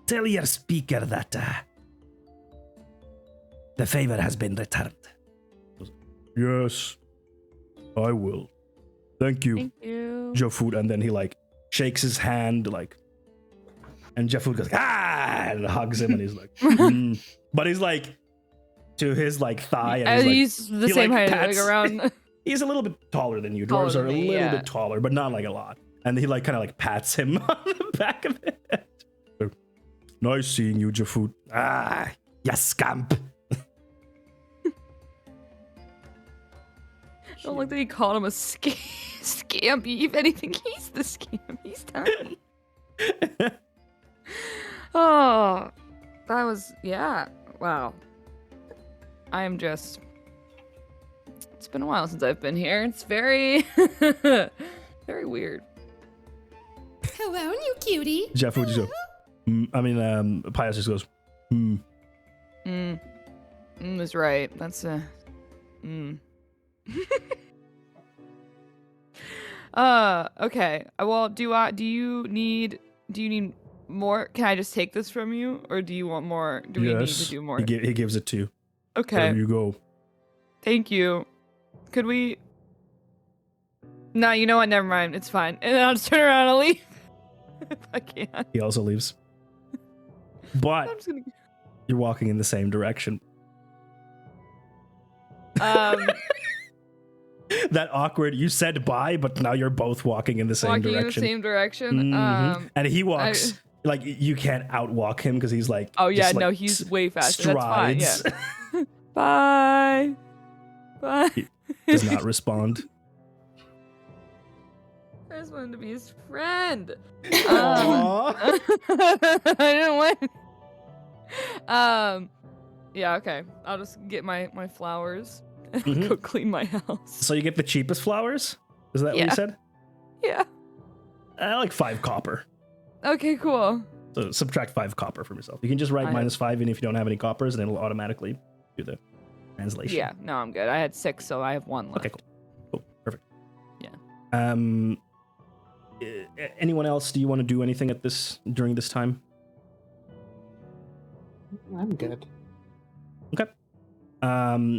tell your speaker that the favor has been returned. Yes, I will. Thank you, Thank you. Jafut. And then he like shakes his hand, like, and Jafut goes, and hugs him, and he's like, but he's like to his like thigh, and He's the same height, like around. He's a little bit taller than you. Taller Dwarves are than a me, little bit taller, but not like a lot. And he like kind of like pats him on the back of the head. Nice seeing you, Jafut. Ah, ya scamp. I don't like that he called him a scampy. If anything, he's the scamp. He's tiny. Oh, that was, wow. I am just, it's been a while since I've been here. It's very, very weird. Hello, new cutie. Jafut just goes, Pius just goes, Is right. That's okay. Well, do you need more? Can I just take this from you, or do you want more? Do we need to do more? He gives it to you. Okay. There you go. Thank you. Could we? No, you know what? Never mind. It's fine. And then I'll just turn around and leave if I can. He also leaves. I'm But just gonna. you're walking in the same direction. That awkward, you said bye, but now you're both walking in the same Walking direction. in the same direction. Mhm. And he walks, like, you can't outwalk him because he's like, Oh yeah, just, like, no, he's way faster. That's fine. strides. Yeah. Bye. Bye. Does not respond. I just wanted to be his friend. Aww. I didn't want. Yeah. Okay. I'll just get my flowers and Mhm. go clean my house. So you get the cheapest flowers? Is that what you Yeah. said? Yeah. Like 5 copper. Okay. Cool. So subtract 5 copper from yourself. You can just write I -5 even if you don't have any coppers, and it'll automatically do the translation. Yeah. No, I'm good. I had 6, so I have 1 left. Okay, cool. Perfect. Yeah. Anyone else? Do you want to do anything during this time? I'm good. Okay.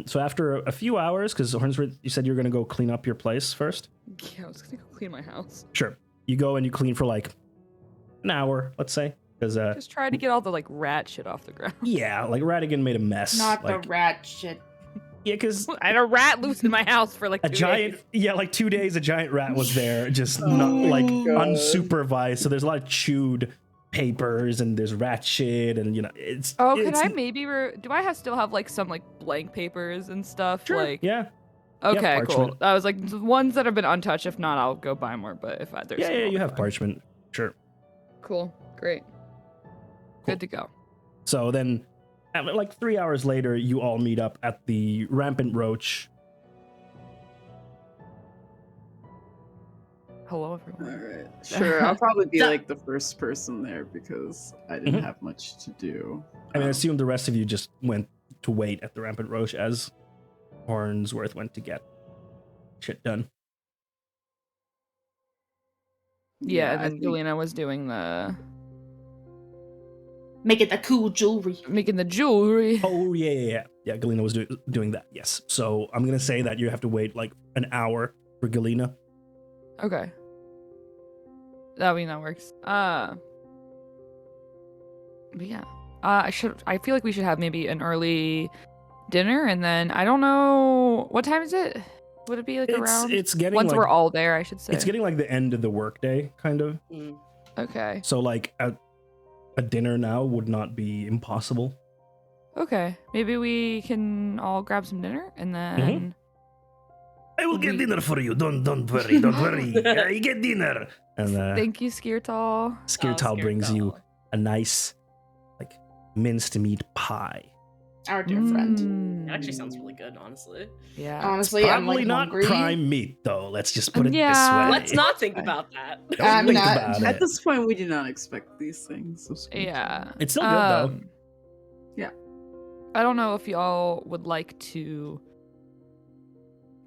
So after a few hours, because Hornsworth, you said you were going to go clean up your place first. Yeah, I was gonna go clean my house. Sure. You go and you clean for like an hour, let's say, because Just try to get all the like rat shit off the ground. yeah, like Radigan made a mess. Not like, the rat shit. yeah, because I had a rat loose in my house for like a 2 giant, days. yeah, like 2 days, a giant rat was there, just Oh not like God. unsupervised. So there's a lot of chewed papers and there's rat shit, and it's. Oh, could it's, I maybe? Do I still have like some like blank papers and stuff? Sure. Like, Yeah. okay, cool. parchment. I was like the ones that have been untouched. If not, I'll go buy more. But if there's Yeah. some, Yeah. I'll You go have buy. parchment. Sure. Cool, great, good to go. So then, like 3 hours later, you all meet up at the Rampant Roach. Hello, everyone. All right, sure. I'll probably be like the first person there because I didn't Mhm. have much to do. I mean, I assume the rest of you just went to wait at the Rampant Roach as Hornsworth went to get shit done. Yeah, and I then think- Galena was doing the Make it the cool jewelry. making the jewelry. Oh, yeah. Yeah, Galena was doing that, yes. So I'm going to say that you have to wait like an hour for Galena. Okay. That works. But yeah. I feel like we should have maybe an early dinner, and then I don't know what time is it? Would it be like around It's getting once like, we're all there, I should say. it's getting like the end of the workday, kind of. Mm. Okay. So like a dinner now would not be impossible. Okay. Maybe we can all grab some dinner and then Mm-hmm. I will get We- dinner for you. Don't worry. Don't worry. I get dinner. And thank you, Skirtal. Skirtal brings you a nice, like, minced meat pie. Our dear friend. It actually sounds really good, honestly. Yeah. Honestly, I'm Probably like not hungry. prime meat, though. Let's just put it Yeah. this way. Let's not think about that. Don't I'm think not- about At it. this point, we do not expect these things. So screw Yeah. It's still good, though. Yeah. I don't know if y'all would like to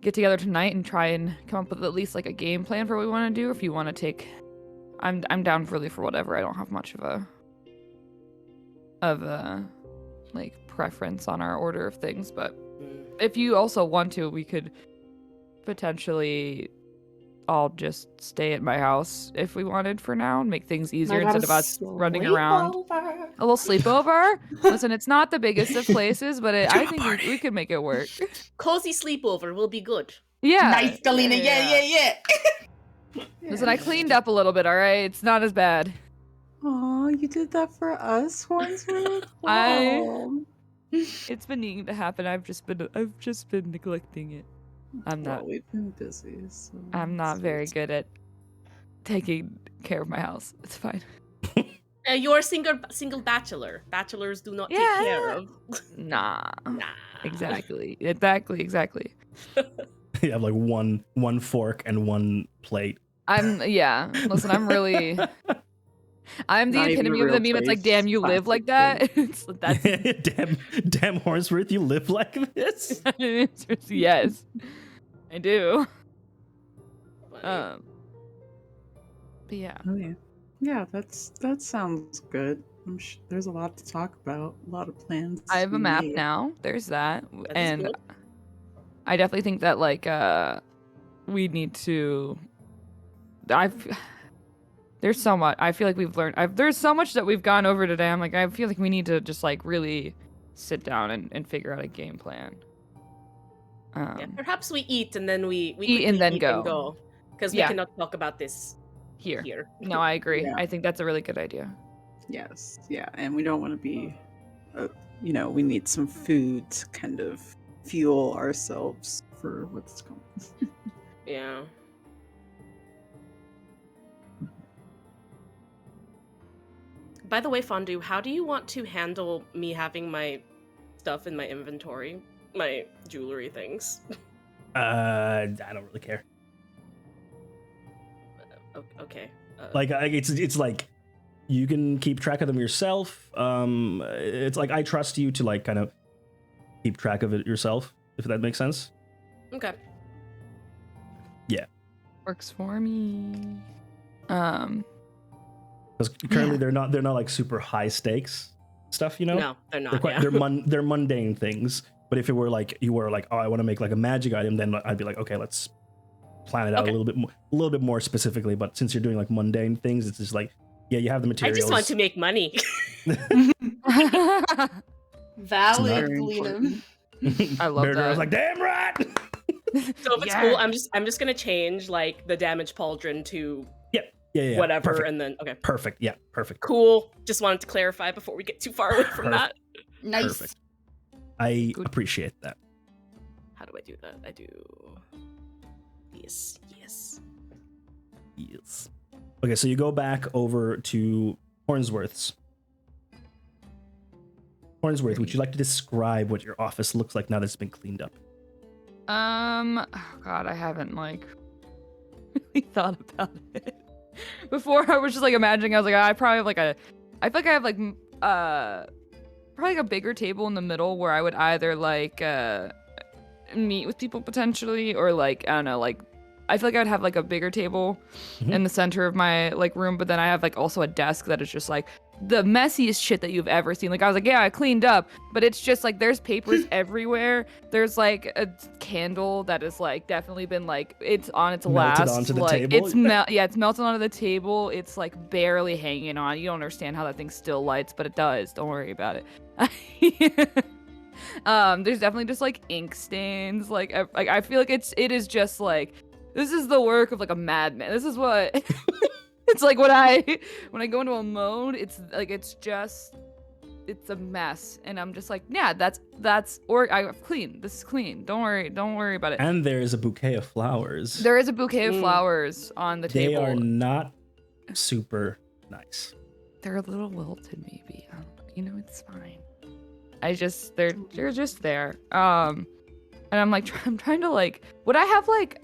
get together tonight and try and come up with at least like a game plan for what we want to do. If you want to take, I'm down really for whatever. I don't have much of a like preference on our order of things, but Mm. if you also want to, we could potentially all just stay at my house if we wanted for now and make things easier instead of us running around. A little sleepover. Listen, it's not the biggest of places, but I think we could make it work. Cozy sleepover will be good. Yeah. Nice, Galena. Yeah. Listen, I cleaned up a little bit, all right? It's not as bad. Aw, you did that for us, Hornsworth? I- Aw. It's been needing to happen. I've just been neglecting it. I'm not Well, we've been busy. So I'm not it's- very it's- good at taking care of my house. It's fine. You're a single bachelor. Bachelors do not take care Yeah. of. Nah. Nah. Exactly. You have like one fork and one plate. Listen, I'm really I'm the Not even epitome a of the real meme. It's like, place, damn, you live like plastic that. That's damn Hornsworth, you live like this? yes, I do. Funny. But yeah, Oh yeah, yeah. That sounds good. There's a lot to talk about. A lot of plans. I have to a be map made. now. There's that, That is and good. I definitely think that like we need to. There's so much. I feel like we've learned. There's so much that we've gone over today. I'm like, I feel like we need to just like really sit down and figure out a game plan. Yeah, perhaps we eat and then we Eat and quickly then eat go. because Yeah. we cannot talk about this Here. here. No, I agree. Yeah. I think that's a really good idea. Yes, yeah, and we don't want to be, we need some food to kind of fuel ourselves for what's coming. Yeah. by the way, Fondue, how do you want to handle me having my stuff in my inventory, my jewelry things? I don't really care. Okay. Like it's like you can keep track of them yourself. It's like I trust you to like kind of keep track of it yourself, if that makes sense. Okay. Yeah. Works for me. Because currently they're not like super high stakes stuff, you know. No, they're not. They're mundane things. But if it were like you were like, oh, I want to make like a magic item, then I'd be like, okay, let's plan it out a little bit more specifically. But since you're doing like mundane things, it's just like, yeah, you have the I materials. just want to make money. Valid, Very Glenum. I love Bear that. I was like, damn right. So if it's cool, I'm just gonna change like the damage pauldron to Yeah. whatever, Perfect. and then okay, Perfect. Yeah. Perfect. cool. Just wanted to clarify before we get too far away from that. Nice. Perfect. I Good. appreciate that. How do I do that? I do yes. Yes. Okay, so you go back over to Hornsworth's. Hornsworth, would you like to describe what your office looks like now that it's been cleaned up? Oh God, I haven't like really thought about it. Before I was just like imagining, I was like, I probably have like I feel like I have like probably like a bigger table in the middle where I would either like meet with people potentially, or like I don't know, like I feel like I'd have like a bigger table in the center of my like room, but then I have like also a desk that is just like the messiest shit that you've ever seen. Like I was like, yeah, I cleaned up, but it's just like there's papers everywhere. There's like a candle that is like definitely been like it's on its Melted last. onto the like table? it's it's melted onto the table. It's like barely hanging on. You don't understand how that thing still lights, but it does. Don't worry about it. There's definitely just like ink stains. Like I feel like it is just like this is the work of like a madman. This is what it's like when I go into a mode. It's like it's a mess, and I'm just like, yeah, that's I've clean. This is clean. Don't worry about it. And there is a bouquet of flowers. There is a bouquet of flowers on the They table. are not super nice. They're a little wilted, maybe. You know, it's fine. They're just there. And I'm like, I'm trying to like, would I have like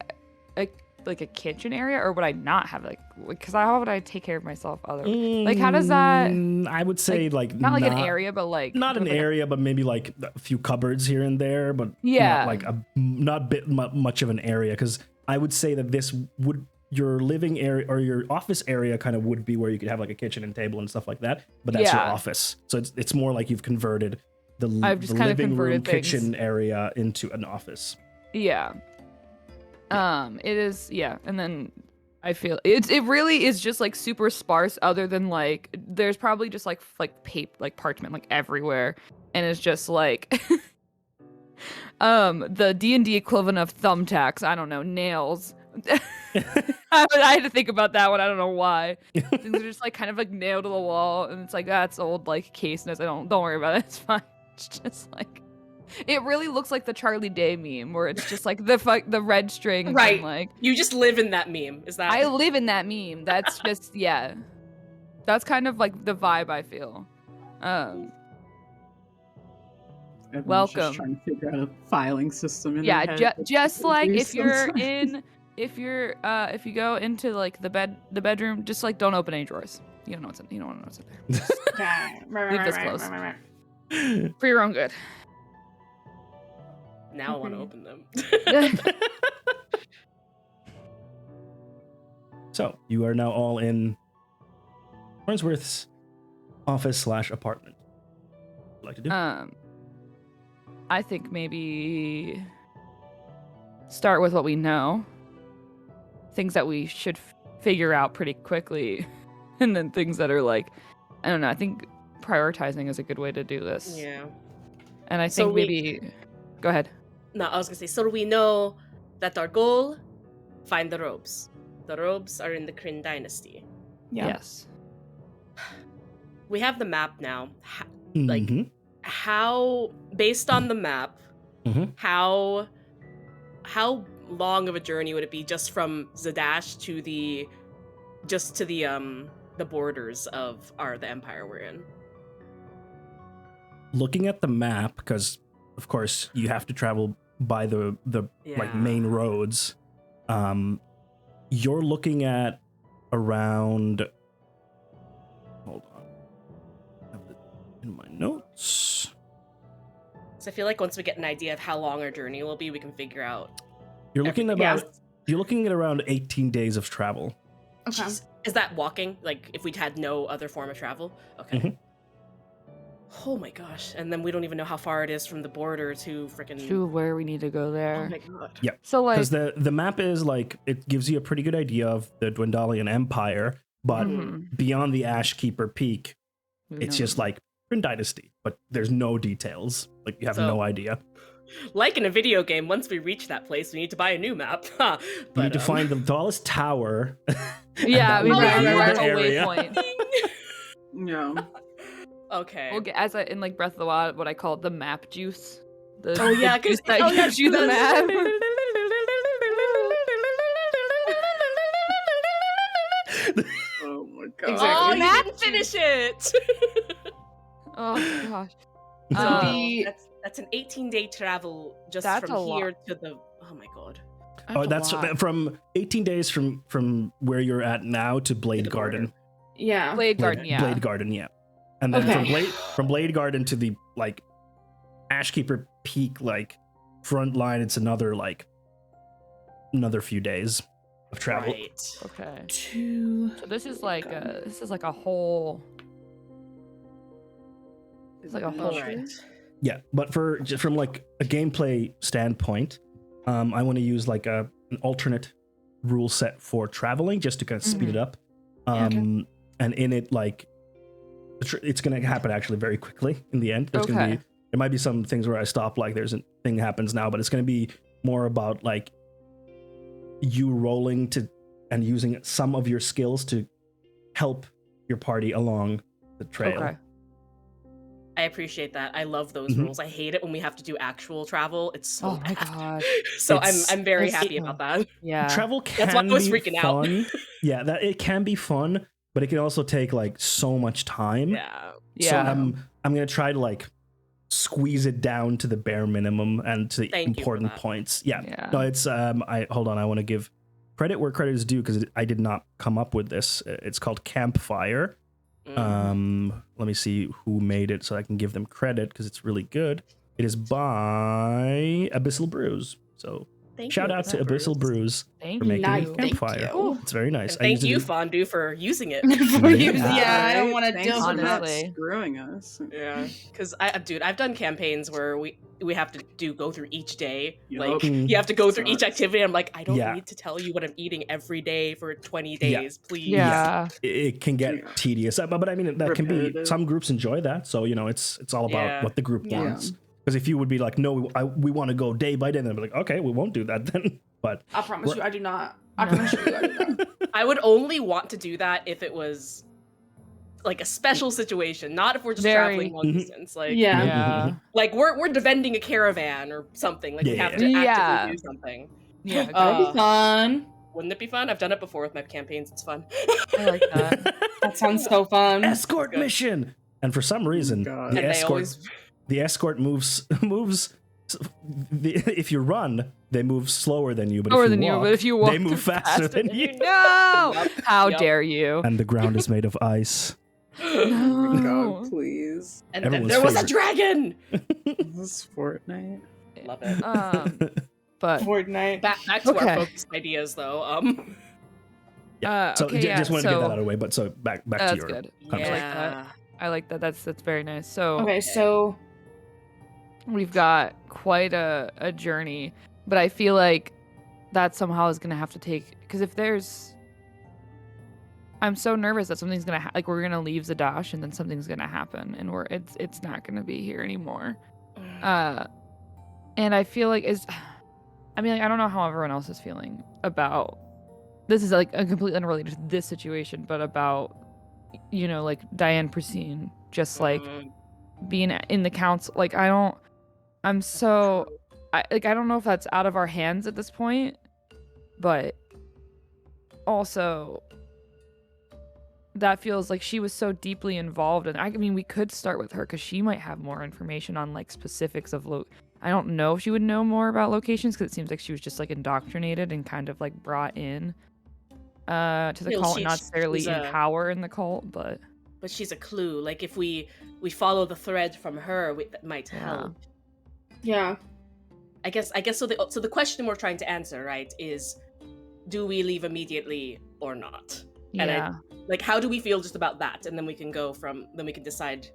a kitchen area, or would I not have like, because how would I take care of myself like how does that, I would say like not like an area, but like not an like area, but maybe like a few cupboards here and there, but Yeah. not like much of an area, because I would say that this would your living area or your office area kind of would be where you could have like a kitchen and table and stuff like that, but that's your Yeah. office, so it's more like you've converted I've just the kind of living room converted things. kitchen area into an office. Yeah. It is, yeah, and then I feel it really is just like super sparse, other than like there's probably just like paper, like parchment like everywhere, and it's just like the D&D equivalent of thumbtacks, I don't know, nails. I had to think about that one. I don't know why. Things are just like kind of like nailed to the wall, and it's like that's old like caseness. Don't worry about it. It's fine. It's just like it really looks like the Charlie Day meme, where it's just like the red string. Right. And, like You just live in that meme. Is that? I live in that meme. That's just yeah. That's kind of like the vibe I feel. Everyone's Welcome. Just trying to figure out a filing system. In Yeah, their head, which just is like easier if you're sometimes. if you go into like the bedroom, just like don't open any drawers. You don't want to know what's in there. Leave this close. For your own good. Now I want to open them. So you are now all in Farnsworth's office / apartment. What would you like to do? I think maybe start with what we know. Things that we should figure out pretty quickly. And then things that are like, I don't know, I think prioritizing is a good way to do this. Yeah. And I So think we- maybe, go ahead. No, I was gonna say. So do we know that our goal? Find the robes. The robes are in the Kryn dynasty. Yeah. Yes. We have the map now. like- Mhm. How, based on the map, Mhm. how long of a journey would it be just from Zadash to the the borders of the empire we're in. Looking at the map, because of course you have to travel by the like main roads. You're looking at around. Hold on, I have it in my notes. So I feel like once we get an idea of how long our journey will be, we can figure out. You're looking everything. about. You're looking at around 18 days of travel. Okay. Jeez. Is that walking? Like if we had no other form of travel? Okay. Mhm. Oh my gosh. And then we don't even know how far it is from the border to freaking. To where we need to go Oh there. my god. Yeah. So like, Because the map is like, it gives you a pretty good idea of the Dwendalian Empire, but Mhm. beyond the Ashkeeper Peak, we it's know- just like Bryn Dynasty, but there's no details. Like you have So- no idea. Like in a video game, once we reach that place, we need to buy a new map. But, You need to find the tallest tower. Yeah, that we will right, give you right, the right. area. Waypoint. Yeah. Okay. We'll get as in like Breath of the Wild, what I call the map juice. The, Oh yeah, the juice because that gives you the map. Oh my god. Oh, Exactly. you didn't finish it. Oh gosh. So Um, that's an 18-day travel just That's from a lot. here to the. Oh my god. Oh, a that's lot. from 18 days from where you're at now to Blade the border. Garden. Yeah. Blade Garden, yeah. Blade Garden, yeah. And then Okay. from Blade Garden to the like Ashkeeper Peak like front line, it's another few days of travel. Right. Okay. Two. So this is like a whole. It's like a whole. Alright. Yeah, but just from like a gameplay standpoint, I want to use like an alternate rule set for traveling just to kind of speed it up. And in it, like it's going to happen actually very quickly in the end. There's going to Okay. be there might be some things where I stop, like there's a thing happens now, but it's going to be more about like you rolling to and using some of your skills to help your party along the trail. Okay. I appreciate that. I love those Mhm. rules. I hate it when we have to do actual travel. It's so Oh my bad. gosh. So It's- I'm very it's- happy about that. Yeah. Travel can That's why I was be freaking out. fun. Yeah, that it can be fun, but it can also take like so much time. Yeah. So Yeah. I'm gonna try to like squeeze it down to the bare minimum and to the Thank you for important that. points. Yeah. Yeah. No, it's I hold on. I want to give credit where credit is due because I did not come up with this. It's called Campfire. Let me see who made it so I can give them credit because it's really good. It is by Abyssal Brews. So Thank shout you, out to Abyssal Brews Thank for making you. a campfire. you. It's very nice. And I thank used it you, in- Fondue, for using it. For you, Yeah. yeah, I don't want to Thanks deal for with not Honestly. that. screwing us. Yeah, because dude, I've done campaigns where we have to go through each day. Yup. Like Mm. you have to go through each Sucks. activity. I'm like, I don't Yeah. need to tell you what I'm eating every day for 20 Yeah. days, please. Yeah. it can get Yeah. tedious, but I mean that can be. Repetitive. Some groups enjoy that, so you know it's all about Yeah. what the group Yeah. wants. Because if you would be like, no, we want to go day by day, then I'd be like, okay, we won't do that then. But I promise We're- you, I do not. I No. promise you, I do not. I would only want to do that if it was like a special situation, not if we're just Very- traveling long Mhm. distance. Like, Yeah. Yeah. like we're defending a caravan or something. Like we Yeah, have yeah, to yeah. actively do something. Yeah. That'll Uh, be fun. Wouldn't it be fun? I've done it before with my campaigns. It's fun. I like that. That sounds so fun. escort Good. mission, and for some reason, God. the And they escort always the escort moves. If you run, they move slower than you, but Lower if you than you, walk, but if you walk, they move faster than you. No! Yup, How yup. dare you? And the ground is made of ice. No. God, please. And Everyone's there was a favorite. dragon. Is this Fortnite? Love it. But Fortnite. Back to Okay. our focused ideas, though. So okay, just wanted to get so that out of the way. But so back to that's your good. concept. Yeah. I like that. That's very nice. So Okay, so we've got quite a journey, but I feel like that somehow is gonna have to take, because if there's, I'm so nervous that something's gonna like we're gonna leave Zadash and then something's gonna happen and it's not gonna be here anymore. And I feel like I mean, like, I don't know how everyone else is feeling about this. Is like a completely unrelated to this situation, but about, you know, like Diane Pristine just like being in the council. Like I don't know if that's out of our hands at this point, but also that feels like she was so deeply involved. And I mean, we could start with her because she might have more information on like specifics of I don't know if she would know more about locations because it seems like she was just like indoctrinated and kind of like brought in to the Well, cult, not necessarily she's in power in the cult, but she's a clue. Like if we follow the thread from her, that might help. Yeah. I guess so. The question we're trying to answer, right, is do we leave immediately or not? yeah. And how do we feel just about that? And then we can then we can decide,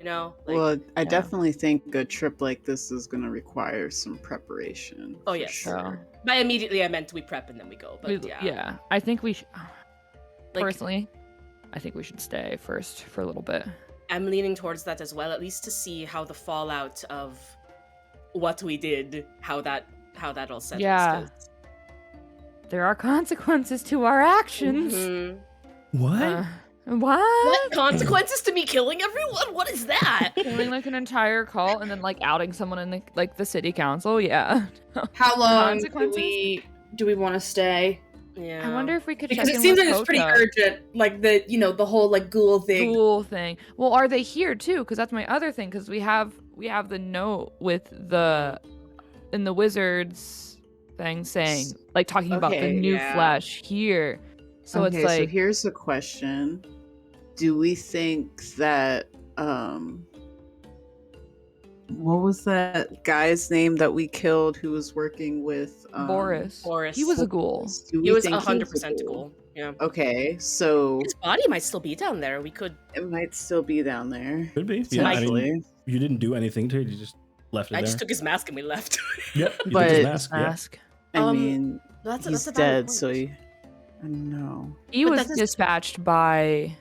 Well, I definitely think a trip like this is going to require some preparation. Oh, for yes. sure. By immediately, I meant we prep and then we go. But yeah, I think we should. Personally, I think we should stay first for a little bit. I'm leaning towards that as well, at least to see how the fallout of what we did, how that all settles. Yeah. There are consequences to our actions. Mm-hmm. What? What? Consequences to me killing everyone? What is that? Killing like an entire cult and then like outing someone in the city council? Yeah. How long Consequences? do we want to stay? Yeah. I wonder if we could Because check it in seems with like it's pretty Coco. urgent, like the whole like ghoul thing. Ghoul thing. Well, are they here too? Because that's my other thing. Because we have the note with in the wizards thing saying like talking about the Okay, new yeah. flesh here. So Okay, it's like so here's a question. Do we think that what was that guy's name that we killed who was working with Boris. Boris. He was a ghoul. Do we He was think 100% ghoul. Yeah. Okay, so His body might still be down there. We could. it might still be down there. Could be. Yeah, I Potentially. mean, you didn't do anything to it. You just left it I there. just took his mask and we left. Yep. You But- took his mask. Yeah. Mask. I mean, That's he's a valid dead, point. so I don't know. He But was that doesn't- dispatched by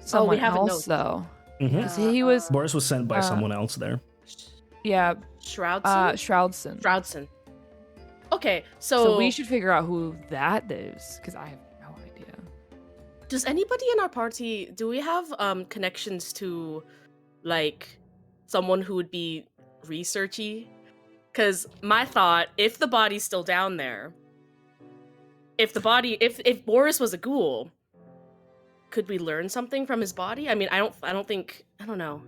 someone have a else, note. though. Mhm. 'Cause he was, Boris was sent by Uh, someone else there. yeah, Shroudson. Shroudson. Shroudson. Okay, So we should figure out who that is, because I have no idea. Does anybody in our party, do we have connections to like someone who would be researchy? Because my thought, if the body's still down there, if Boris was a ghoul, could we learn something from his body? I mean, I don't know.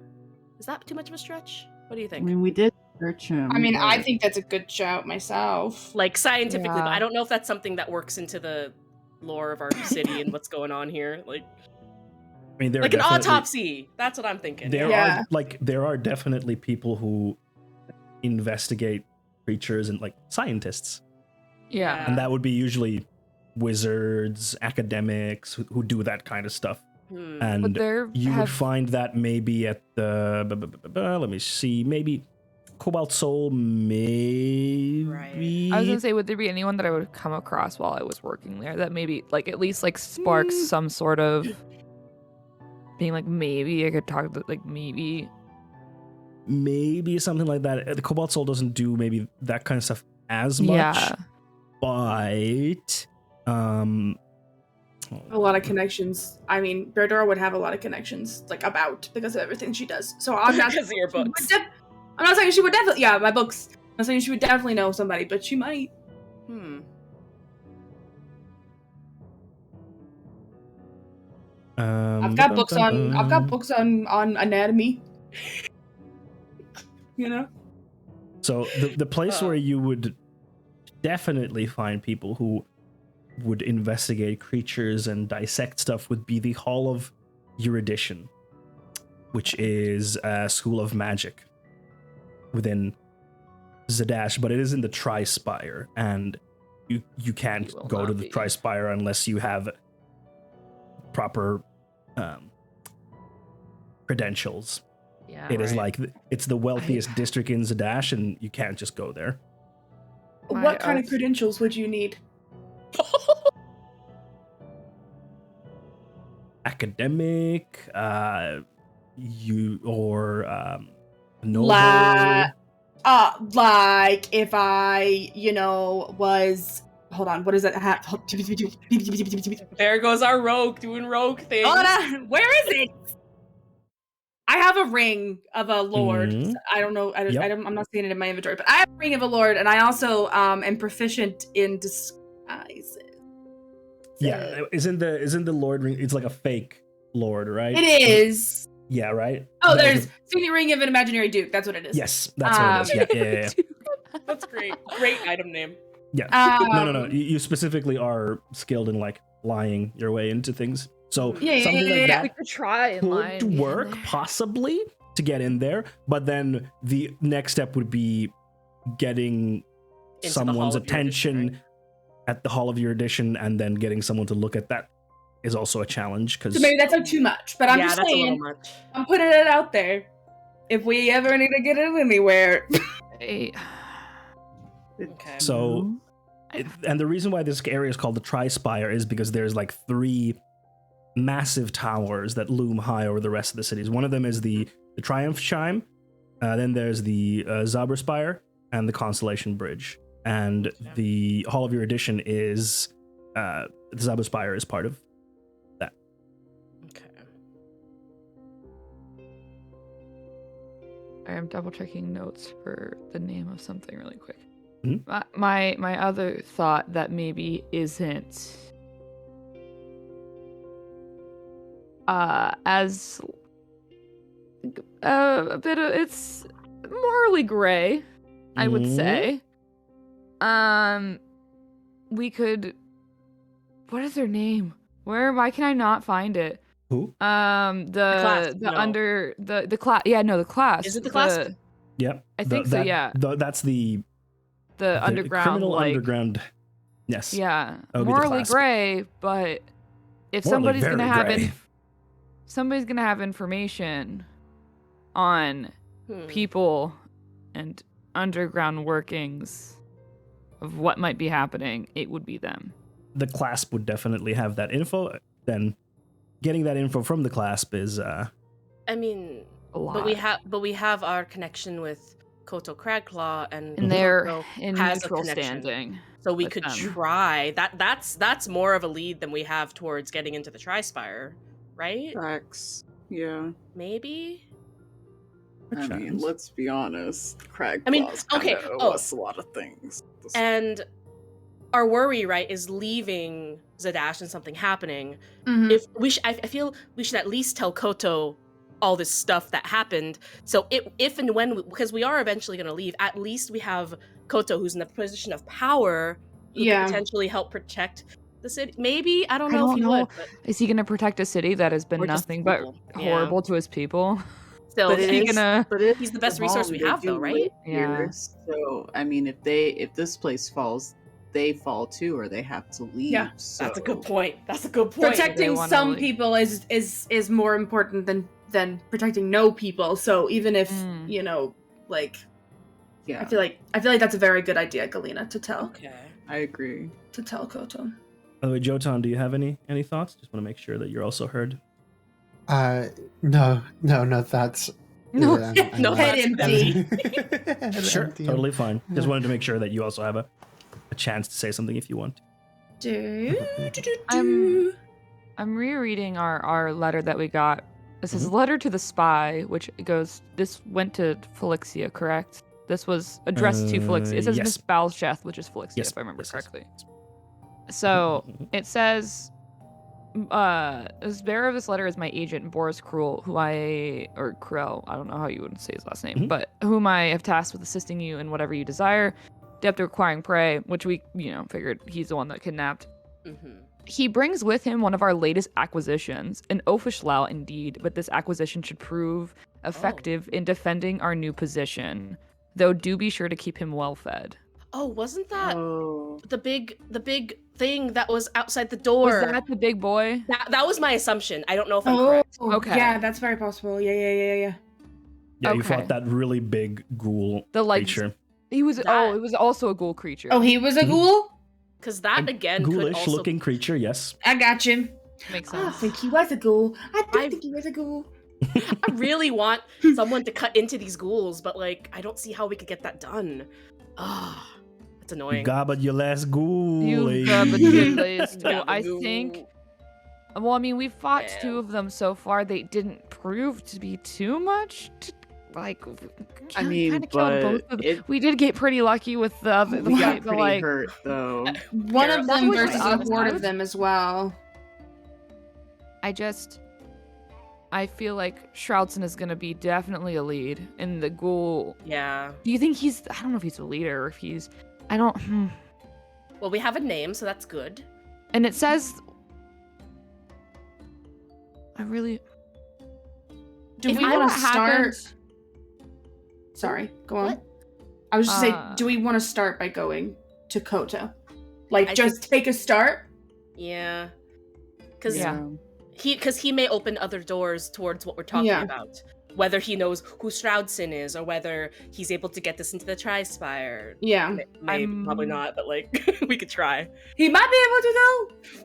Is that too much of a stretch? What do you I think? mean, we did search him. I mean, I but- think that's a good shout myself. Like scientifically, but Yeah. I don't know if that's something that works into the lore of our city and what's going on here. Like I mean, there an are definitely- autopsy. That's what I'm thinking. Yeah. There are definitely people who investigate creatures and like scientists, Yeah. and that would be usually wizards, academics who do that kind of stuff. Hmm. But And there you would have find that maybe at the let me see, maybe Cobalt Soul, maybe. I was gonna say, would there be anyone that I would come across while I was working there that maybe like at least like sparks some sort of being like maybe I could talk to like maybe Maybe something like that. The Cobalt Soul doesn't do maybe that kind of stuff as much, yeah. but A lot of connections. I mean, Berdora would have a lot of connections, like because of everything she does. So I'm not Because of your books. I'm not saying she would definitely. Yeah, my books. I'm not saying she would definitely know somebody, but she might. I've got books on anatomy. You know. So the place where you would definitely find people who would investigate creatures and dissect stuff would be the Hall of Erudition, which is a school of magic within Zadash, but it is in the Trispire, and you can't You will go not to the be. Trispire unless you have proper credentials. Yeah. It is right. like it's the wealthiest district in Zadash, and you can't just go there. What kind of credentials would you need? Academic, you or noble. Like if I, was. Hold on. What is that? There goes our rogue doing rogue things. Hold on. Where is it? I have a ring of a lord. Mhm. I don't know. Yep. I'm not seeing it in my inventory, but I have a ring of a lord, and I also am proficient in disguises. Yeah, isn't the Lord ring? It's like a fake Lord, right? It is. Yeah, right. Oh, That was there's Signet Ring of an Imaginary Duke. That's what it is. yes, that's what it is. Yeah. That's great. Great item name. Yeah. No. You specifically are skilled in like lying your way into things. So Yeah, something like We that could try and lie could and get in work there. possibly to get in there, but then the next step would be getting Into the someone's Hall of Your attention Edition, at the Hall of Your Edition, and then getting someone to look at that is also a challenge because So maybe that's not too much, but I'm yeah, just that's a little saying, much. I'm putting it out there. If we ever need to get it anywhere. Hey, Okay. so. And the reason why this area is called the Transpire is because there's like 3 massive towers that loom high over the rest of the cities. One of them is the Triumph Chime, then there's the Zabra Spire, and the Constellation Bridge. And the Hall of Your Edition is the Zabra Spire is part of that. Okay. I am double checking notes for the name of something really quick. Mhm. My other thought that maybe isn't as a bit of it's morally gray, I would Mhm. say. We could. What is their name? Why can I not find it? Who? class, The no. under the class. Yeah, no, the class. Is it the class? Yep. I think so, yeah. That's the Underground, criminal like, underground. Yes. yeah, That would be the morally clasp. gray. But if Morally somebody's gonna very have gray. somebody's gonna have information on people and underground workings of what might be happening, it would be them. The clasp would definitely have that info. Then getting that info from the clasp is I mean, A lot. but we have our connection with Koto Cragclaw, and they're Koto in has a neutral connection. standing. So we with could them. try that. That's more of a lead than we have towards getting into the Trispire, right? Tracks. Yeah. Maybe. I mean, let's be honest. Crag I mean, Claws okay, kinda owe oh. us a lot of things. And our worry, right, is leaving Zadash and something happening. Mhm. If we, I feel we should at least tell Koto all this stuff that happened. So if and when, because we are eventually going to leave, at least we have Koto, who's in a position of power, who Yeah. could potentially help protect the city. Maybe I don't I know if don't he know. would, but Is he gonna protect a city that has been or just nothing but people. Yeah. horrible to his people? Still, But Is it he is- gonna? But it he's the is best resource we Bahamut, have, they though, do right? live here, Yeah. So I mean, if this place falls, they fall too, or they have to leave. Yeah. So. That's a good point. That's a good point. Protecting wanna some leave. people is more important than protecting no people. So even if Mm. you know, like, Yeah, I feel like that's a very good idea, Galena, to tell Okay. I agree. Koto. By the way, Jotan, do you have any thoughts? Just want to make sure that you're also heard. No thoughts. No. No, Head that's empty. Sure, totally fine. Just wanted to make sure that you also have a chance to say something if you want. I'm rereading our letter that we got. This is letter to the spy, which goes. This went to Felixia, correct? This was addressed to Felixia. It says yes. Miss Balsheth, which is Felixia, Yes, if I remember yes, yes. correctly. So it says, as bearer of this letter is my agent Boris Krull, Krell, I don't know how you would say his last name, Mhm. but whom I have tasked with assisting you in whatever you desire. Adept at acquiring prey, which we, figured he's the one that kidnapped. Mm-hmm. He brings with him one of our latest acquisitions, an oafish Lao indeed, but this acquisition should prove effective in defending our new position. Though do be sure to keep him well fed. Oh, wasn't that Oh, the big thing that was outside the door? Was that the big boy? That was my assumption. I don't know if I'm Oh, correct. Okay. Yeah, that's very possible. Yeah. Yeah, you Okay. fought that really big ghoul The like creature. he was. That- It was also a ghoul creature. Oh, he was a ghoul. Because that A again could ghoulish also looking creature, yes. I got you. Makes I don't sense. think he was a ghoul. I don't I've- think he was a ghoul. I really want someone to cut into these ghouls, but like I don't see how we could get that done. Ah, that's You annoying. gobbled your last ghoul. You eh? garbage list. Yeah, I the think. ghoul. Well, I mean, we fought Yeah. 2 of them so far. They didn't prove to be too much to like, I mean, kind of killed both but of them. it We did get pretty lucky with the other, the we fight, got but pretty like, hurt though. One of That them was versus a us. horde I of was- them as well. I feel like Shroudson is gonna be definitely a lead, and the ghoul. Yeah. Do you think he's? I don't know if he's a leader or if he's. I don't. Well, we have a name, so that's good. And it says. I really. Do If we I know want what to start? happens- Sorry, go on. What? I was just saying, Uh, do we want to start by going to Koto? Like, I just take a start? Yeah. Because Yeah. he may open other doors towards what we're talking Yeah. about. Whether he knows who Shroudson is, or whether he's able to get this into the Transpire. Yeah. Maybe, probably not, but like we could try. He might be able to, though.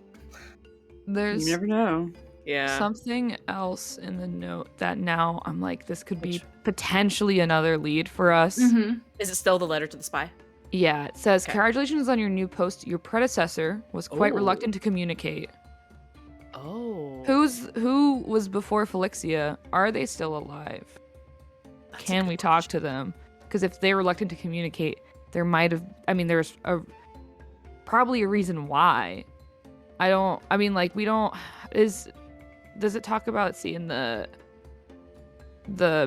There's You never know. Yeah. something else in the note that now I'm like, this could be potentially another lead for us. Mm-hmm. Is it still the letter to the spy? Yeah, it says, Okay. congratulations on your new post. Your predecessor was quite Ooh. reluctant to communicate. Oh. Who was before Felixia? Are they still alive? That's a Can good we talk question. to them? Because if they're reluctant to communicate, there might have. I mean, there's probably a reason why. We don't. Does it talk about? See in the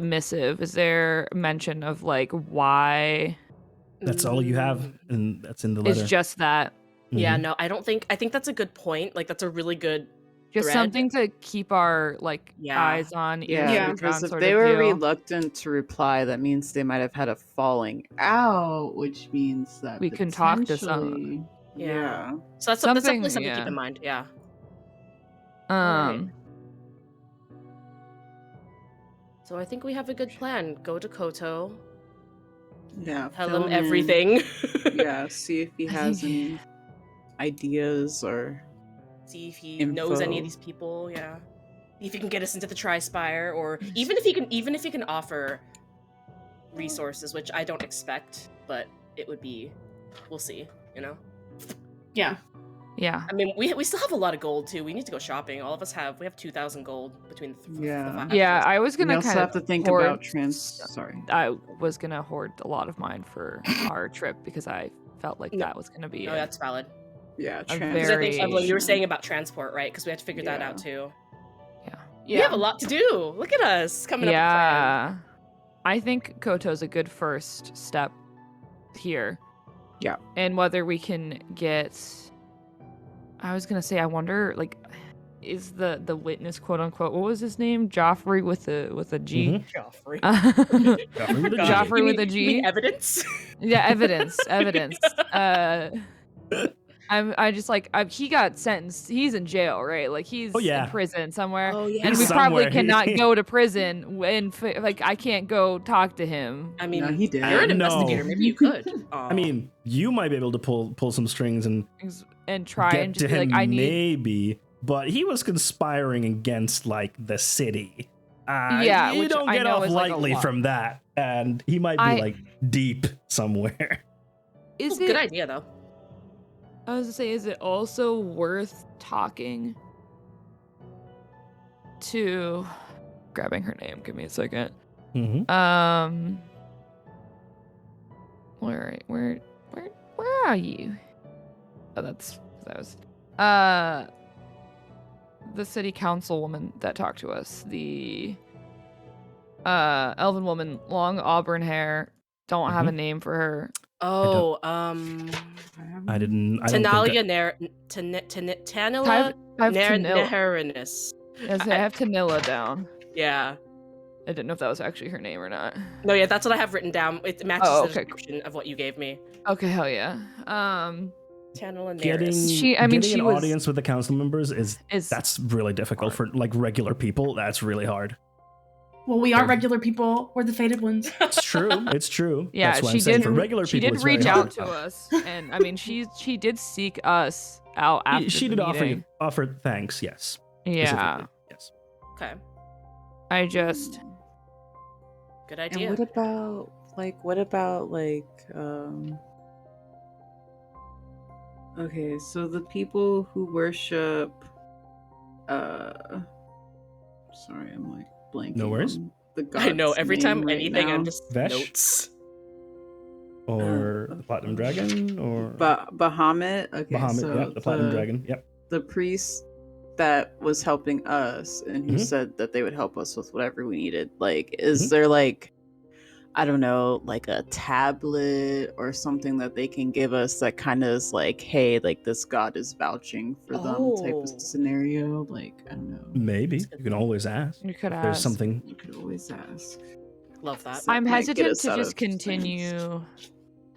missive, is there mention of like why? That's all you have, Mm, and that's in the letter. It's just that. Yeah, Mhm. no, I think that's a good point. Like that's a really good Just thread. something to keep our Yeah. eyes on, ears Yeah, to Yeah. the because ground if sort they of were deal. reluctant to reply, that means they might have had a falling out, which means that We can talk to some. potentially- Yeah. Yeah. So that's definitely Something- something to keep yeah. in mind. Yeah. Um, So I think we have a good plan. Go to Koto, Yeah. tell fill him in. everything. Yeah. See if he I has think- any ideas or. See if he knows any of Info. these people. Yeah. See if he can get us into the Tri-Spire, or even if he can offer resources, which I don't expect, but it would be. We'll see. You know. Yeah. yeah. I mean, we still have a lot of gold too. We need to go shopping. All of us have. We have 2,000 gold between the Yeah. five Yeah, of us. I was We gonna also kind have of to think hoard about Sorry. I was gonna hoard a lot of mine for our trip because I felt like No. that was gonna be No, that's valid. Yeah. A Because I very- think Evelyn, you were saying about transport, right? Because we had to figure that Yeah. out too. yeah. We have a lot to do. Look at us coming up with plans. Yeah. I think Koto's a good first step here. Yeah. And whether we can get I was gonna say, I wonder, like, is the witness, quote unquote, what was his name? Joffrey with a G. Mhm. Joffrey. Joffrey with a G. Joffrey You with mean- a you mean G? evidence. Yeah, evidence. I just like he got sentenced. He's in jail, right? Like he's Oh, yeah. in prison somewhere. Oh yeah. And we He's probably somewhere. cannot go to prison when like I can't go talk to him. I mean, No, he did. you're an No. investigator. Maybe you could. I mean, you might be able to pull some strings and And try get and to just be him, like, I need. maybe. But he was conspiring against like the city. Yeah, you which don't I get know off is, like, a lightly lot. from that, and he might be like deep somewhere. Is good it? idea though. I was gonna say, is it also worth talking to? Grabbing her name. Give me a second. Mm-hmm. Where are you? Oh, that was the city councilwoman that talked to us. The elven woman, long auburn hair. Don't have a name for her. Oh, I don't think Tanalia Tanila I have Tanilla. Neherinus. Yes, I have Tanilla down. Yeah. I didn't know if that was actually her name or not. No, yeah, that's what I have written down. It matches Oh, the okay. description of what you gave me. Okay, hell yeah. Tanila getting She- Neris. she an was- audience with the council members is Is that's really difficult for like regular people. That's really hard. Well, we are regular people. We're the fated ones. It's true. It's true. yeah, That's why she I'm saying did. for regular She people. did it's very reach hard. out to us, and I mean, she did seek us out after She the did meeting. offer thanks. Yes. Yeah, specifically, Yes. Okay. I just Good And idea. what about okay, so the people who worship sorry, I'm like blanking. No worries. on the I know. god's Every name time right anything, now. I'm just Vesh? notes. Or the Platinum Dragon, or Bahamut. Okay, Bahamut, so yeah, the Platinum Dragon, yep. the priest that was helping us and who Mhm. said that they would help us with whatever we needed. Like, is Mhm. there like, I don't know, like a tablet or something that they can give us that kind of is like, hey, like this god is vouching for them type of Oh. scenario? Like, I don't know. Maybe. That's a good You can point. always ask. You could If there's ask. something. You could always ask. Love that. So- I'm might get hesitant us to out just of things. continue.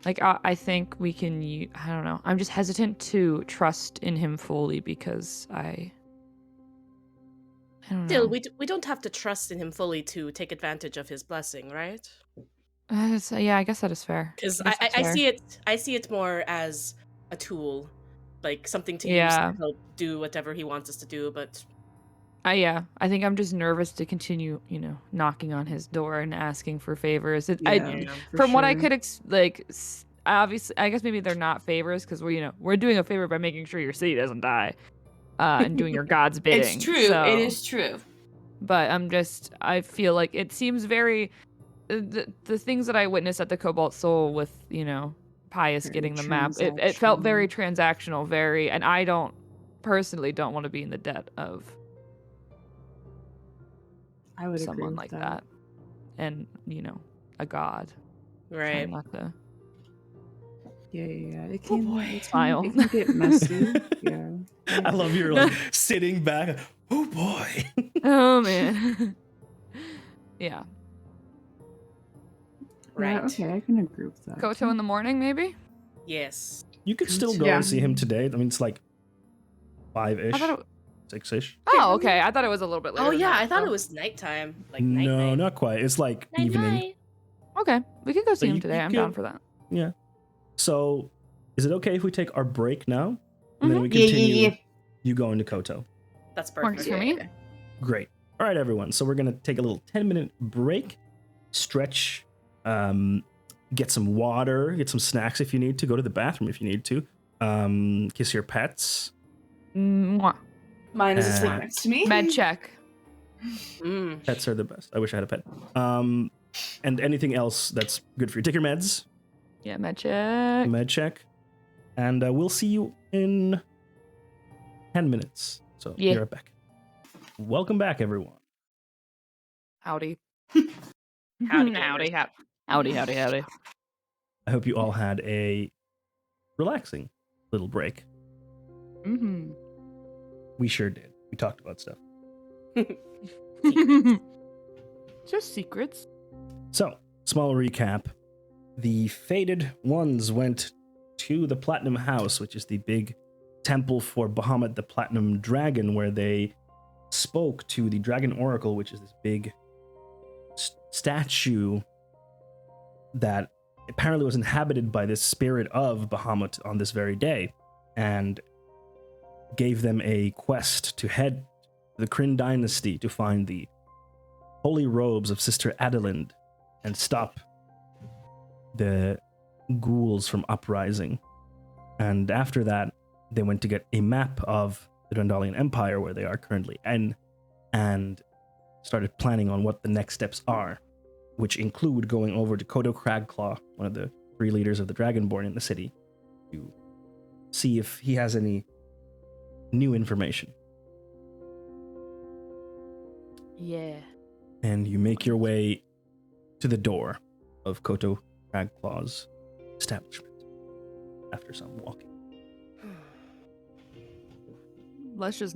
Like, I think we can use. I don't know. I'm just hesitant to trust in him fully because I don't know. Still, we don't have to trust in him fully to take advantage of his blessing, right? So, yeah, I guess that is fair. Because guess that's I fair. see it more as a tool, like something to use Yeah. to help do whatever he wants us to do. But Yeah, I think I'm just nervous to continue, knocking on his door and asking for favors. Yeah. From what I could obviously, I guess maybe they're not favors because we're doing a favor by making sure your city doesn't die, and doing your god's bidding. It's true. So, It is true. But I feel like it seems very the things that I witnessed at the Cobalt Soul with Pius Very getting the map. It felt very transactional, and I personally don't want to be in the debt of I would agree someone with like that. And a god. right. Trying not to Yeah. It can, boy. Smile. It can get messy. Yeah. I love your like sitting back. Oh boy. Oh man. Yeah. Right. Yeah, okay, I can agree with that. Koto in the morning, maybe? Yes. You could still go Yeah. and see him today. I mean, it's like 5-ish, I thought 6-ish. Oh, okay. I thought it was a little bit later. Oh than yeah, that, I thought so- it was nighttime. Like No, night. not quite. It's like evening. Okay, we could go see So him you- today. you I'm could- down for that. Yeah. So, is it okay if we take our break now? And then we Yeah, continue yeah. you going to Koto? That's Works perfect. for me. Great. All right, everyone. So we're going to take a little 10-minute break, stretch, get some water, get some snacks if you need to, go to the bathroom if you need to, kiss your pets. Mwah. Mine is asleep Uh, next to me. Med check. Mm. Pets are the best. I wish I had a pet. And anything else that's good for you. Take your meds, Yeah, med check. med check, and we'll see you in 10 minutes. So Yeah. be right back. Welcome back, everyone. Howdy. Howdy, Howdy. gamers. Howdy. I hope you all had a relaxing little break. Mm-hmm. We sure did. We talked about stuff. Just secrets. So, small recap. The Fated Ones went to the Platinum House, which is the big temple for Bahamut the Platinum Dragon, where they spoke to the Dragon Oracle, which is this big statue that apparently was inhabited by this spirit of Bahamut on this very day, and gave them a quest to head to the Kryn dynasty to find the holy robes of Sister Adeline and stop the ghouls from uprising. And after that, they went to get a map of the Dwendalian Empire, where they are currently in, and started planning on what the next steps are, which include going over to Kodo Cragclaw, one of the 3 leaders of the Dragonborn in the city, to see if he has any new information. Yeah. And you make your way to the door of Koto Cragclaw's establishment after some walking. Let's just.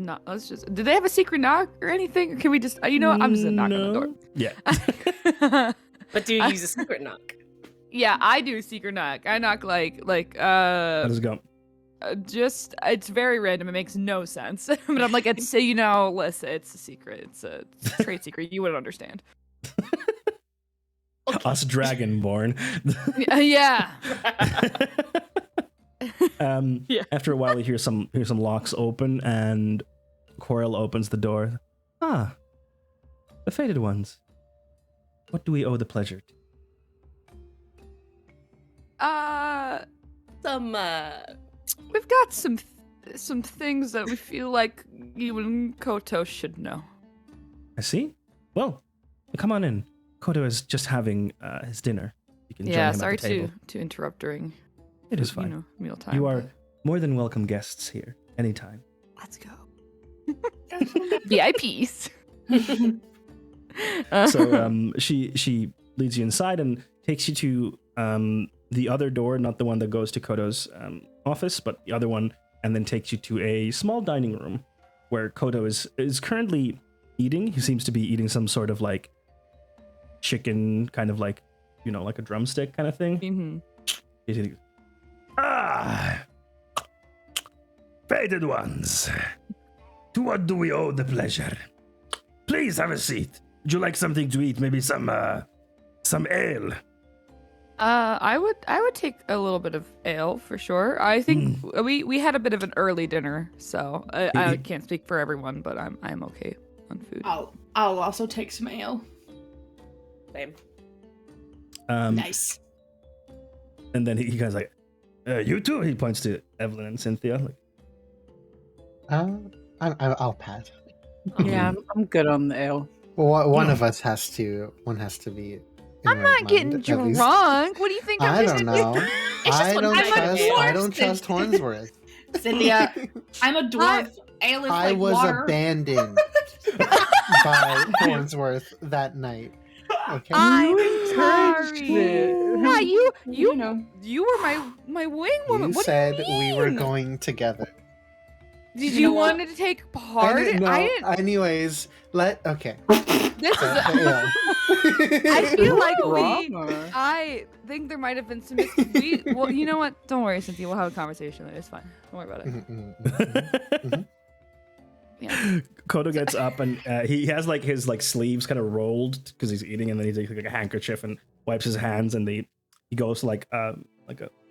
Do they have a secret knock or anything? Or can we just? I'm just gonna knock on the door. Yeah. But do you use a secret knock? Yeah, I do secret knock. I knock like How does it go? just it's very random. It makes no sense. But I'm like, it's listen, it's a secret. It's a trade secret. You wouldn't understand. Us Dragonborn. Yeah. Yeah. After a while, you hear some locks open, and Coral opens the door. Ah, the Fated Ones. What do we owe the pleasure to? We've got some things that we feel like you and Koto should know. I see. Well, come on in. Kodo is just having his dinner. You can join Yeah, him sorry at the table. to interrupt during It is fine. Mealtime. You are more than welcome guests here anytime. Let's go. VIPs. So she leads you inside and takes you to the other door, not the one that goes to Kodo's office, but the other one, and then takes you to a small dining room where Kodo is currently eating. He seems to be eating some sort of like chicken, kind of like, like a drumstick kind of thing. Mm-hmm. He's eating. Ah, fated ones. To what do we owe the pleasure? Please have a seat. Would you like something to eat? Maybe some ale. I would take a little bit of ale for sure. I think we had a bit of an early dinner, so I can't speak for everyone, but I'm okay on food. I'll also take some ale. Same. Nice. And then he kind of like, you too. He points to Evelyn and Cynthia. Like, I'll pass. Yeah, I'm good on the ale. Well, one of us has to. One has to be. I'm not getting drunk. What do you think? I don't know. I dwarf, don't trust Hornsworth. Cynthia, I'm a dwarf. Ale is I like was water. abandoned by Hornsworth that night. Okay. I'm encouraged sorry. it. Yeah, You know. you were my wing woman. You What said do you mean? we were going together. Did You you know what? want to take part? No, I didn't. anyways, okay. This is. Yeah. I feel like Drama. I think there might have been some. Well, you know what? Don't worry, Cynthia. We'll have a conversation later. It's fine. Don't worry about it. Yeah. Kodo gets up and he has like his like sleeves kind of rolled because he's eating, and then he takes like a handkerchief and wipes his hands, and he goes to like a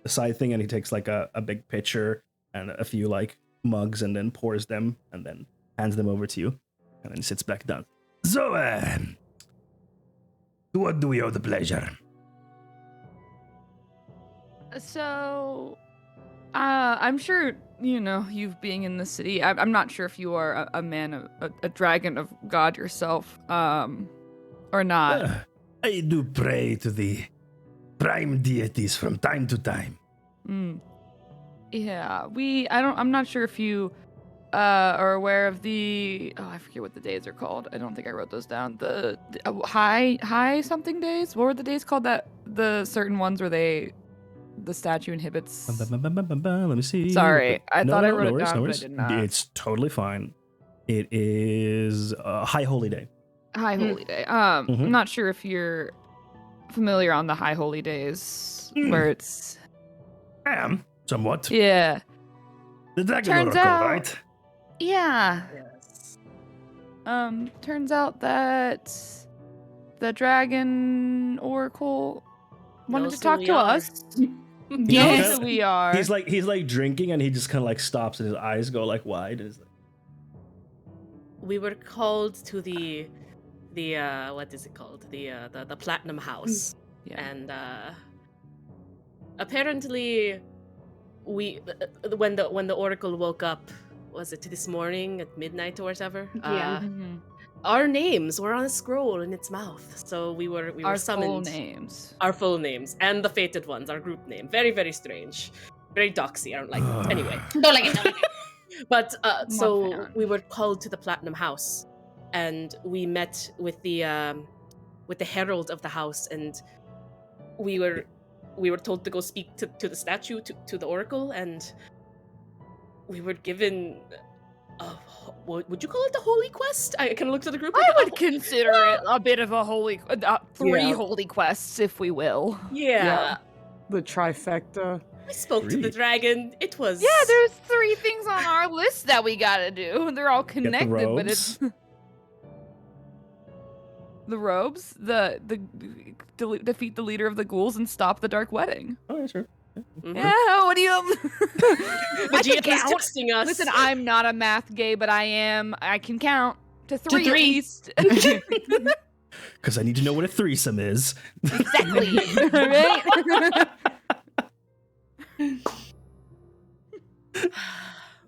side thing, and he takes like a big pitcher and a few like mugs, and then pours them and then hands them over to you, and then he sits back down. So, to what do we owe the pleasure? So, I'm sure you've being in the city. I'm not sure if you are a man, a dragon of God yourself, or not. I do pray to the prime deities from time to time. Yeah, I'm not sure if you are aware of I forget what the days are called. I don't think I wrote those down. The high something days. What were the days called? The certain ones where the statue inhibits. Let me see. Sorry, I thought I wrote it worries, down, but I worries. did not. It's totally fine. It is High Holy Day. High Holy Day. I'm not sure if you're familiar on the High Holy Days, where it's. I am somewhat. Yeah. The Dragon Turns Oracle, out- right? Yeah. Yes. Turns out that the Dragon Oracle wanted Knows to who talk we to are. us. knows Knows who we are. He's like drinking, and he just kind of like stops, and his eyes go like wide. And he's like, We were called to the what is it called? The Platinum House. Yeah. And apparently when the Oracle woke up, was it this morning at midnight or whatever? Yeah. Our names were on a scroll in its mouth. So we were Our summoned. full names. Our full names and the fated ones, our group name. Very, very strange. Very doxy. I don't like it. Anyway. Don't like it. But so fan. we were called to the Platinum House, and we met with the Herald of the house, and we were told to go speak to the statue, to the Oracle, and we were given would you call it a holy quest? I can look to the group. I would consider it a bit of a holy, three Yeah. holy quests, if we will. Yeah. The trifecta. I spoke to the Really? dragon. It was Yeah, there's 3 things on our list that we gotta do. They're all connected, but it's the robes, the defeat the leader of the ghouls and stop the dark wedding. oh yeah, sure. Mhm. Yeah, what do you? I Vegeta can was count. texting us. Listen, I'm not a math gay, but I can count to 3 at 3. least. Because I need to know what a threesome is. Exactly. Right?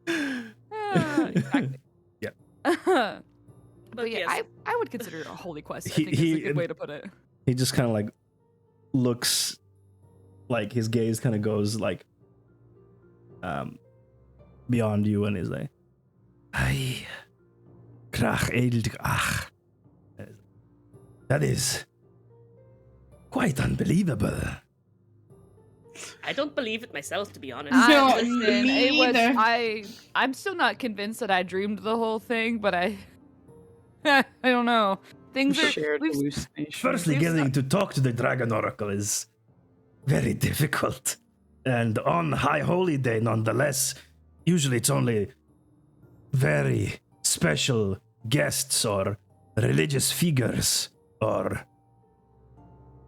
Exactly. Yeah. But yeah, yes. I would consider it a holy quest. I He- think is a he- good way to put it. he just kind of like looks, like his gaze kind of goes like beyond you and is like, "Ay, krach edel, ach, that is quite unbelievable." I don't believe it myself, to be honest. No, Listen, me it was either. I'm still not convinced that I dreamed the whole thing, but I I don't know. Things are Shared we've hallucination. Firstly, We've getting to talk to the Dragon Oracle is very difficult. And on High Holy Day, nonetheless, usually it's only very special guests or religious figures, or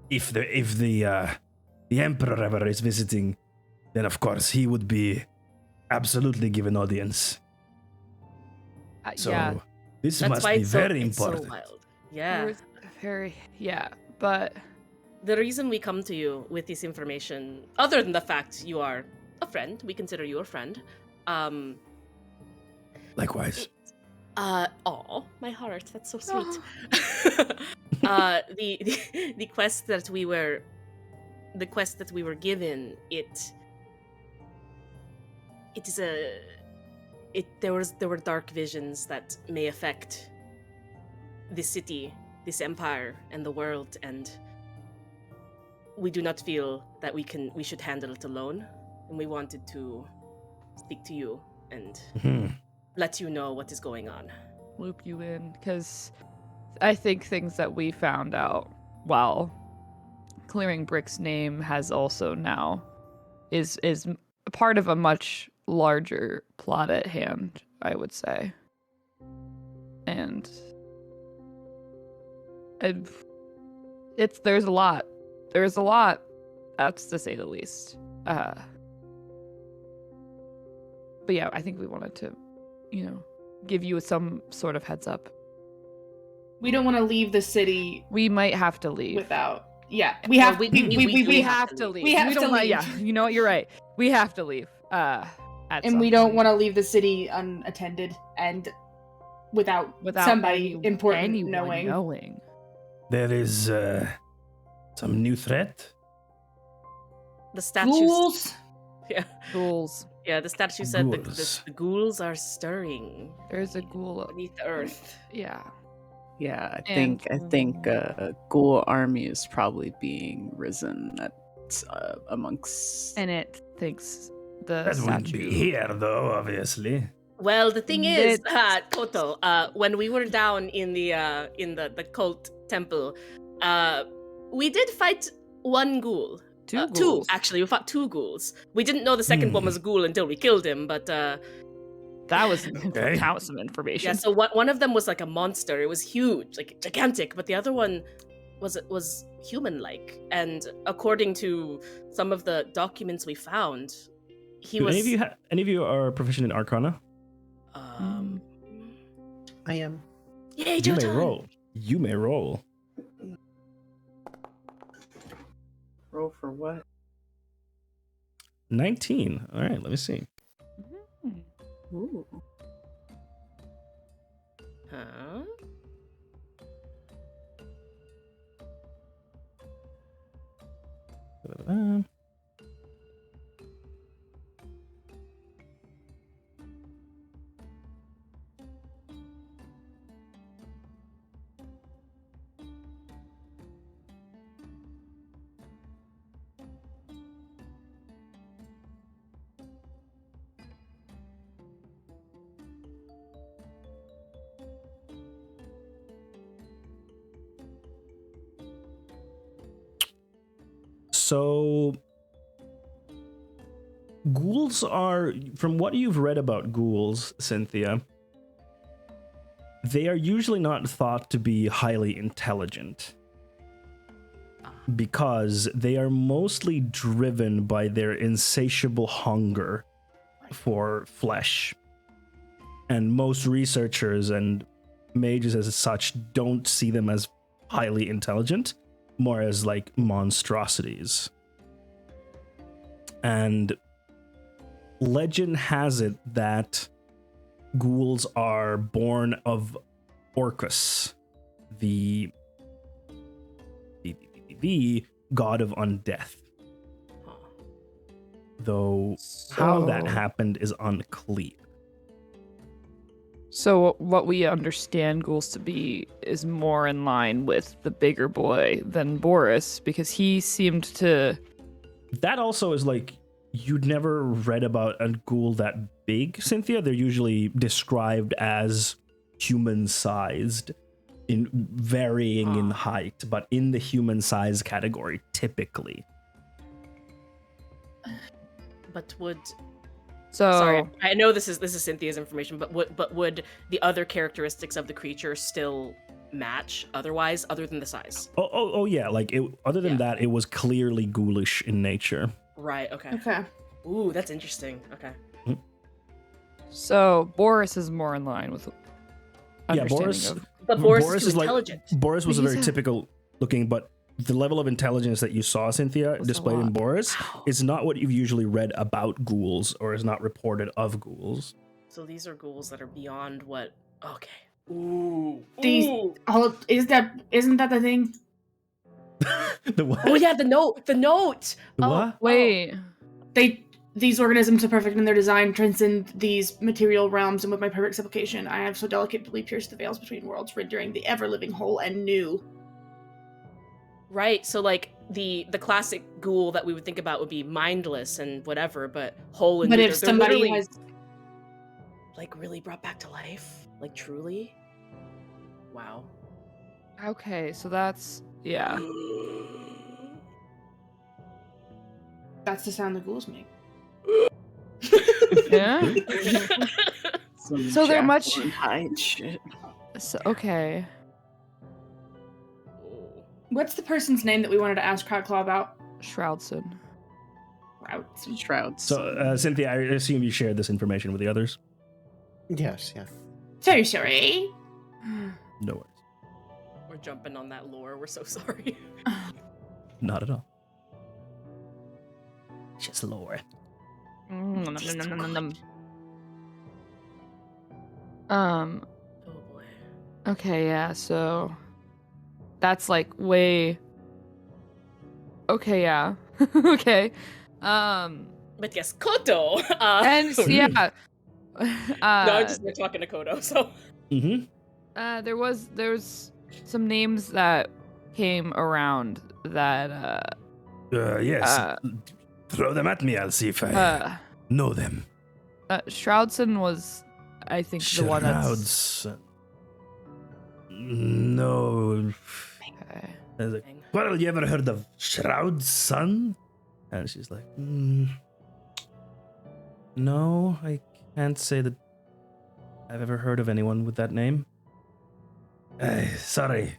if the Emperor ever is visiting, then of course he would be absolutely given audience. So yeah, this That's must why be it's so, very it's so important. wild. it Yeah. was very but The reason we come to you with this information, other than the fact you are a friend, we consider you a friend. Likewise. Aw, my heart, that's so sweet. Oh. The quest that we were given, it is there were dark visions that may affect this city, this empire, and the world, and we do not feel that we should handle it alone, and we wanted to speak to you and Mhm. let you know what is going on. loop you in because I think things that we found out while clearing Brick's name has also now is a part of a much larger plot at hand, I would say. And there's a lot. There's a lot. That's to say the least. But yeah, I think we wanted to, give you some sort of heads up. We don't want to leave the city We might have to leave. without. Yeah, we have. we We do have to leave. We have to leave. Yeah, you know what? You're right. We have to leave. And we don't want to leave the city unattended and without somebody important knowing. There is some new threat. The statues. Ghouls. Yeah, ghouls. yeah. The statue said Ghouls. the ghouls are stirring There's a ghoul. beneath the earth. Yeah. Yeah, I And- think ghoul army is probably being risen at amongst. And it thinks the That wouldn't statue. be here, though, obviously. Well, the thing is, That- Koto, when we were down in the cult temple, we did fight one ghoul. Two Two, ghouls. actually. We fought two ghouls. We didn't know the second one was a ghoul until we killed him, but That was Okay. that was some information. yeah, so one of them was like a monster. It was huge, like gigantic, but the other one was human-like. And according to some of the documents we found, he Do was any of you are proficient in Arcana? um I am. Yay, You may Jotan! roll. You may roll. Roll for what? 19. All right, let me see. Mhm. Ooh. Huh? So, ghouls are, from what you've read about ghouls, Cynthia, they are usually not thought to be highly intelligent because they are mostly driven by their insatiable hunger for flesh. And most researchers and mages as such don't see them as highly intelligent, more as like monstrosities. And legend has it that ghouls are born of Orcus, the be god of undeath. Huh. Though how that So- happened is unclear. So what we understand ghouls to be is more in line with the bigger boy than Boris, because he seemed to. That also is like, you'd never read about a ghoul that big, Cynthia. They're usually described as human-sized, in varying in height, but in the human-size category typically. But would So sorry, I know this is Cynthia's information, but would the other characteristics of the creature still match otherwise, other than the size? Oh yeah. Like other than that, it was clearly ghoulish in nature. Right. Okay. Okay. Ooh, that's interesting. Okay. So Boris is more in line with understanding Boris. of. But Boris is is too like intelligent. Boris was But a very he's a- typical looking, but the level of intelligence that you saw, Cynthia, Was a displayed in lot. Boris Wow. is not what you've usually read about ghouls or is not reported of ghouls. So these are ghouls that are beyond what. Okay. Ooh. These- Ooh. Oh, isn't that the thing? The what? Oh yeah, the note. The note. The Oh, what? Wait. These organisms are perfect in their design, transcend these material realms, and with my perfect supplication, I have so delicately pierced the veils between worlds, rendering the ever-living whole and new. Right. So like the classic ghoul that we would think about would be mindless and whatever, but whole and But new. if They're somebody literally, has, like really brought back to life, like truly. Wow. Okay, so that's yeah. that's the sound the ghouls make. Yeah. Some So they're Jack much- Warren Hyde shit. So, okay. What's the person's name that we wanted to ask Crowdclaw about? Shroudson. Routes. Shrouds. So, Cynthia, I assume you shared this information with the others? Yes, yeah. So sorry. No worries. We're jumping on that lore. We're so sorry. Not at all. Just lore. Um. Oh boy. Okay, yeah, so that's like way. Okay, yeah. Okay. But yes, Koto. And yeah. no, I'm just talking to Koto. So Mm-hmm. there was some names that came around that Yes. Throw them at me. I'll see if I know them. Shroudson was, I think, the one that's Shrouds. No. okay. I was like, well, you ever heard of Shroud's son? And she's like, no, I can't say that I've ever heard of anyone with that name. Sorry.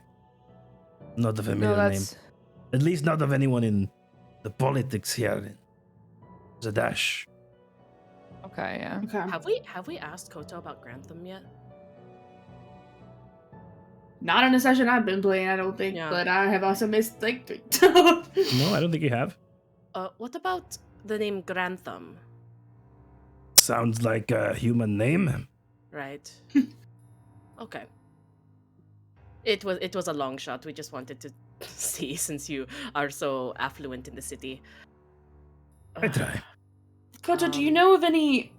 Not a No, familiar name. that's At least not of anyone in the politics here in Zadash. okay. Yeah. Okay. have we asked Koto about Grantham yet? Not in a session I've been playing, I don't think, Yeah. but I have also missed like No, I don't think you have. What about the name Grantham? Sounds like a human name. Right. Okay. It was a long shot. We just wanted to see, since you are so affluent in the city. I try. Koto, do you know of any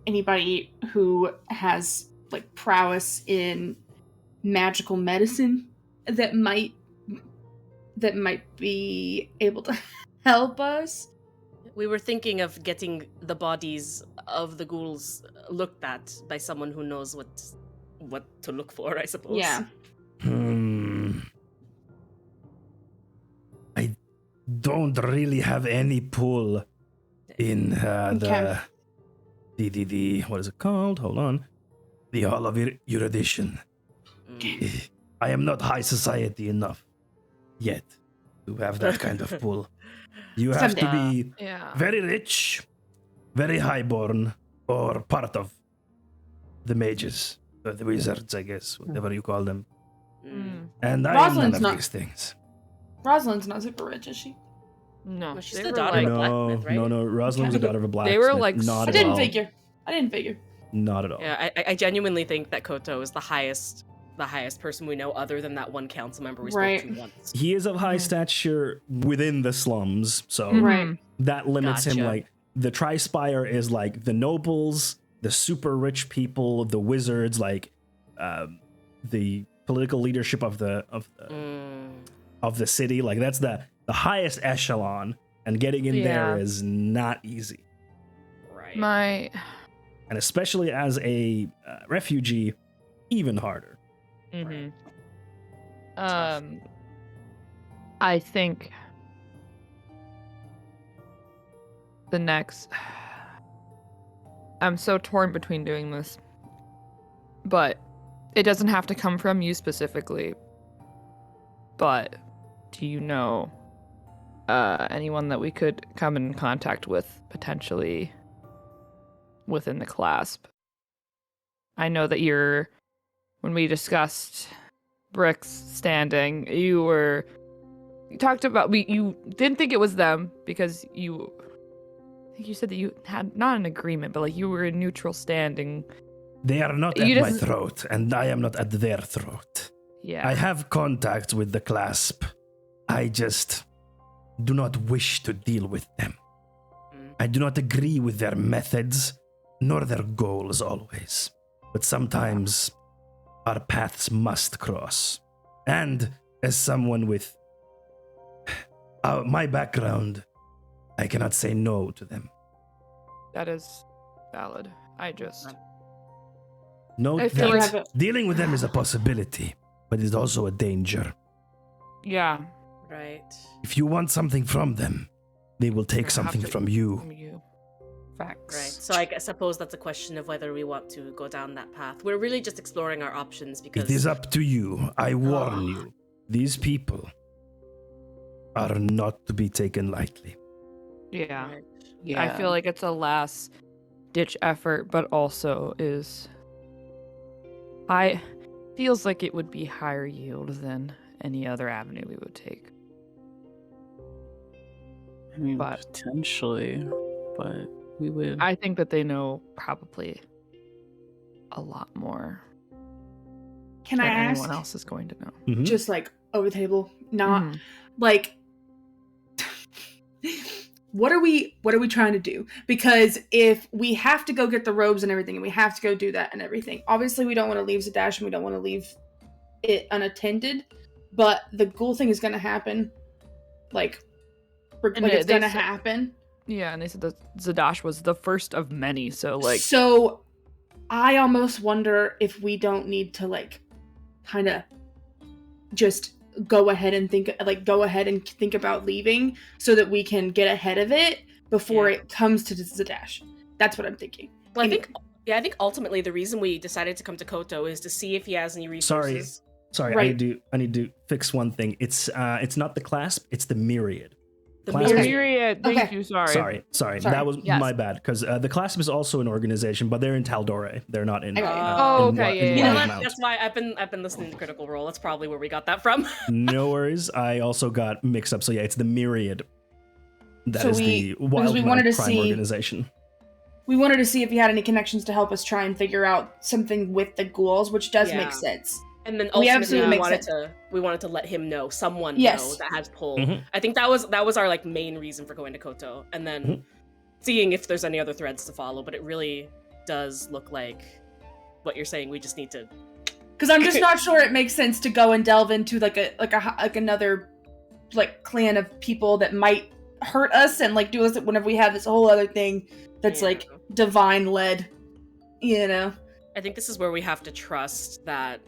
anybody who has like prowess in magical medicine that might be able to help us? We were thinking of getting the bodies of the ghouls looked at by someone who knows what to look for, I suppose. Yeah. I don't really have any pull in Okay. the what is it called? Hold on. The Hall of Erudition. Mm. I am not high society enough yet to have that kind of pull. You have to be Yeah. very rich, very highborn, or part of the mages, or the wizards, I guess, whatever you call them. Mm. And I am none Rosalind's of not- these things. Rosalind's not super rich, is she? No, No, she's they the were daughter like, of a blacksmith, right? No, Rosalind was the daughter of a blacksmith. They were, like, not I at didn't all. figure. I didn't figure. Not at all. Yeah, I genuinely think that Koto is the highest the highest person we know other than that one council member we Right. spoke to once. He is of high stature within the slums, so Right. that limits him. Gotcha. Like the Transpire is like the nobles, the super rich people, the wizards, like the political leadership of the city. Like that's the highest echelon, and getting in there Yeah. is not easy. Right. And especially as a refugee, even harder. Mm-hmm. Tough. I think the next. I'm so torn between doing this, but it doesn't have to come from you specifically. But do you know anyone that we could come in contact with potentially within the clasp? I know that when we discussed Brick's standing, you talked about you didn't think it was them because I think you said that you had not an agreement, but like you were in neutral standing. They are not You at my just- throat, and I am not at their throat. Yeah. I have contact with the clasp. I just do not wish to deal with them. I do not agree with their methods, nor their goals always. But sometimes our paths must cross. And as someone with my background, I cannot say no to them. That is valid. Note I feel that like- dealing with them is a possibility, but it is also a danger. Yeah. Right. If you want something from them, they will take Have something to- from you. From you. Facts. Right. So I suppose that's a question of whether we want to go down that path. We're really just exploring our options because It is up to you. I warn you. These people are not to be taken lightly. Yeah. Right. Yeah. I feel like it's a last ditch effort, but also feels like it would be higher yield than any other avenue we would take. I mean, but- potentially, but we would. I think that they know probably a lot more Can than I ask, anyone else is going to know. Mhm. just like over the table, not Mhm. like what are we trying to do? Because if we have to go get the robes and everything, and we have to go do that and everything, obviously we don't want to leave Zadash and we don't want to leave it unattended. But the ghoul thing is going to happen, like And it's they going to said- happen. Yeah, and they said that Zadash was the first of many, so like So I almost wonder if we don't need to like kind of just go ahead and think about leaving so that we can get ahead of it before Yeah. it comes to Zadash. That's what I'm thinking. Well, I think ultimately the reason we decided to come to Koto is to see if he has any resources. Sorry, Right. I need to fix one thing. It's not the clasp, it's the myriad. The Clasp is- Myriad. Thank Okay. you. Sorry. Sorry. Sorry. That was Yes. my bad. Because the clasp is also an organization, but they're in Taldore. They're not in. I got you. Oh, in okay, Wa- yeah, in yeah, You know yeah. Wild what? Mount. That's why I've been listening to Critical Role. That's probably where we got that from. No worries. I also got mixed up. So yeah, it's the myriad. That So is we- the because Wild we Mount wanted to crime see- organization. We wanted to see if you had any connections to help us try and figure out something with the ghouls, which does Yeah. make sense. And then We ultimately absolutely we make wanted to let him know, someone Yes. know that has pull. Mhm. I think that was our like main reason for going to Koto, and then Mhm. seeing if there's any other threads to follow. But it really does look like what you're saying. We just need to. Because I'm just not sure it makes sense to go and delve into like another like clan of people that might hurt us and like do us whenever we have this whole other thing that's Yeah. like divine led, you know. I think this is where we have to trust that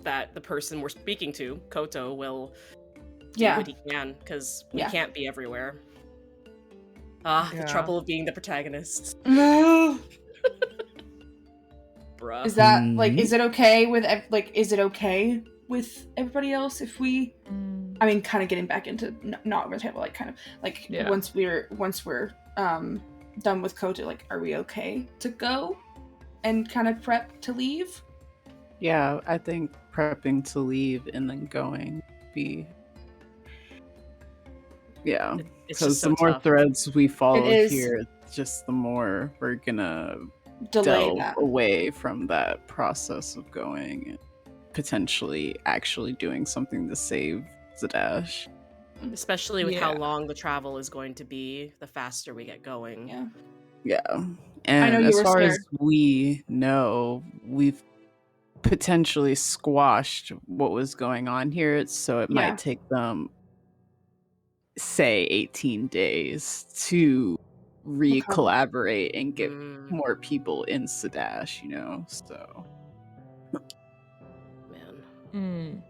that the person we're speaking to, Koto, will do Yeah. what he can, because we Yeah. can't be everywhere. Ah, Yeah. the trouble of being the protagonist, bruh. Is that like Mhm. is it okay with is it okay with everybody else if we I mean kind of getting back into not over the table like kind of like Yeah. once we're done with Koto, like are we okay to go and kind of prep to leave? Yeah, I think prepping to leave and then going be. Yeah, It's because just the so more tough. threads we follow is. here, just the more we're gonna Delay delve that. away from that process of going. potentially actually doing something to save Zadash. Especially with how Yeah. long the travel is going to be, the faster we get going. Yeah. Yeah. I know And you as were far as scared. we know, we've potentially squashed what was going on here, so it Yeah. might take them, say, 18 days to re-collaborate and get Mm, more people in Zadash, so. man. Mm.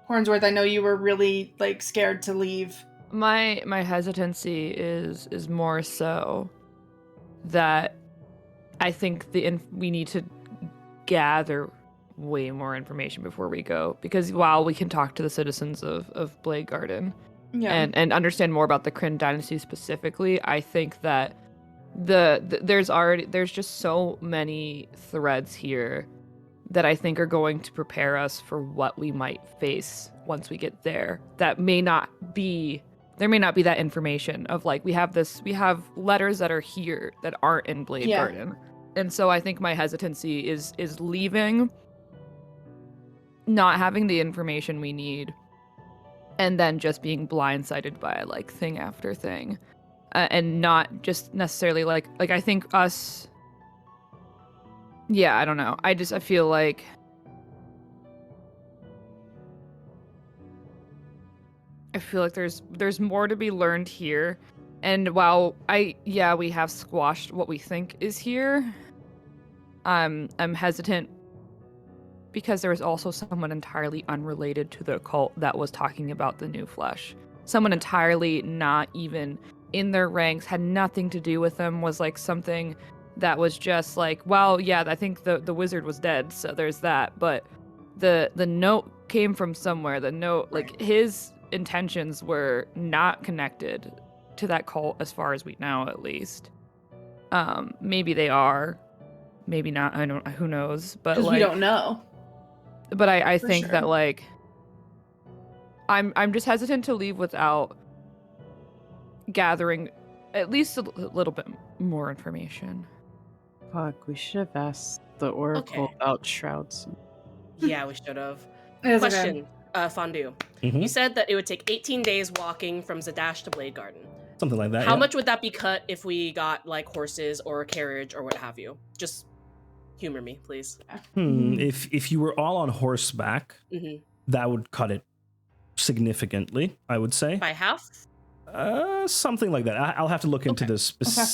Hornsworth, I know you were really like scared to leave. My hesitancy is more so that I think we need to gather way more information before we go, because while we can talk to the citizens of Blade Garden Yeah. and understand more about the Kryn dynasty specifically, I think that there's just so many threads here that I think are going to prepare us for what we might face once we get there. There may not be that information of like we have letters that are here that aren't in Blade Yeah. Garden. And so I think my hesitancy is leaving, not having the information we need, and then just being blindsided by like thing after thing, and not just necessarily like I think us. Yeah, I don't know. I feel like there's more to be learned here, and while we have squashed what we think is here, I'm hesitant because there was also someone entirely unrelated to the cult that was talking about the new flesh. Someone entirely not even in their ranks, had nothing to do with them, was like something that was just like, well, yeah, I think the wizard was dead, so there's that. But the note came from somewhere. The note, like his intentions were not connected to that cult as far as we know, at least. Maybe they are, maybe not. I don't. Who knows? But Because like, we don't know. But I For think sure. that like I'm just hesitant to leave without gathering at least a little bit more information. Fuck, we should have asked the Oracle Okay. about Shrouds. Yeah, we should have. It's okay. Question, Fondue. Mhm. You said that it would take 18 days walking from Zadash to Blade Garden. Something like that. How yeah. much would that be cut if we got like horses or a carriage or what have you? Just humor me, please. If you were all on horseback, Mm-hmm. that would cut it significantly, I would say. By half? Something like that. I'll have to look into Okay. this specific.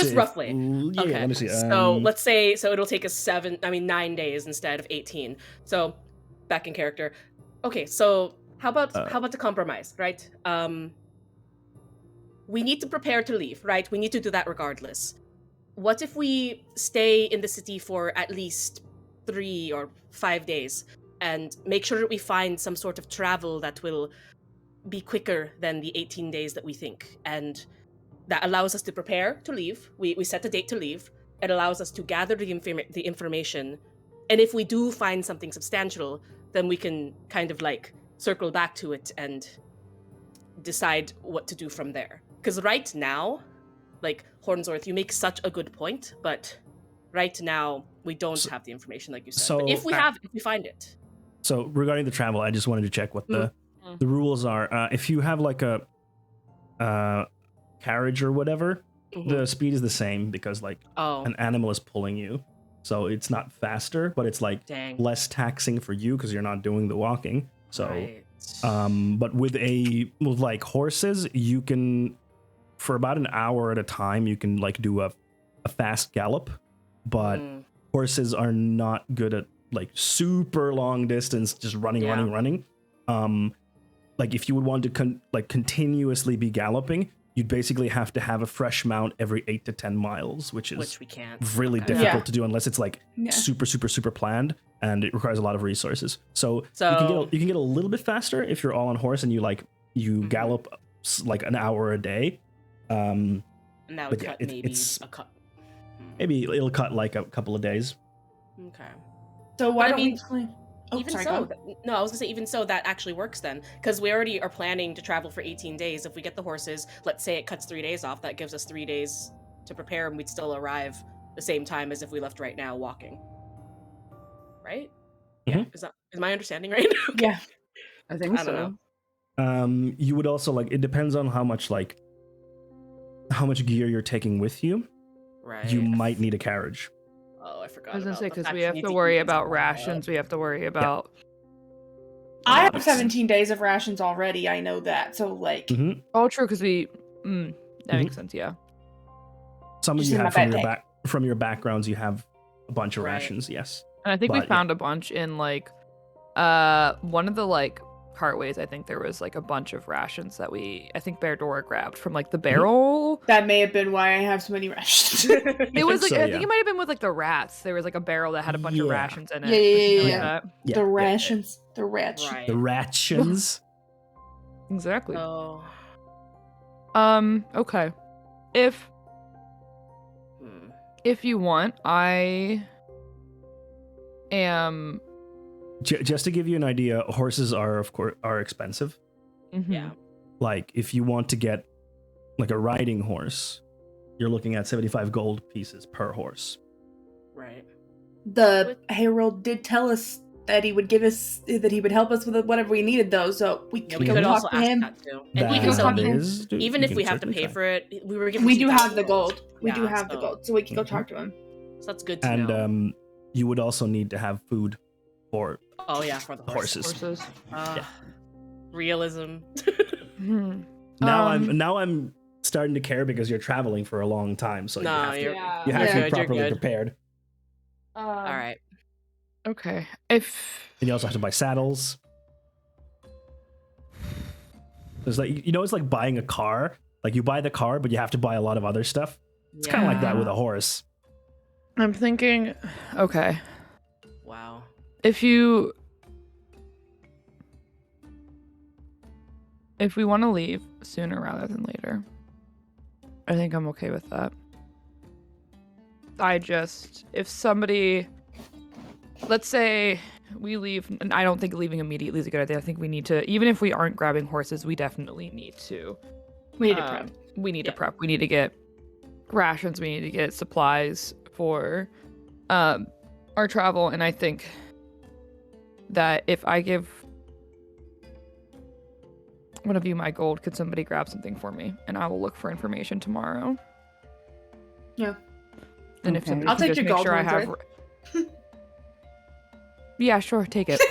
Just roughly. Yeah, Okay. let me see. So let's say it'll take us 9 days instead of 18. So back in character. Okay, so how about the compromise, right? We need to prepare to leave, right? We need to do that regardless. What if we stay in the city for at least 3 or 5 days and make sure that we find some sort of travel that will be quicker than the 18 days that we think, and that allows us to prepare to leave. We set a date to leave. It allows us to gather the information, and if we do find something substantial, then we can kind of like circle back to it and decide what to do from there. Because right now, like Hornsworth, you make such a good point, but right now we don't have the information like you said. But if we find it. So regarding the travel, I just wanted to check what the rules are. If you have like a carriage or whatever, the speed is the same because like an animal is pulling you. So it's not faster, but it's like less taxing for you because you're not doing the walking. So but with like horses, you can, for about an hour at a time, you can like do a fast gallop, but horses are not good at like super long distance, just running. Like if you would want to continuously be galloping, you'd basically have to have a fresh mount every 8 to 10 miles, which we can't. Really difficult to do unless it's like super planned, and it requires a lot of resources. So you can get a little bit faster if you're all on horse and you gallop like an hour a day. And that would cut a cut. Maybe it'll cut like a couple of days. Okay. So why don't we? we? I was gonna say even so that actually works then, because we already are planning to travel for 18 days. If we get the horses, let's say it cuts 3 days off, that gives us 3 days to prepare, and we'd still arrive the same time as if we left right now walking. Right? Yeah. Is my understanding right? Okay. Yeah. I think I don't so. know. You would also it depends on how much gear you're taking with you. Right. You might need a carriage. Oh, I forgot. I was gonna about say the because fact we you have need to eat worry and about stuff like that. rations. We have to worry about. I lot have of 17 days of rations already. I know that. So like, Mm-hmm. Oh, true. Because we. That Mhm. makes sense. Yeah. Some of Just you in have my backpack. from your backgrounds, you have a bunch of Right. rations. Yes. And I think we But, found a bunch in one of the cartways. I think there was a bunch of rations that I think Beardora grabbed from the barrel. that may have been why I have so many rations. It was so, I yeah. think it might have been with the rats. There was a barrel that had a bunch of Yeah. rations in it. Yeah, or yeah, something yeah, like yeah. that. Yeah, The yeah, yeah. rations. The rations. Right. The rations. Exactly. Oh. Okay. If Hmm. if you want, I am. Just to give you an idea, horses are of course expensive. Yeah. If you want to get a riding horse, you're looking at 75 gold pieces per horse. Right. The Herald did tell us that he would help us with whatever we needed, though. So we Yeah, can we go could talk also to ask him. that too. And we even can so, talk to him. even if we have to pay for it, we were given. We do 2,000 have the gold. We do Yeah, have the so- gold, so we can go Mhm. talk to him. So that's good to know. And you would also need to have food for Oh yeah, for the horses. horses. Realism. Now I'm starting to care because you're traveling for a long time, so No, you have to, you're you have you're to be good, you're properly good. prepared. All right. Okay. If And you also have to buy saddles. It's it's like buying a car. You buy the car, but you have to buy a lot of other stuff. It's kind of like that with a horse. I'm thinking, okay, Wow. if we want to leave sooner rather than later, I think I'm okay with that. If somebody, let's say we leave, and I don't think leaving immediately is a good idea. I think we need to, even if we aren't grabbing horses, we definitely need to. We need to prep. We need to prep. We need to get rations. We need to get supplies for our travel. And I think that if I give one of you my gold, could somebody grab something for me? And I will look for information tomorrow. Yeah. And if Okay. somebody I'll can take just your make gold sure I ones, have. Yeah, sure, take it.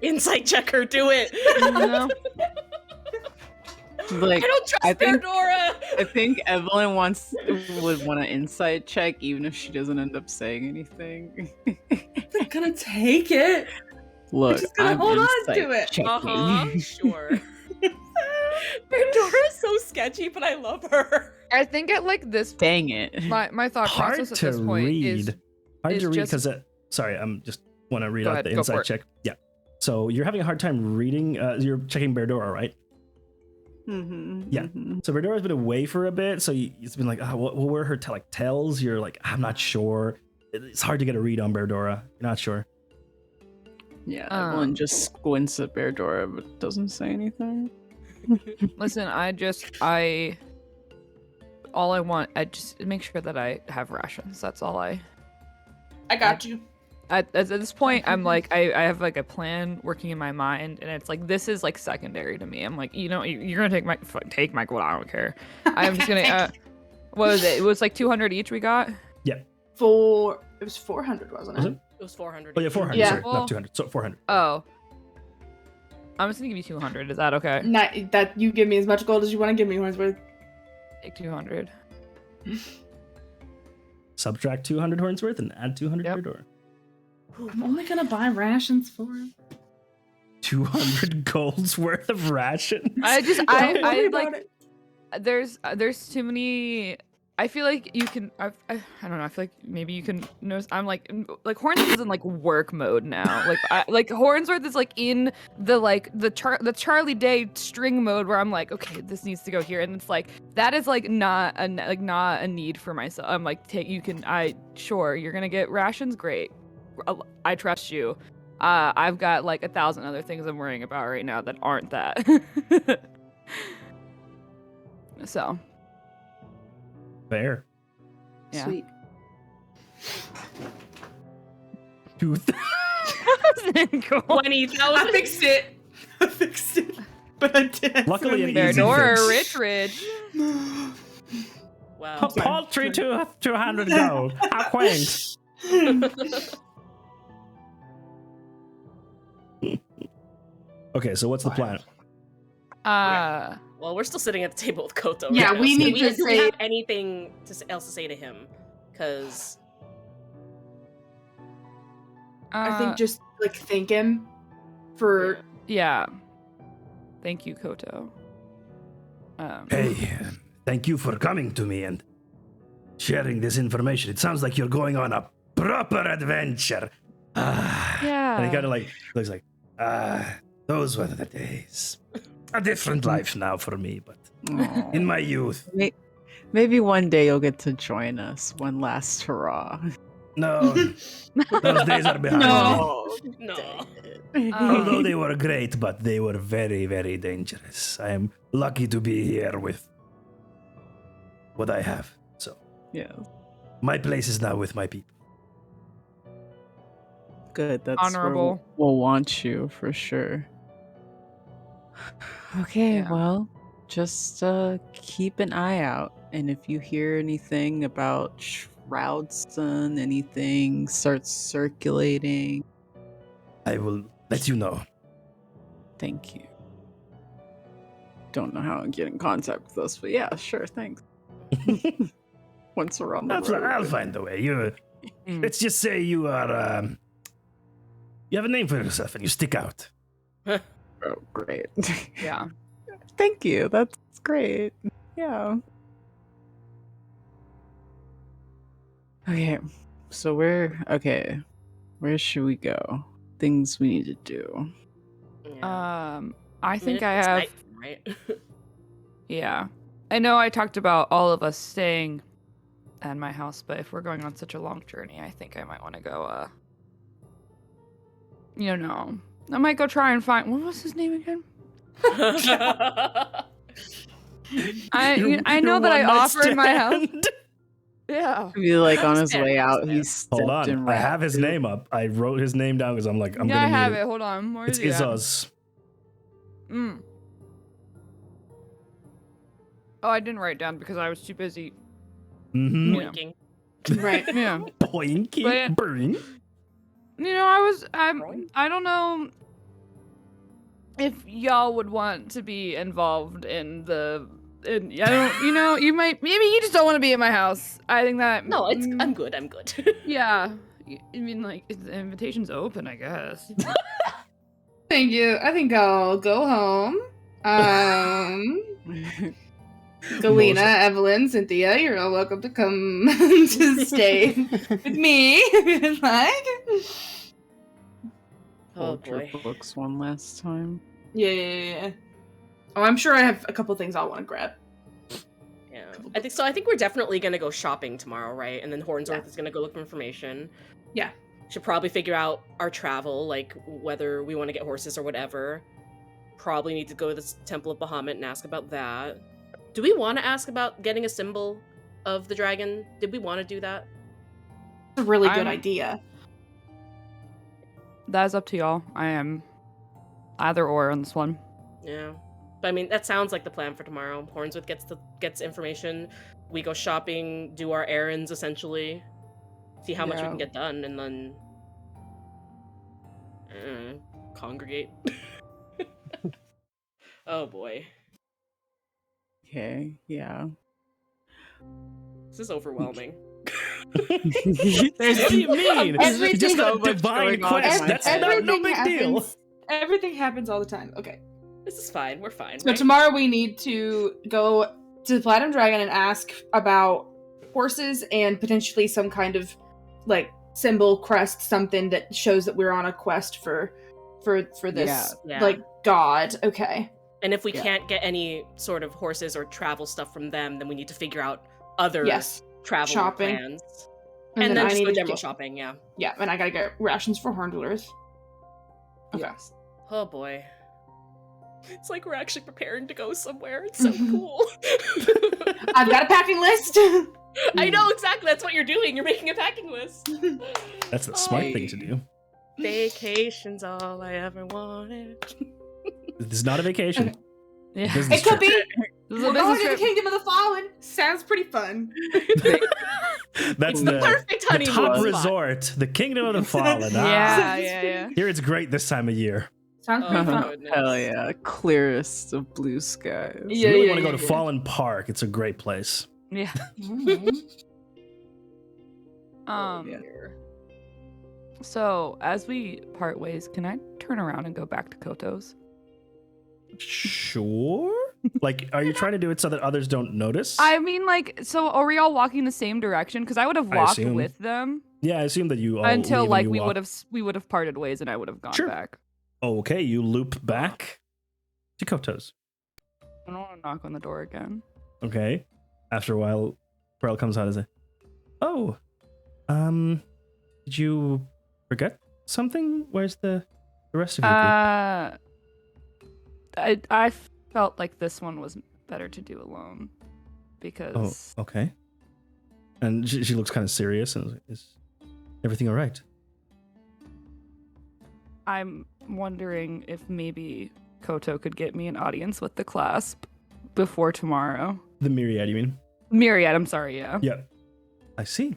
Insight checker, do it. No. Like, I don't trust I think- Beardora. I think Evelyn would want an insight check, even if she doesn't end up saying anything. I'm gonna take it. Look, just gonna I'm hold on insight to it. checking. Sure. Beardora is so sketchy, but I love her. I think at this Dang it. my thought Hard process at to this point read. is Hard is to read just- because sorry, I'm just want to read Go out ahead, the go for insight it. check. Yeah. So you're having a hard time reading. You're checking Beardora, right? Mm-hmm, Yeah. So Verdora's been away for a bit, so it's been what were her tells? You're I'm not sure. It's hard to get a read on Beardora. You're not sure. Yeah, Evelyn just squints at Beardora but doesn't say anything. listen, all I want, I just make sure that I have rations. That's all I got you. at this point I'm I have a plan working in my mind, and it's this is secondary to me. I'm you're gonna take my gold, I don't care. I'm just gonna what was it? It was 200 each we got. It was 400, wasn't Was it? it? It was 400. Oh yeah, 400. Yeah. Sorry, Well- not 200. So 400. Oh, I'm just gonna give you 200. Is that okay? Not that you give me as much gold as you want to give me, Hornsworth. Take 200. Subtract 200 horns worth and add 200 Yep. Beardora. I'm only gonna buy rations for him. 200 gold's worth of ration. I just Don't worry I about it. there's too many. I feel like you can. I don't know. I feel like maybe you can notice. I'm Hornsworth is in work mode now. Hornsworth is in the Charlie Day string mode where I'm okay, this needs to go here, and it's that is not a need for myself. I'm sure you're gonna get rations. Great, I trust you. I've got 1,000 other things I'm worrying about right now that aren't that. So. Fair. Yeah. Sweet. 20,000 gold. 20,000. I fixed it. I fixed it. But I did. Luckily, an Their easy door fix. rich. Wow. A paltry 200 gold. How quaint. Okay, so what's the plan? Well, we're still sitting at the table with Koto. Yeah, right now, we so need to do we say- have anything else to say to him? Because I think just like thank him for Yeah. Thank you, Koto. Hey, thank you for coming to me and sharing this information. It sounds like you're going on a proper adventure. Yeah. And he kind of like looks like, those were the days. A different life now for me, but Aw. in my youth, Maybe one day you'll get to join us. One last hurrah. no, those days are behind me. no. Although they were great, but they were very, very dangerous. I am lucky to be here with what I have. So Yeah. my place is now with my people. Good. That's Honorable. where we'll want you for sure. Okay, Yeah. well, just keep an eye out. And if you hear anything about Shroudson, anything starts circulating, I will let you know. thank you. Don't know how to get in contact with us, but yeah, sure, thanks. Once we're on the road. I'll find a way. You, Mm. let's just say you are. You have a name for yourself, and you stick out. Oh, great. Yeah. Thank you. That's great. Yeah. Okay. So where should we go? Things we need to do. Yeah. I think I it's have. night, right? Yeah. I know I talked about all of us staying at my house, but if we're going on such a long journey, I think I might want to go, I might go try and find, what was his name again? I know that I offered my house. Yeah. Maybe like on his Stand, way out, stand. he stepped Hold in on, I have his rapid. name up. I wrote his name down because I'm like, I'm Yeah, I gonna have need it. Hold on. Where It's is he at? Izos. Mm. Oh, I didn't write it down because I was too busy. Mm-hmm. Yeah. Blinking. right. Yeah. Boinky, But- burn. I don't know if y'all would want to be involved in you might, maybe you just don't want to be at my house. I think that. No, I'm good. I'm good. Yeah. I mean, like, the invitation's open, I guess. Thank you. I think I'll go home. Galena, Evelyn, Cynthia, you're all welcome to come to stay with me if you'd like. Oh Hold your boy. books one last time. Yeah. Oh, I'm sure I have a couple things I'll want to grab. Yeah. I think we're definitely gonna go shopping tomorrow, right? And then Hornsworth is gonna go look for information. Yeah. Should probably figure out our travel, like whether we want to get horses or whatever. Probably need to go to the Temple of Bahamut and ask about that. Do we want to ask about getting a symbol of the dragon? Did we want to do that? It's a really good I'm- idea. That is up to y'all. I am either or on this one. Yeah. But I mean, that sounds like the plan for tomorrow. Hornsworth gets information. We go shopping, do our errands essentially, see how much we Yeah. can get done, and then congregate. Oh boy, Okay, yeah. this is overwhelming. What do you mean? Everything- You just got so a much divine going on in quest. my That's head. no big deal. Everything happens all the time. Okay. This is fine. We're fine. So right? tomorrow we need to go to the Platinum Dragon and ask about horses and potentially some kind of like symbol, crest, something that shows that we're on a quest for this Yeah. like god. Okay. And if we Yeah. can't get any sort of horses or travel stuff from them, then we need to figure out other Yes. travel Shopping. plans. And then I just need go to general get, shopping, yeah. Yeah, and I gotta get rations for Horndlers. Okay. Yes. Oh boy. It's like we're actually preparing to go somewhere. It's so cool. I've got a packing list. I know exactly. That's what you're doing. You're making a packing list. That's the smart thing to do. Vacation's all I ever wanted. This is not a vacation. Yeah. Business It could trip. be. This is a We're business going to the trip. Kingdom of the Fallen. Sounds pretty fun. That's The the perfect the honeymoon top spot. resort, the Kingdom of the Fallen. Yeah. Here it's great this time of year. Sounds pretty Oh, fun. goodness. Hell yeah. Clearest of blue skies. You really want to go to Fallen Park. It's a great place. Yeah. Mhm. Yeah. So as we part ways, can I turn around and go back to Koto's? Sure. Like, are you trying to do it so that others don't notice? I mean, like, so are we all walking the same direction? Because I would have I walked assume. with them Yeah, I assume that you all until leave like and you walk. we would have parted ways and I would have gone Sure. back. Okay, you loop back to Koto's. I don't want to knock on the door again. Okay. After a while, Pearl comes out and says, "Oh, did you forget something? Where's the rest of your group?" I felt like this one was better to do alone because Oh, okay. And she looks kind of serious and is everything all right? I'm wondering if maybe Koto could get me an audience with the clasp before tomorrow. The Myriad, you mean? Myriad, I'm sorry, yeah. Yeah. I see.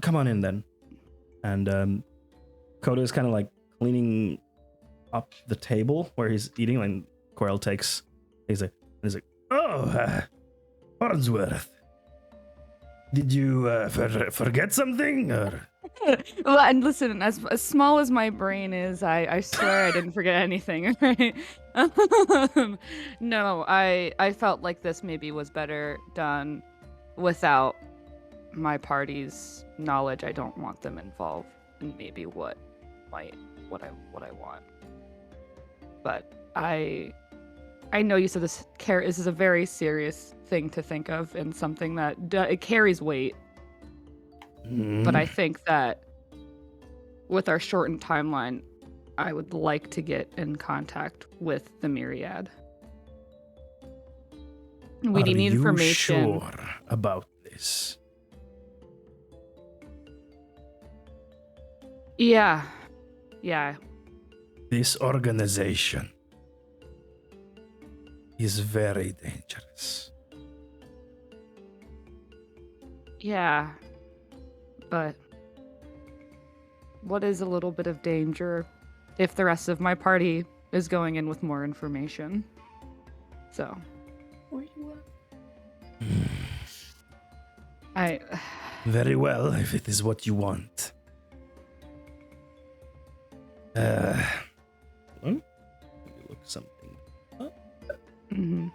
Come on in then. And Koto is kind of like cleaning up the table where he's eating, and Coral takes. He's like, "Oh, Farnsworth, did you forget something?" Or... Well, and listen, as small as my brain is, I swear I didn't forget anything, right? No, I felt like this maybe was better done without my party's knowledge. I don't want them involved in maybe what I want. But I know you said this is a very serious thing to think of and something that it carries weight. But I think that with our shortened timeline, I would like to get in contact with the Myriad. We need information. Are you sure about this? Yeah. This organization is very dangerous. Yeah. But what is a little bit of danger if the rest of my party is going in with more information? So. Very well, if it is what you want. Let me look something up. Mhm.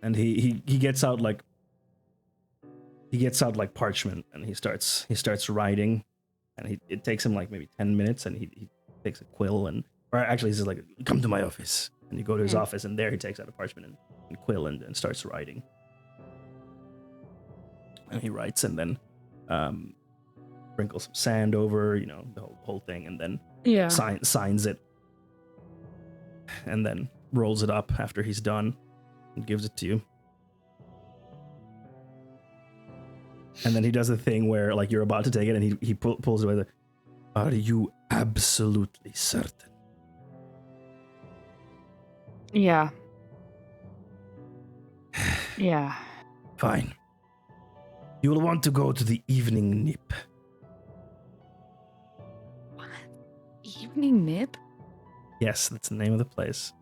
And he gets out like parchment, and he starts writing, and it takes him like maybe 10 minutes, and he takes a quill, and or actually he says like, "Come to my office," and you go to his office, and there he takes out a parchment and quill and starts writing, and he writes, and then sprinkles some sand over, the whole thing, and then Yeah. signs it, and then rolls it up after he's done and gives it to you. And then he does a thing where, like, you're about to take it, and he pulls it away. Are you absolutely certain? Yeah. Yeah. Fine. You will want to go to the evening nip. What? Evening nip? Yes, that's the name of the place.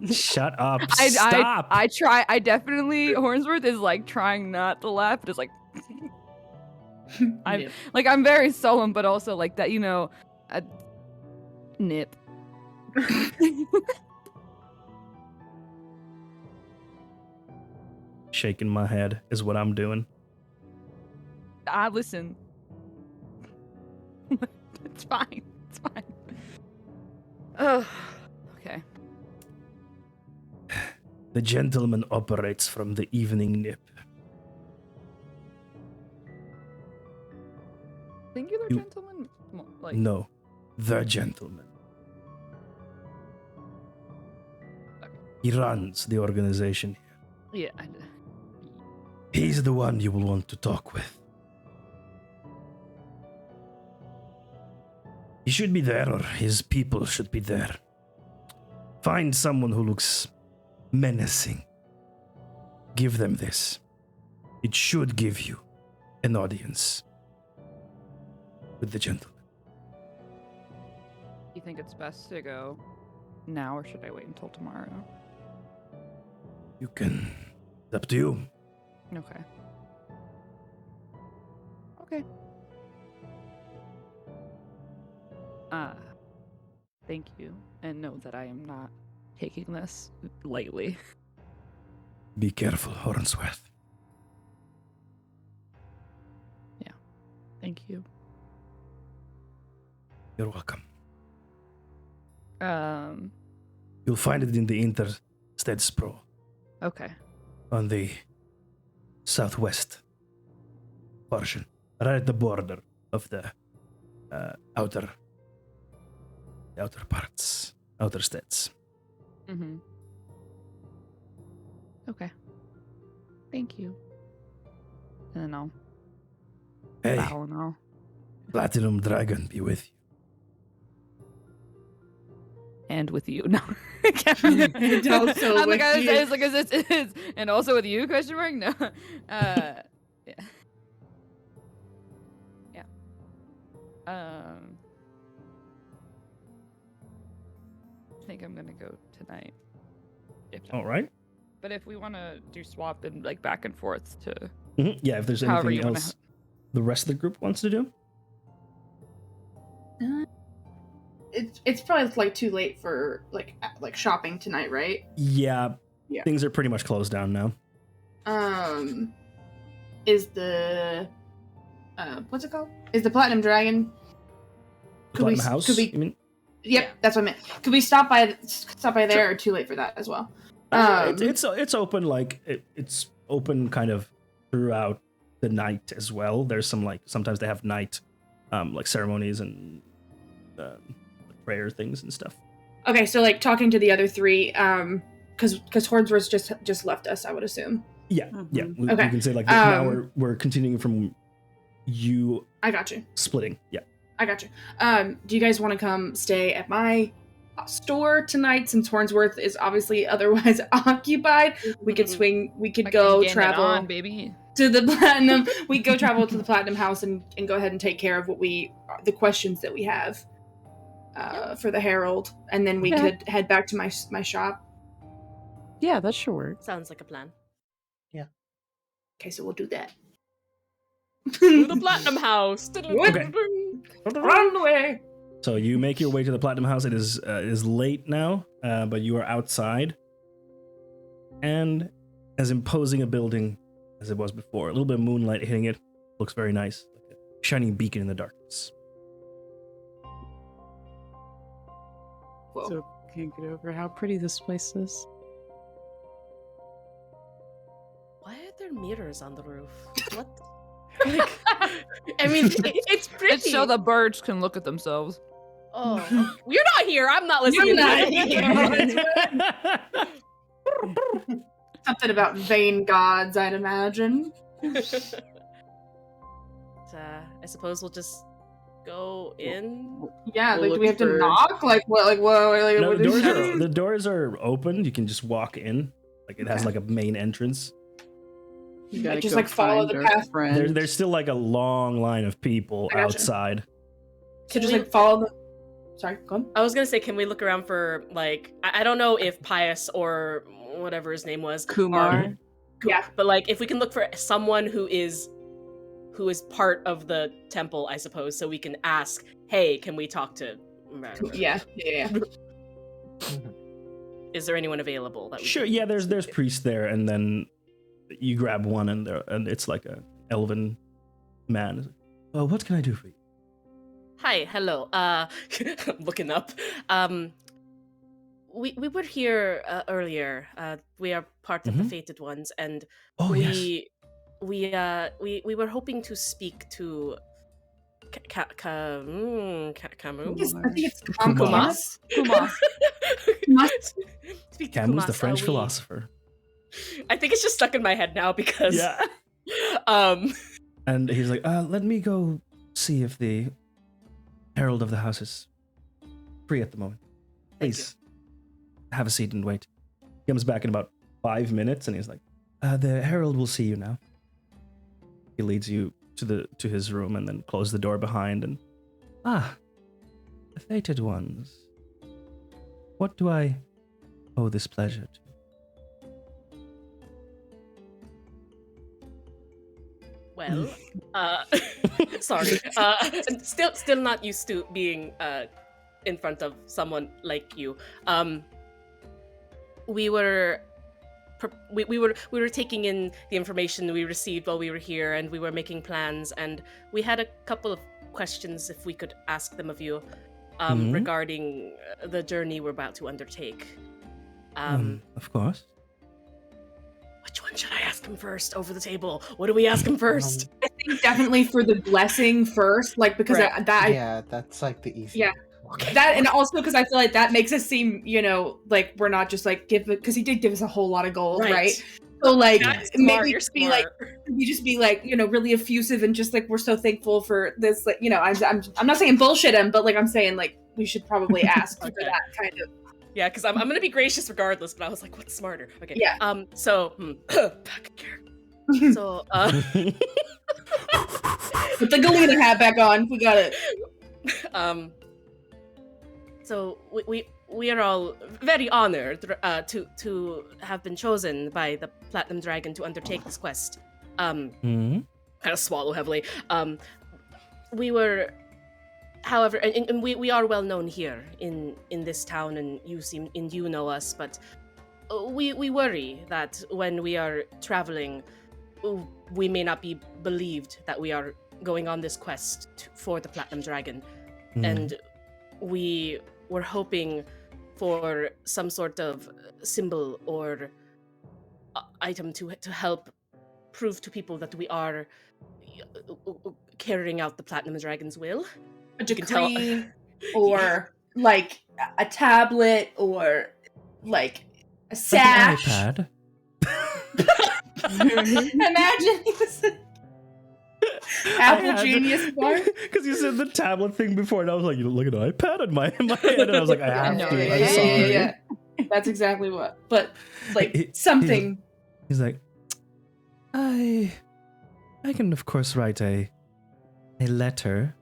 Shut up. Stop. I try. I definitely Hornsworth is like trying not to laugh, but it's like I'm very solemn, but also like that, a nip. Shaking my head is what I'm doing. Listen. It's fine. It's fine. Oh, okay. The gentleman operates from the evening nip. Singular You- gentleman? Like, No, the gentleman. He runs the organization here. Yeah. He's the one you will want to talk with. He should be there, or his people should be there. Find someone who looks menacing. Give them this. It should give you an audience with the gentleman. You think it's best to go now, or should I wait until tomorrow? You can. It's up to you. Okay. Okay. Thank you, and know that I am not taking this lightly. Be careful, Hornsworth. Thank you. You're welcome. Um. You'll find it in the Interstates Pro Okay. on the southwest portion, right at the border of the outer parts, outer states. Mm-hmm. Okay. Thank you. And then I'll Hey, bow and all. Platinum Dragon be with you. And with you. No. And also I'm with like, you. it's like, is and also with you, question mark? No. Yeah. Yeah. I think I'm gonna go tonight. All right. But if we want to do swap and like back and forth to Yeah, if there's however anything you wanna else the rest of the group wants to do. It's probably like too late for like shopping tonight, right? Yeah, Yeah. things are pretty much closed down now. Is the what's it called? Is the Platinum Dragon? Platinum House, Could we? you mean? Yep, Yeah. that's what I meant. Could we stop by there, or too late for that as well? It's open, like it's open kind of throughout the night as well. There's some like sometimes they have night like ceremonies and prayer things and stuff. Okay, so like talking to the other three, because Hornsworth just left us, I would assume. Yeah, yeah. We Okay. can say like now we're continuing from you I got you. splitting. Yeah. I got you. Do you guys want to come stay at my store tonight since Hornsworth is obviously otherwise occupied? We could swing. We could go travel on, baby. to the Platinum. We go travel to the Platinum House and go ahead and take care of the questions that we have for the Herald, and then we could head back to my shop. Yeah, that should work. Sounds like a plan. Okay, so we'll do that. To the Platinum House. Okay. Run away. So you make your way to the Platinum House. It is late now, but you are outside, and as imposing a building as it was before. A little bit of moonlight hitting it. Looks very nice, like a shining beacon in the darkness. Whoa. So can't get over how pretty this place is. Why are there mirrors on the roof? What? Like, I mean, it's pretty. It's so the birds can look at themselves. Oh, you're not here. I'm not listening. Something about vain gods, I'd imagine. I suppose we'll just go in. Yeah, We'll like, do we look have to for- knock? Like, what? Like, whoa, like, No, what is the doors are open. You can just walk in. Like it has like a main entrance. You gotta just go like follow find the our path. friend. There's still like a long line of people I gotcha. outside. So just we- like follow the. Sorry, go on. I was gonna say, can we look around for like I don't know if Pius or whatever his name was, Kumar. Yeah. but like if we can look for someone who is part of the temple, I suppose, so we can ask, hey, can we talk to? Yeah. Is there anyone available? That we Sure. can Yeah. There's speak to? priests there, and then you grab one, and it's like a elven man. Oh, what can I do for you? Hi, hello. I'm looking up. We were here earlier. We are part of the Mhm. Fated Ones, and Oh yes. we were hoping to speak to Camus? I think it's Kumas. Kumas. Speak to Camus, the Kumas. French philosopher. I think it's just stuck in my head now because Yeah. um And he's like, let me go see if the Herald of the House is free at the moment. Thank Please have a seat and wait. He comes back in about 5 minutes and he's like, the Herald will see you now. He leads you to his room and then closes the door behind and the fated ones. What do I owe this pleasure to? well, sorry. Still not used to being in front of someone like you. We were taking in the information we received while we were here, and we were making plans, and we had a couple of questions if we could ask them of you regarding the journey we're about to undertake. Of course. Which one should I ask him first over the table? What do we ask him first? I think definitely for the blessing first, like because Right. that that's like the easy. Yeah. That, and also because I feel like that makes us seem, like we're not just like because he did give us a whole lot of gold, right? So like That's maybe smart, you're just be like, we just be like, really effusive and just like we're so thankful for this, like I'm not saying bullshit him, but like I'm saying like we should probably ask for Okay. that kind of. Yeah, because I'm gonna be gracious regardless, but I was like, what's smarter? Okay. Yeah. So back here. So Put the Galena hat back on. We got it. So we are all very honored to have been chosen by the Platinum Dragon to undertake this quest. Kind of swallow heavily. We were, however, and we are well known here in this town, and you know us, but we worry that when we are traveling, we may not be believed that we are going on this quest for the Platinum Dragon, and we were hoping for some sort of symbol or item to help prove to people that we are carrying out the Platinum Dragon's will. A You can tell- decree, or like a tablet, or like a sash. An Imagine he was an Apple Genius bar. Because you said the tablet thing before, and I was like, you look at an iPad in my head, and I was like, I have No, to. yeah, I'm yeah, sorry. Yeah. That's exactly what. But like He- something. He's like, I can of course write a letter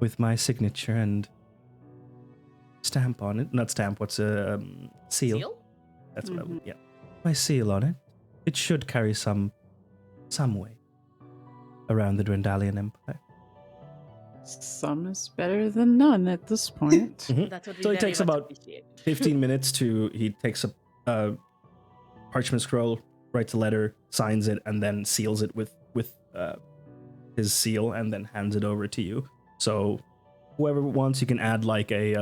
with my signature and stamp on it. Not stamp. What's a seal? Seal? That's what I would. Yeah, my seal on it. It should carry some weight around the Dwendalian Empire. Some is better than none at this point. That would be So it very takes much about appreciated. 15 minutes to. He takes a parchment scroll, writes a letter, signs it, and then seals it with his seal, and then hands it over to you. So whoever wants, you can add like a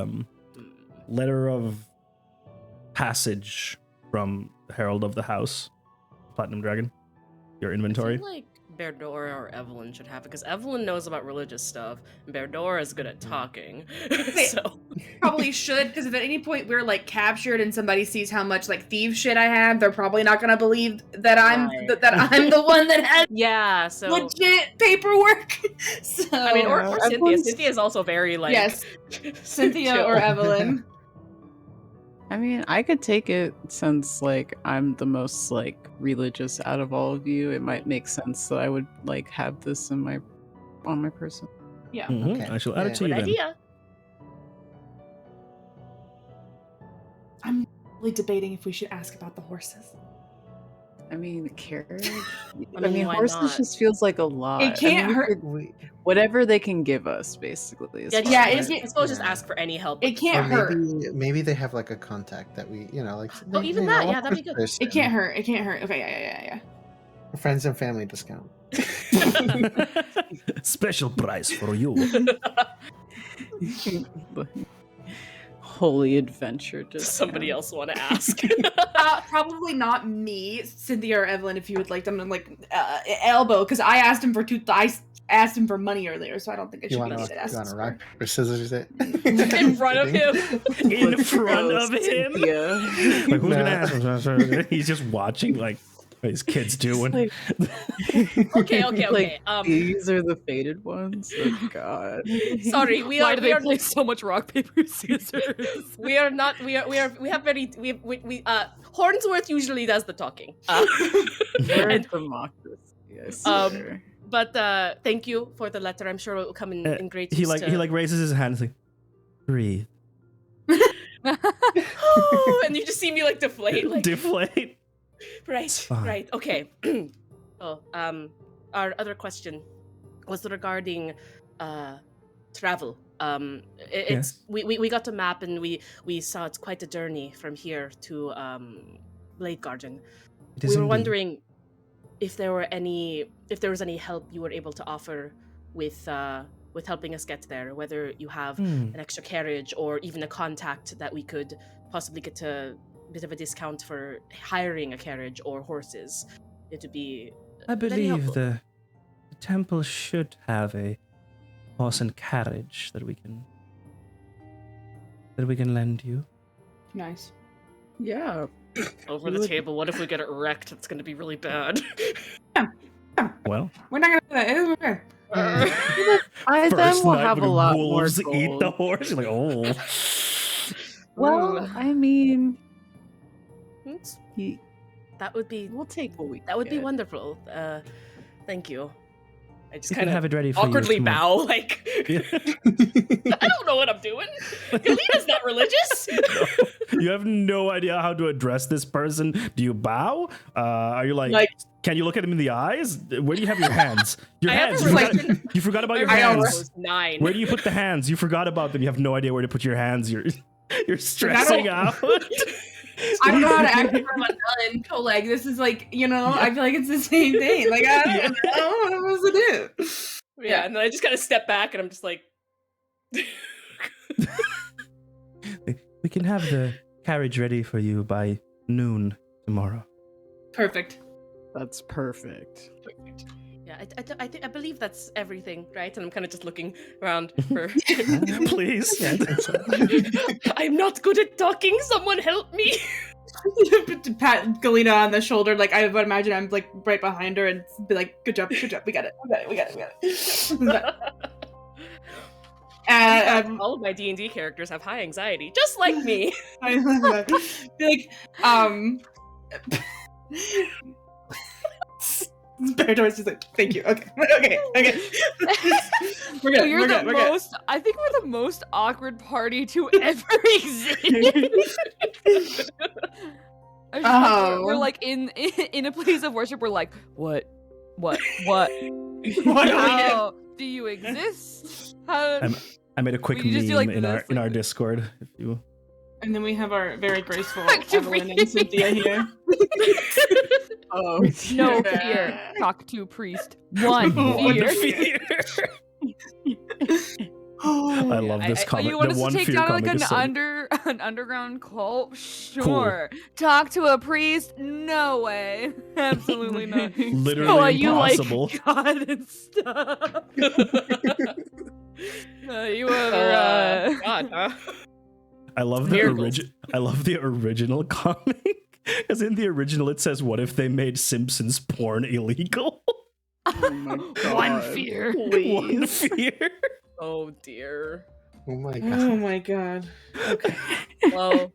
letter of passage from the Herald of the House, Platinum Dragon, your inventory. I feel like Berdora or Evelyn should have it, because Evelyn knows about religious stuff, and Berdora is good at talking. So Probably should, because if at any point we're like captured and somebody sees how much like thief shit I have, they're probably not gonna believe that I'm Right. that I'm the one that has yeah, so legit paperwork. So I mean, or Yeah, Cynthia. everyone's- Cynthia is also very like yes, Cynthia chill. or Evelyn. I mean, I could take it since like I'm the most like religious out of all of you. It might make sense that I would like have this on my person. Yeah. Okay. I shall add it to Good you then. idea. I'm really debating if we should ask about the horses. I mean, carriage. I mean, mean, why horses not? just feels like a lot. It can't we hurt. could- whatever they can give us, basically. is Yeah, fine. Yeah, I it's- suppose just ask for any help. It with the can't farm. hurt. Maybe they have like a contact that we, like. Oh, even that, yeah, that'd be good. It can't hurt. It can't hurt. Okay, yeah. Friends and family discount. Special price for you. Holy adventure. Just Somebody else want to ask? Probably not me, Cynthia or Evelyn. If you would like them to like elbow, because I asked him for I asked him for money earlier, so I don't think it You should want be me to that asks rock, for. rock, paper, scissors it? In front of him. In front of him. Cynthia. Like, who's gonna No. ask him? He's just watching, like, what his kids doing. Like- Okay. Like, these are the faded ones. Oh God. Sorry, Why do they play so much rock paper scissors? we are not. We have very. Hornsworth usually does the talking. We're And- democracy. I Um, swear. But thank you for the letter. I'm sure it will come in great He use. like he like raises his hand and like, breathe, and you just see me like deflate. Like deflate. right, fine. right, okay. Oh, our other question was regarding travel. It's we got a map and we saw it's quite a journey from here to Blade Garden. It is We were indeed. wondering if there was any help you were able to offer with helping us get there, whether you have an extra carriage or even a contact that we could possibly get a bit of a discount for hiring a carriage or horses. It would be I very believe helpful. the temple should have a horse and carriage that we can lend you. Nice. Yeah. Over the table. What if we get it wrecked? It's going to be really bad. Well, We're not gonna do that. It's okay. I then first will night have a when lot wolves more eat the gold. horse. You're like, oh. Well, I mean, It's- he, that would be we'll take what we that would be get. wonderful. Thank you. I just We can kind have of it ready for awkwardly you tomorrow. bow, like I don't know what I'm doing. Kalina's not religious. You have no idea how to address this person. Do you bow? Are you like, can you look at him in the eyes? Where do you have your hands? Your I have hands. a You forgot, religion. you forgot about your My hands. was 9. Where do you put the hands? You forgot about them. You have no idea where to put your hands. You're stressing out. I don't know how to act in front of a nun. So like this is like, I feel like it's the same thing. Like I don't know what I'm supposed to do. Yeah, and then I just kind of step back, and I'm just like, We can have the carriage ready for you by noon tomorrow. Perfect. That's perfect. yeah, I believe that's everything, right? And I'm kind of just looking around for. Please. I'm not good at talking. Someone help me. To pat Galina on the shoulder, like I would imagine I'm like right behind her and be like, "Good job, we got it." All of my D&D characters have high anxiety, just like me. I love that. Be like, Barator's just like, thank you. Okay. We're good. So you're we're the good. We're good. most. I think we're the most awkward party to ever exist. I just like, we're Oh. like in a place of worship. We're like, what? What do we do? How do you exist? How? I made a quick We just meme do like in this, our like- Discord. If you And then we have our very graceful Activate. Evelyn and Cynthia here. Oh, No fear. Talk to priest. One One fear. fear. I love this Oh, comic. you want The us one to take fear down comic like is an underground cult? Sure. Talk to a priest? No way. Absolutely not. literally Oh, you impossible. like God and stuff. You ever? God, huh? I love the Miracles. I love the original comic. Because in the original it says, "What if they made Simpsons porn illegal?" oh my god. One fear. One fear. Oh dear. Oh my god. Oh my god. Okay. Well,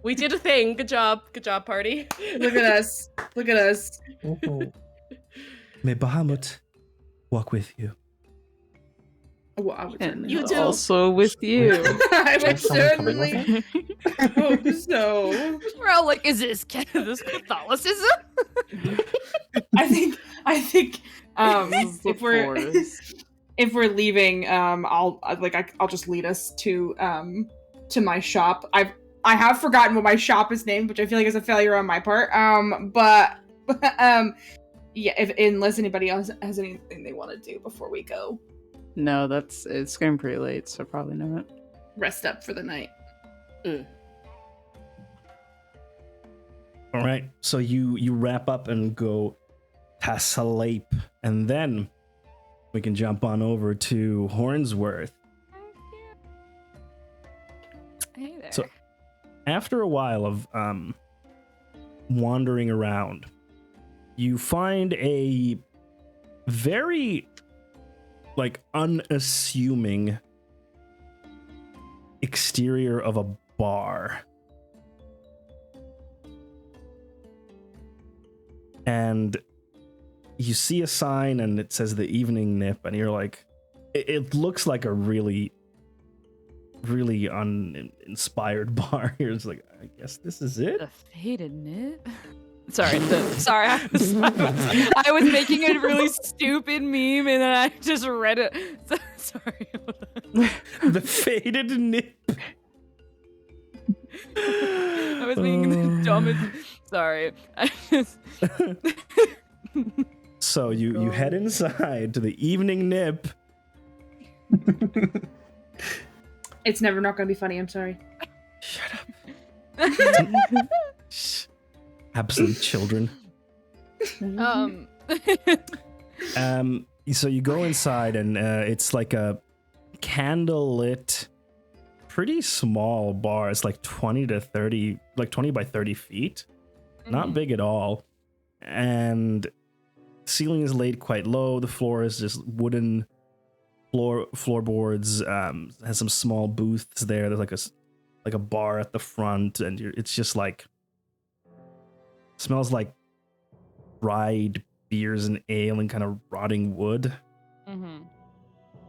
we did a thing. Good job, party. Look at us. Look at us. Mhm. May Bahamut walk with you. Well, I would And certainly You hope do. so. also with you. I would Is someone coming with certainly hope so. We're all like, is this Catholicism? I think This is the if we're leaving, I'll just lead us to my shop. I have forgotten what my shop is named, which I feel like is a failure on my part. But yeah, unless anybody else has anything they want to do before we go No, it's getting pretty late, so probably not. rest up for the night. All right. So you wrap up and go past sleep, and then we can jump on over to Hornsworth. Hey there. So after a while of wandering around, you find a very unassuming exterior of a bar. And you see a sign and it says the Evening Nip, and you're like, it looks like a really uninspired bar. You're just like, I guess this is it. The Faded Nip. Sorry, I was making a really stupid meme and then I just read it. Sorry. The Faded Nip. I was being the dumbest. Sorry. So you head inside to the Evening Nip. It's never not going to be funny. I'm sorry. Shut up. Absolute children. So you go inside and it's like a candlelit, pretty small bar. It's like 20 by 30 feet. Not big at all. And ceiling is laid quite low. The floor is just wooden floorboards. Has some small booths there. There's like a bar at the front, and it's just like smells like dried beers and ale and kind of rotting wood. Mm-hmm.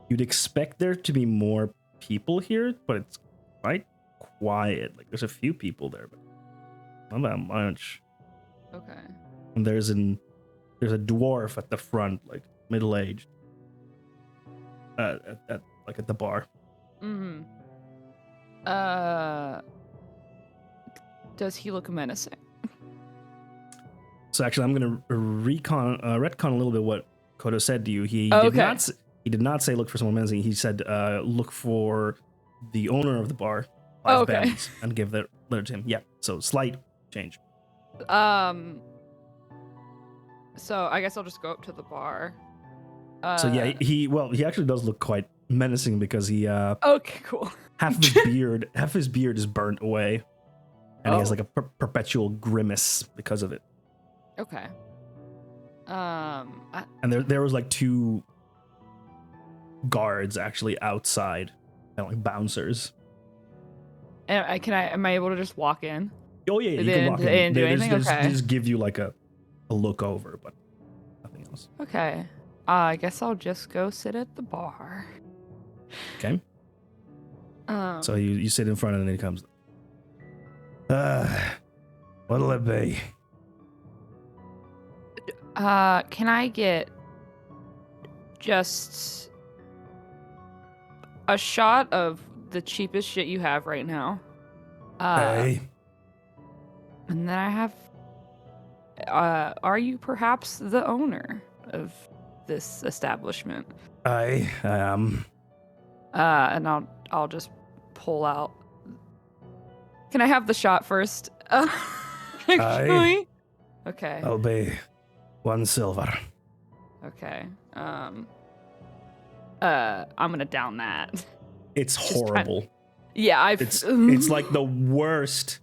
You'd expect there to be more people here, but it's quite quiet. Like there's a few people there, but not that much. Okay. And there's a dwarf at the front, like middle-aged, at the bar. Mm-hmm. Does he look menacing? So actually, I'm gonna retcon a little bit what Kodo said to you. He did not say look for someone menacing. He said look for the owner of the bar, 5 bands, and give that letter to him. Yeah. So slight change. So I guess I'll just go up to the bar. So yeah, he actually does look quite menacing because he okay, cool. half his beard is burnt away, and he has like a perpetual grimace because of it. Okay. And there was like 2 guards actually outside, kind of like bouncers. Am I able to just walk in? Oh yeah, you They can walk in. didn't do anything? They Okay. just give you like a look over, but nothing else. Okay. I guess I'll just go sit at the bar. Okay. So you sit in front, and then he comes. What'll it be? Can I get just a shot of the cheapest shit you have right now? Hey. And then I have. Are you perhaps the owner of this establishment? I am. And I'll just pull out. Can I have the shot first? Actually. Okay. I'll be 1 silver. Okay. I'm gonna down that. It's horrible. Yeah, It's like the worst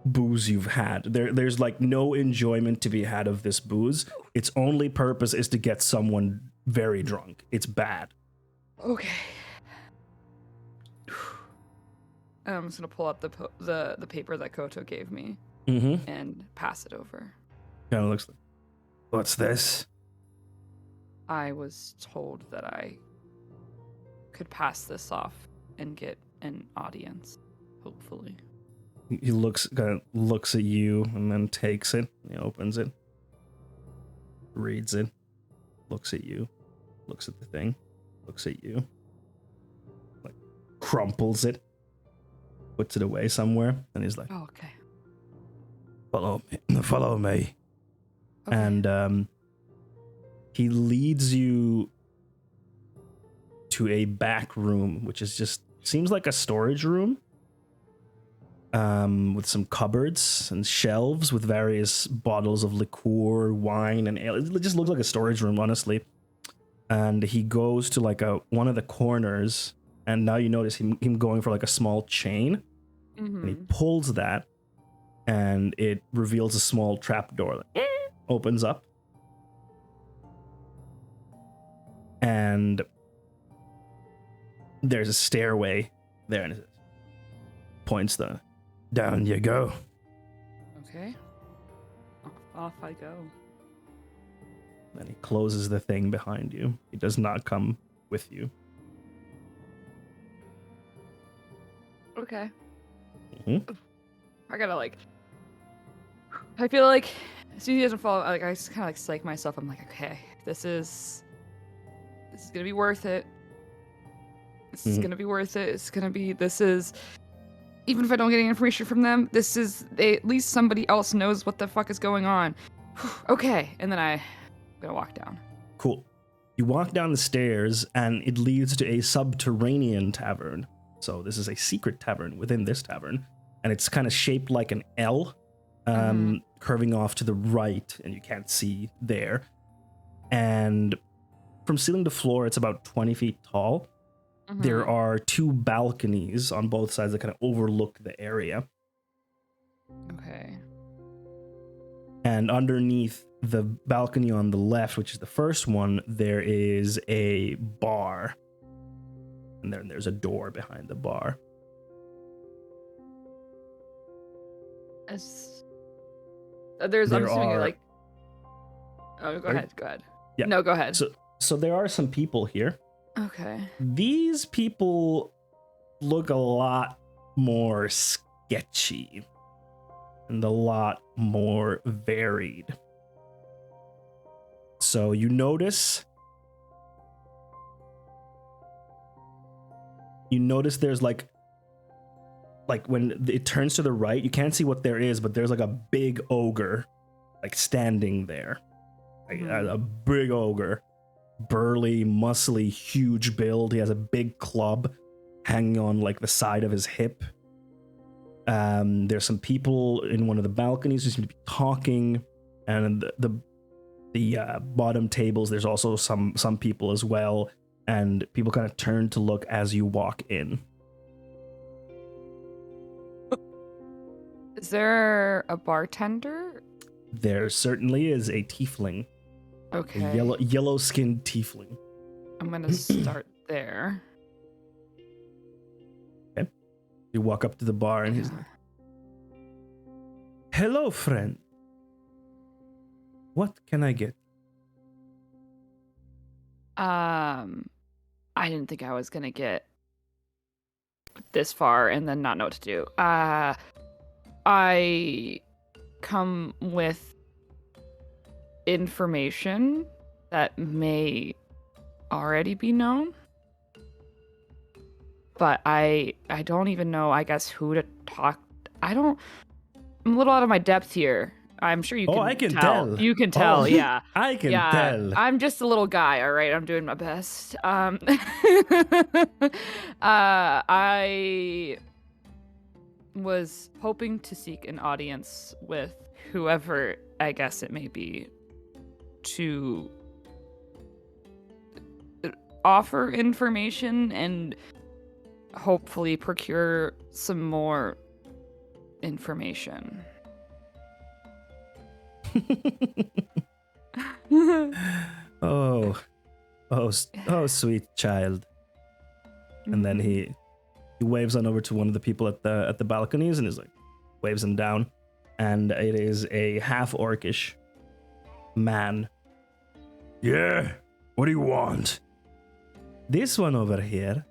booze you've had. There's like no enjoyment to be had of this booze. Its only purpose is to get someone very drunk. It's bad. Okay. I'm just gonna pull up the paper that Koto gave me and pass it over. Kind of looks like. What's this? I was told that I could pass this off and get an audience, hopefully. He looks at you and then takes it. He opens it, reads it, looks at you, looks at the thing, looks at you, like crumples it, puts it away somewhere, and he's like, Oh, okay. follow me. Okay. And he leads you to a back room, which is just seems like a storage room, with some cupboards and shelves with various bottles of liqueur, wine, and ale. It just looks like a storage room, honestly. and he goes to like one of the corners, and now you notice him going for like a small chain, and he pulls that, and it reveals a small trap door that opens up, and there's a stairway there, and it points down you go. Okay. Off I go. Then he closes the thing behind you. He does not come with you. Okay. Mhm. I gotta like. I feel like as soon as he doesn't follow, like I just kind of like psych myself. I'm like, okay, this is gonna be worth it. This is gonna be worth it. It's gonna be. This is. Even if I don't get any information from them, this is. At least somebody else knows what the fuck is going on. Okay, and then I'm gonna walk down. Cool. You walk down the stairs, and it leads to a subterranean tavern. So this is a secret tavern within this tavern, and it's kind of shaped like an L, curving off to the right, and you can't see there. And from ceiling to floor, it's about 20 feet tall. There are 2 balconies on both sides that kind of overlook the area. Okay. And underneath the balcony on the left, which is the first one, there is a bar. And then there's a door behind the bar. I'm assuming you're like. Oh, go ahead. Go ahead. Yeah. No, go ahead. So there are some people here. Okay. These people look a lot more sketchy and a lot more varied. So you notice there's like when it turns to the right, you can't see what there is, but there's like a big ogre like standing there. Like, a big ogre. Burly, muscly, huge build. He has a big club hanging on like the side of his hip. There's some people in one of the balconies who seem to be talking, and the bottom tables there's also some people as well, and people kind of turn to look as you walk in. Is there a bartender? There certainly is a tiefling. Okay. A yellow-skinned tiefling. I'm gonna start there. Okay. You walk up to the bar and he's like, "Hello, friend. What can I get?" I didn't think I was gonna get this far and then not know what to do. I come with information that may already be known, but I don't even know, I guess, who to talk. I'm a little out of my depth here. I'm sure you can I can tell. tell. You can tell, yeah. I can Yeah, tell. I'm just a little guy, all right? I'm doing my best. I was hoping to seek an audience with whoever, I guess it may be, to offer information and hopefully procure some more information. Oh, sweet child. And then he waves on over to one of the people at the balconies and is like, waves him down, and it is a half orcish man. "Yeah, what do you want?" "This one over here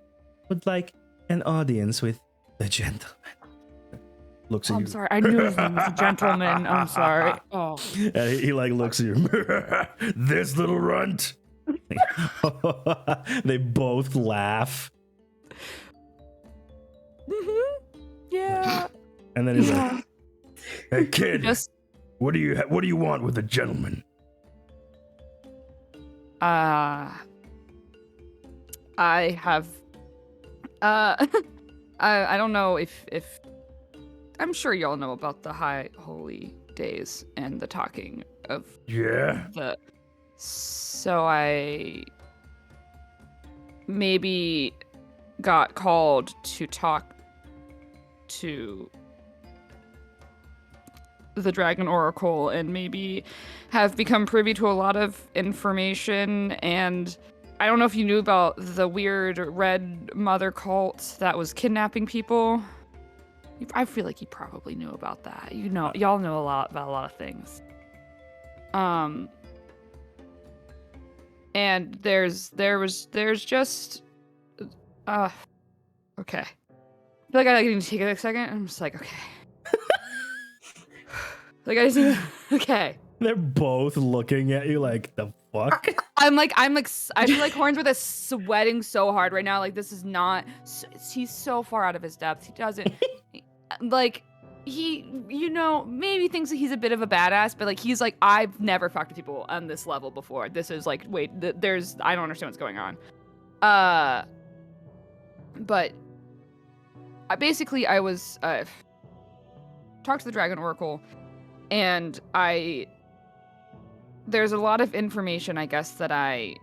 would like an audience with the gentleman." Looks at you. I'm sorry, I knew his name was a gentleman. I'm sorry. Oh. And he like looks at you. "This little runt." They both laugh. Yeah. And then he's like, "Hey kid, what do you want with a gentleman?" I have I don't know if I'm sure y'all know about the high holy days and the talking of Yeah. so I maybe got called to talk to the Dragon Oracle and maybe have become privy to a lot of information. And I don't know if you knew about the weird red mother cult that was kidnapping people. I feel like you probably knew about that. Y'all know a lot about a lot of things. And there's just okay. I feel like I need to take a second. I'm just like, okay. Like I just need okay. They're both looking at you like, the fuck? I feel like Hornsworth is sweating so hard right now. Like this is not. He's so far out of his depth. He doesn't like. He, maybe thinks that he's a bit of a badass, but like he's like, I've never fucked with people on this level before. This is like, wait, I don't understand what's going on. But I was talked to the Dragon Oracle, and there's a lot of information, I guess, that I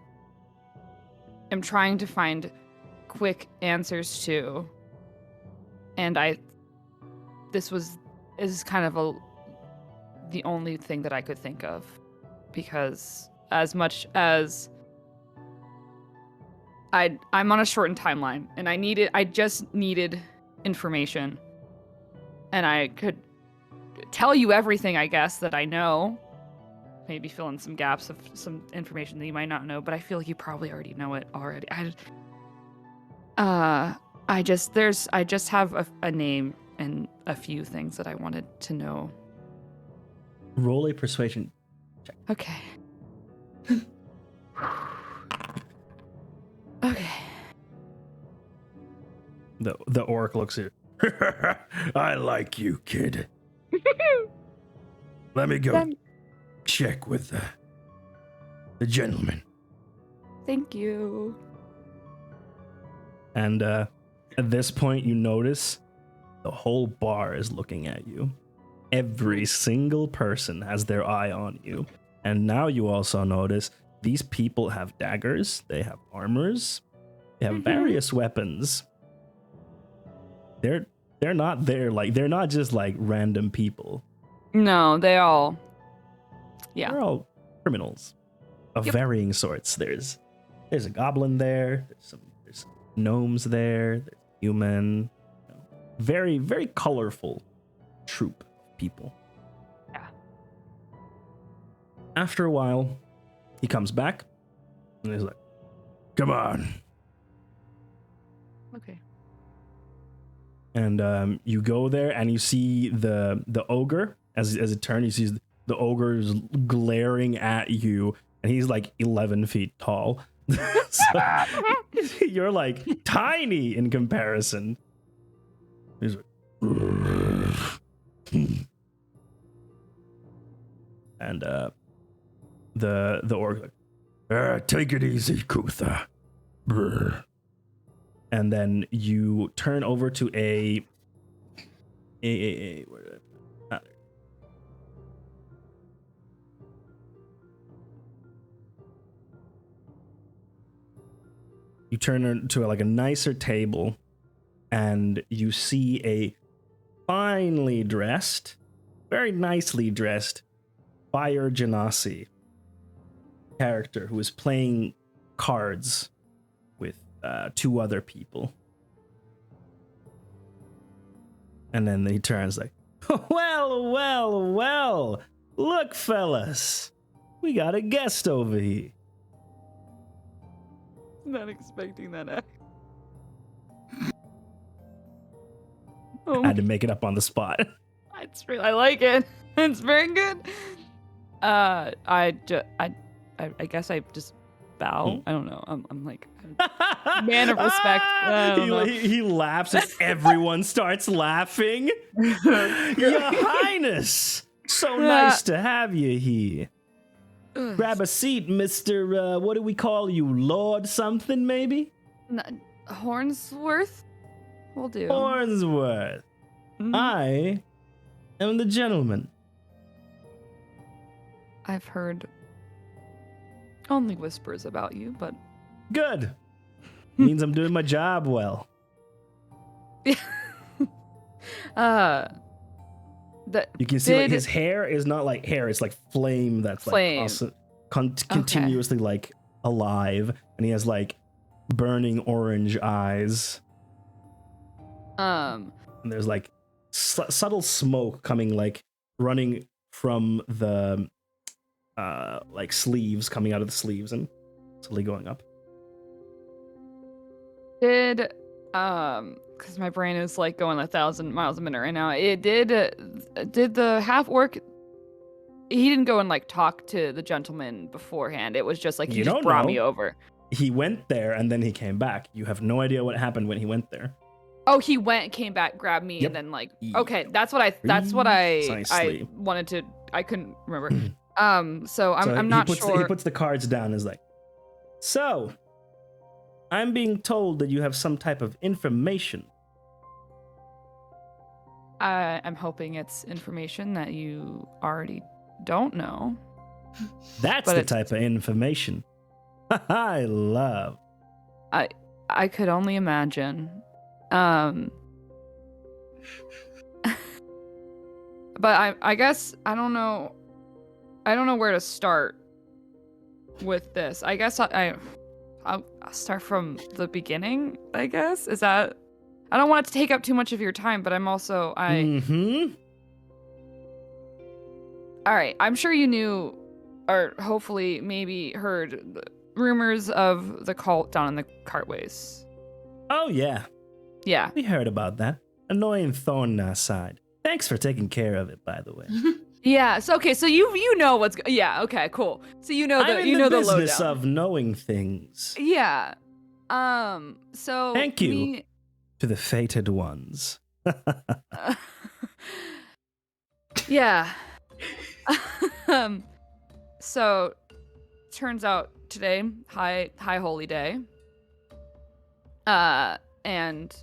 am trying to find quick answers to, and this is kind of the only thing that I could think of, because as much as I'm on a shortened timeline and I just needed information, and I could tell you everything, I guess, that I know, maybe fill in some gaps of some information that you might not know, but I feel like you probably already know it already. I just have a name and a few things that I wanted to know. Roll a persuasion check. Okay. Okay. The orc looks at you. I like you, kid. Let me go check with the gentleman. Thank you. And at this point, you notice the whole bar is looking at you. Every single person has their eye on you. And now you also notice these people have daggers, they have armors, they have various weapons. They're not there, like, they're not just like random people. No, they're all criminals of varying sorts. There's a goblin there, there's some gnomes there, there's human. Very, very colorful troop of people. Yeah. After a while, he comes back and he's like, come on. Okay. And you go there and you see the ogre. As it turns, you see the ogre is glaring at you, and he's like 11 feet tall. So, you're like tiny in comparison. He's like, and the orc like, take it easy, Kutha. And then you turn over to a where did I put it? You turn to like a nicer table, and you see a finely dressed, very nicely dressed Fire Genasi character who is playing cards with two other people. And then he turns like, well, look, fellas, we got a guest over here. Not expecting that. I had to make it up on the spot. I like it. It's very good. I guess I just bow. I don't know. I'm like man of respect. He laughs and everyone starts laughing. Your Highness, so nice to have you here. Grab a seat, Mr. What do we call you? Lord something, maybe? Hornsworth? Will do. Hornsworth. I am the gentleman. I've heard only whispers about you, but... Good. Means I'm doing my job well. That You can see like did his hair is not like hair; it's like flame that's Flame. like continuously like alive, and he has like burning orange eyes. And there's like subtle smoke coming, like running from the like sleeves, coming out of the sleeves and slowly going up. did because my brain is like going 1,000 miles a minute right now. It did the half orc. He didn't go and like talk to the gentleman beforehand. It was just like he You just don't brought know. me over. He went there and then he came back. You have no idea what happened when he went there. Oh, he went, came back, grabbed me, Yep. and then like Yep. okay, that's what I Precisely. wanted to. I couldn't remember. So I'm he not puts sure. He puts the cards down and is like, so I'm being told that you have some type of information. I'm hoping it's information that you already don't know. That's But the it's- type of information I love. I could only imagine. But I guess I don't know where to start with this. I guess I'll start from the beginning, I guess. Is that I don't want it to take up too much of your time, but I'm also Mm-hmm. All right, I'm sure you knew or hopefully maybe heard the rumors of the cult down in the cartways. Oh yeah, Yeah. we heard about that. Annoying thorn in our side. Thanks for taking care of it, by the way. Yeah, so okay, so you know what's yeah, okay, cool. So you know I'm in you the know the business lowdown. of knowing things. Yeah. So Thank you. me- To the fated ones. yeah. So turns out today, high holy day. And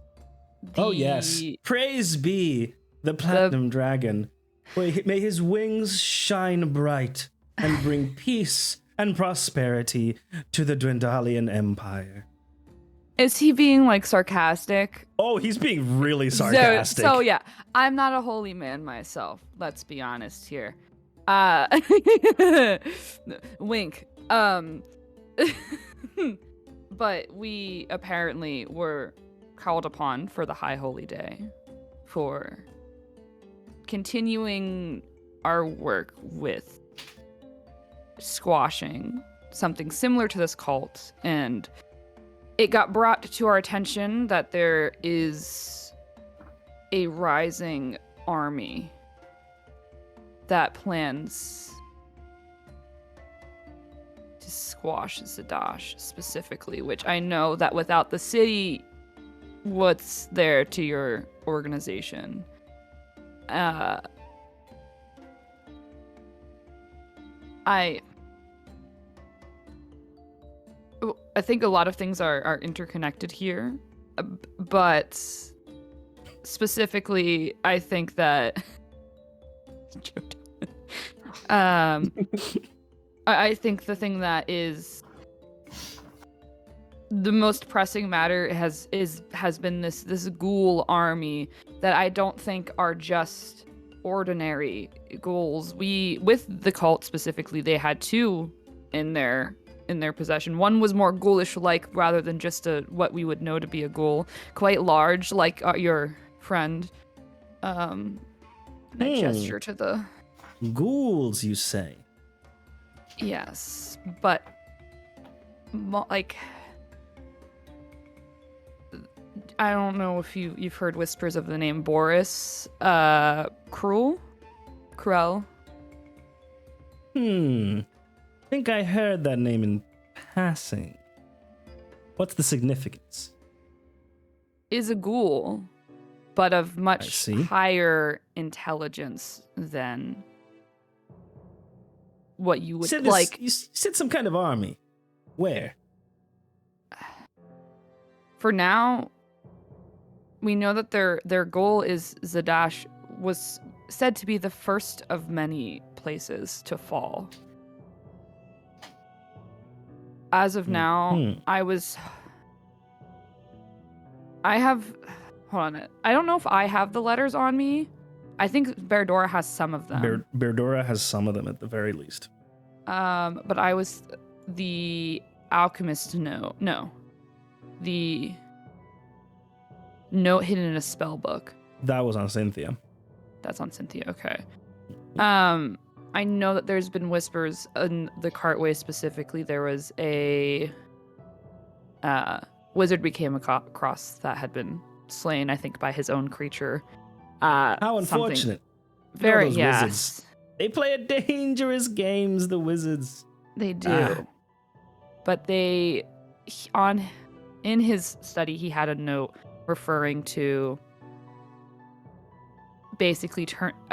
Oh yes, praise be the platinum dragon. May his wings shine bright and bring peace and prosperity to the Dwendalian Empire. Is he being like sarcastic? Oh, he's being really sarcastic. So yeah, I'm not a holy man myself. Let's be honest here. Wink. But we apparently were called upon for the high holy day for continuing our work with squashing something similar to this cult, and it got brought to our attention that there is a rising army that plans to squash Zadash specifically, which I know that without the city, what's there to your organization? I think a lot of things are interconnected here, but specifically, I think that I think the thing that is the most pressing matter has been this ghoul army that I don't think are just ordinary ghouls. With the cult specifically, they had two in their possession. One was more ghoulish like rather than just what we would know to be a ghoul, quite large like your friend. And I gesture to the ghouls, you say? yes, but like I don't know if you've heard whispers of the name Boris Cruel. Think I heard that name in passing. What's the significance? Is a ghoul, but of much see. higher intelligence than what you would You like. you said some kind of army. Where? For now, we know that their goal is Zadash was said to be the first of many places to fall. As of now, I was I have. Hold on. I don't know if I have the letters on me. I think Berdora has some of them. Berdora has some of them at the very least. But I was the alchemist note. No, the note hidden in a spell book. That was on Cynthia. That's on Cynthia. Okay. I know that there's been whispers in the Cartway specifically. There was a wizard we came across that had been slain, I think, by his own creature. How unfortunate. Very, those yes. wizards. They play a dangerous games, the wizards. They do. But in his study, he had a note referring to basically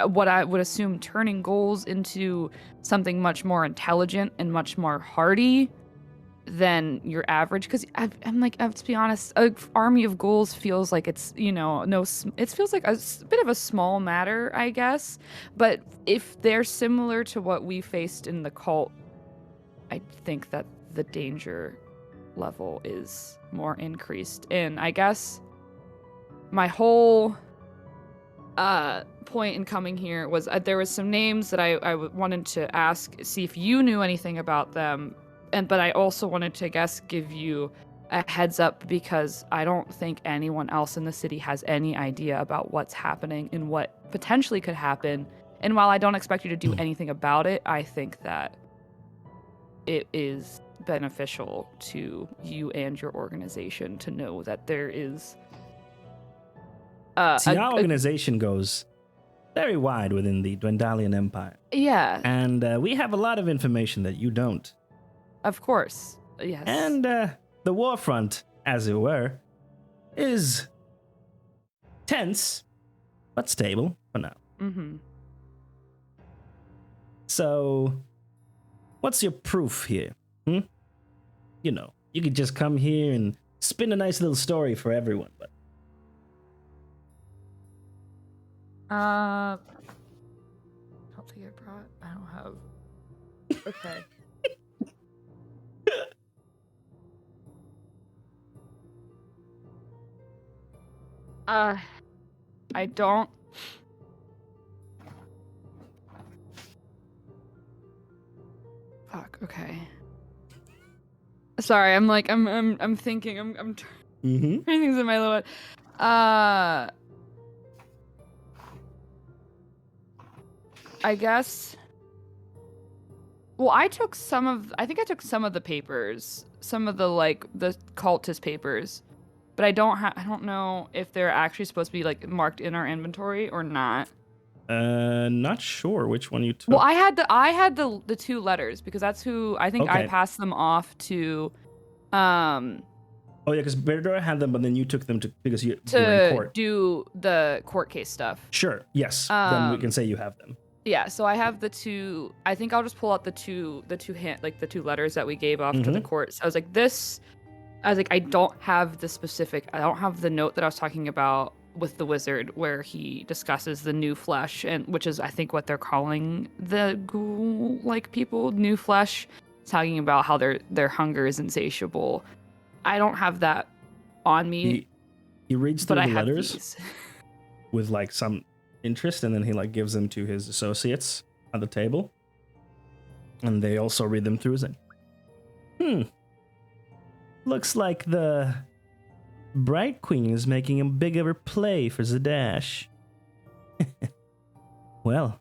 what I would assume turning ghouls into something much more intelligent and much more hardy than your average. Because I'm like, to be honest, an army of ghouls feels like it's, it feels like a bit of a small matter, I guess. But if they're similar to what we faced in the cult, I think that the danger level is more increased. And I guess my whole point in coming here was there was some names that I wanted to ask, see if you knew anything about them, but I also wanted to, I guess, give you a heads up because I don't think anyone else in the city has any idea about what's happening and what potentially could happen. And while I don't expect you to do anything about it, I think that it is beneficial to you and your organization to know that there is See, our organization goes very wide within the Dwendalian Empire. Yeah. And we have a lot of information that you don't. Of course. Yes. And the war front, as it were, is tense, but stable for now. Mm-hmm. So, what's your proof here? You could just come here and spin a nice little story for everyone, but I don't think I brought. I don't have. Okay. I don't. Fuck. Okay. Sorry, I'm thinking. I'm trying things in my little. I guess. Well, I took some of the papers, some of the the cultist papers, but I don't know if they're actually supposed to be marked in our inventory or not. Not sure which one you took. Well, I had the two letters because that's who I think I passed them off to. Oh yeah, because Berdora had them, but then you took them because you were in court. Do the court case stuff. Sure. Yes. Then we can say you have them. Yeah, so I have the two. I think I'll just pull out the two letters that we gave off to the court. So I was like, I don't have the note that I was talking about with the wizard where he discusses the new flesh, and which is I think what they're calling the ghoul-like people, new flesh, talking about how their hunger is insatiable. I don't have that on me. He reads through but the I have letters these. with some interest, and then he gives them to his associates at the table, and they also read them through. His looks like the Bright Queen is making a bigger play for Zadash. Well,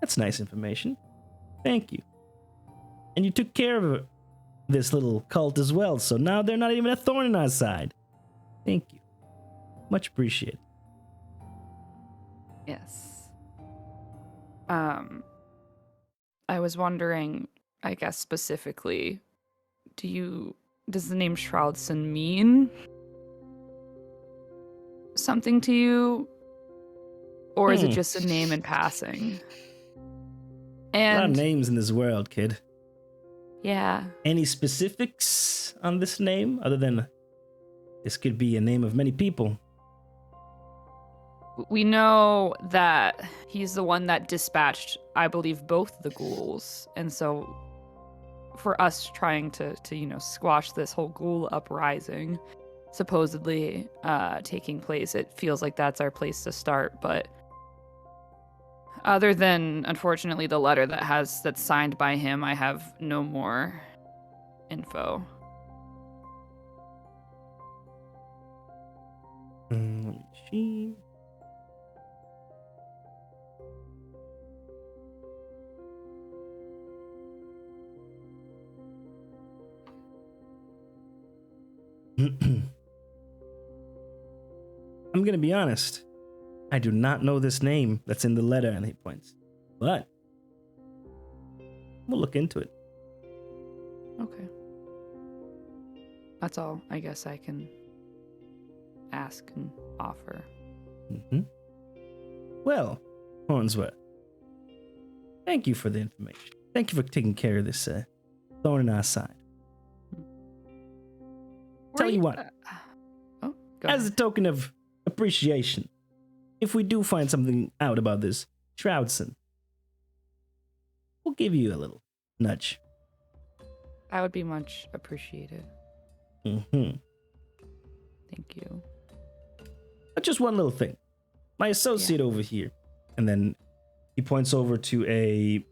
that's nice information. Thank you. And you took care of this little cult as well, so now they're not even a thorn in our side. Thank you. Much appreciated. Yes. I was wondering, I guess specifically, does the name Shroudson mean something to you? Or is it just a name in passing? And a lot of names in this world, kid. Yeah. Any specifics on this name other than this could be a name of many people? We know that he's the one that dispatched, I believe, both the ghouls. And so for us trying to squash this whole ghoul uprising, supposedly taking place, it feels like that's our place to start. But other than, unfortunately, the letter that's signed by him, I have no more info. Let me see. I'm gonna be honest. I do not know this name that's in the letter, and he points. But we'll look into it. Okay. That's all I guess I can ask and offer. Mm-hmm. Well, Hornsworth, thank you for the information. Thank you for taking care of this thorn in our side. Tell you what, go as a ahead. token of appreciation, if we do find something out about this Shroudson, we'll give you a little nudge. That would be much appreciated. Mm-hmm. Thank you. But just one little thing. My associate over here, and then he points over to a,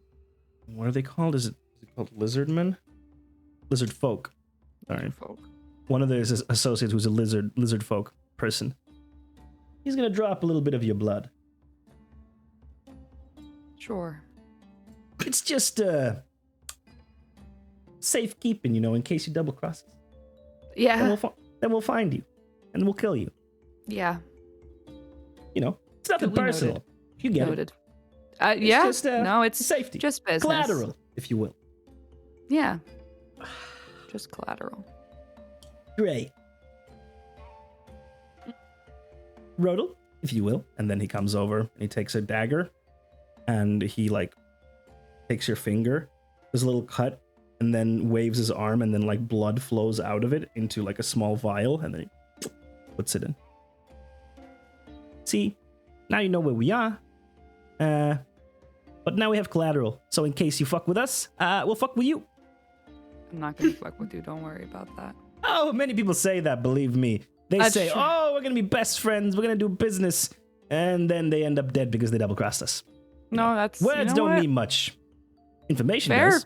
what are they called? Is it called lizardmen? Lizard folk. Sorry. Folk. One of those associates who's a lizard folk person. He's gonna drop a little bit of your blood. Sure. It's just safekeeping, in case you double cross us. Yeah. Then we'll find you, and we'll kill you. Yeah. It's nothing Duly personal. noted. You get Noted. it. Yeah. Just, No, it's safety. just business. Collateral, if you will. Yeah. Just collateral. Great. Rodel, if you will. And then he comes over and he takes a dagger and he takes your finger. There's a little cut and then waves his arm and then blood flows out of it into a small vial and then he puts it in. See, now you know where we are. But now we have collateral. So in case you fuck with us, we'll fuck with you. I'm not gonna fuck with you. Don't worry about that. Oh, many people say that, believe me. They That's say, true. oh, we're going to be best friends. We're going to do business. And then they end up dead because they double-crossed us. No, that's Words don't what? mean much. Information Fair. does.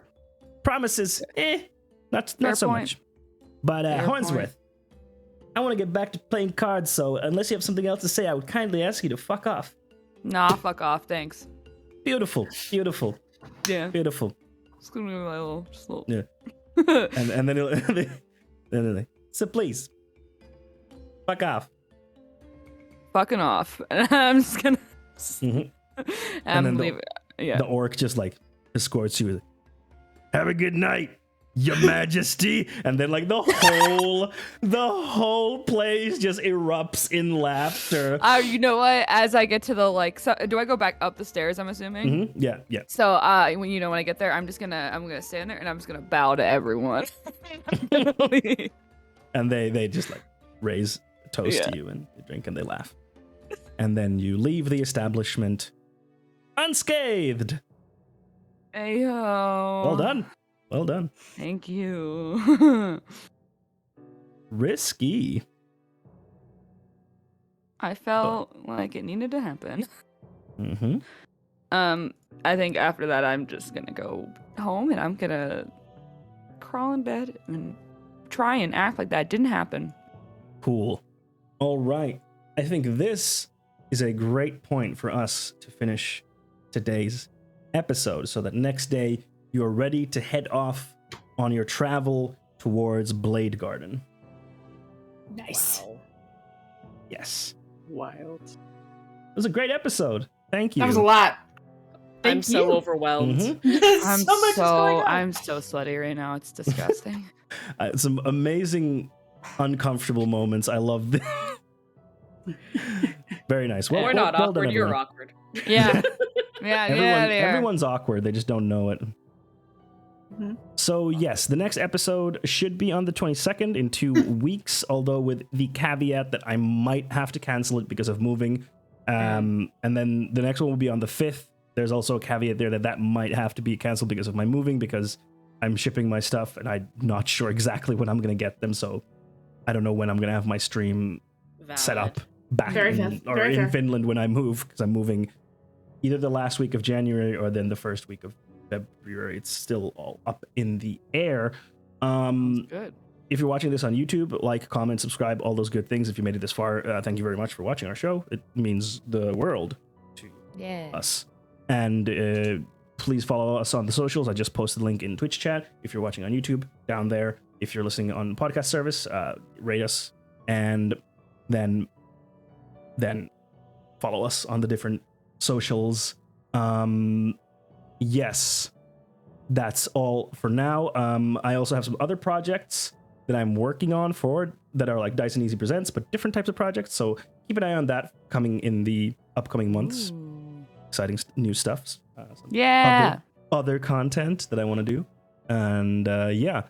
Promises, not Fair so point. much. But Fair Hornsworth, point. I want to get back to playing cards, so unless you have something else to say, I would kindly ask you to fuck off. Nah, fuck off. Thanks. Beautiful, beautiful, Yeah. beautiful. Just gonna be my little. Yeah. And then he'll... So please, fuck off. Fucking off. And I'm just gonna. Mhm. I'm then leaving. Yeah. The orc just escorts you with, have a good night, your majesty. And then the whole place just erupts in laughter. You know what? As I get to the do I go back up the stairs? I'm assuming. Mhm. Yeah. So when I get there, I'm gonna stand there and I'm just gonna bow to everyone. I'm gonna leave. And they just raise a toast to you and they drink and they laugh. And then you leave the establishment unscathed. Ayo. Well done. Thank you. Risky. I felt like it needed to happen. Mm-hmm. I think after that, I'm just gonna go home and I'm gonna crawl in bed and try and act like that didn't happen. Cool. All right. I think this is a great point for us to finish today's episode so that next day you're ready to head off on your travel towards Blade Garden. Nice. Wow. Yes. Wild. It was a great episode. Thank you. That was a lot. I'm Thank so you. overwhelmed. Mhm. I'm so much is going on. I'm so sweaty right now. It's disgusting. Some amazing, uncomfortable moments. I love this. Very nice. Well, We're not well awkward. done, You're everyone. awkward. Yeah. Yeah. They are. Everyone's awkward. They just don't know it. Mhm. So yes, the next episode should be on the 22nd in 2 weeks, although with the caveat that I might have to cancel it because of moving. And then the next one will be on the 5th. There's also a caveat there that might have to be canceled because of my moving, because I'm shipping my stuff and I'm not sure exactly when I'm going to get them. So I don't know when I'm gonna have my stream set up Valid. back Very in, fair, or very in fair. Finland when I move, because I'm moving either the last week of January or then the first week of February. It's still all up in the air. Good. If you're watching this on YouTube, like, comment, subscribe, all those good things. If you made it this far, thank you very much for watching our show. It means the world to Yeah. us. And please follow us on the socials. I just posted a link in Twitch chat. If you're watching on YouTube, down there. If you're listening on podcast service, rate us, and then follow us on the different socials. Yes, that's all for now. I also have some other projects that I'm working on that are like Dice and Easy Presents, but different types of projects. So keep an eye on that coming in the upcoming months. Ooh. Exciting new stuff. Some Yeah. other content that I want to do. And yeah,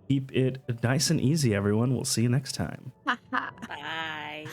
keep it nice and easy, everyone. We'll see you next time. Bye.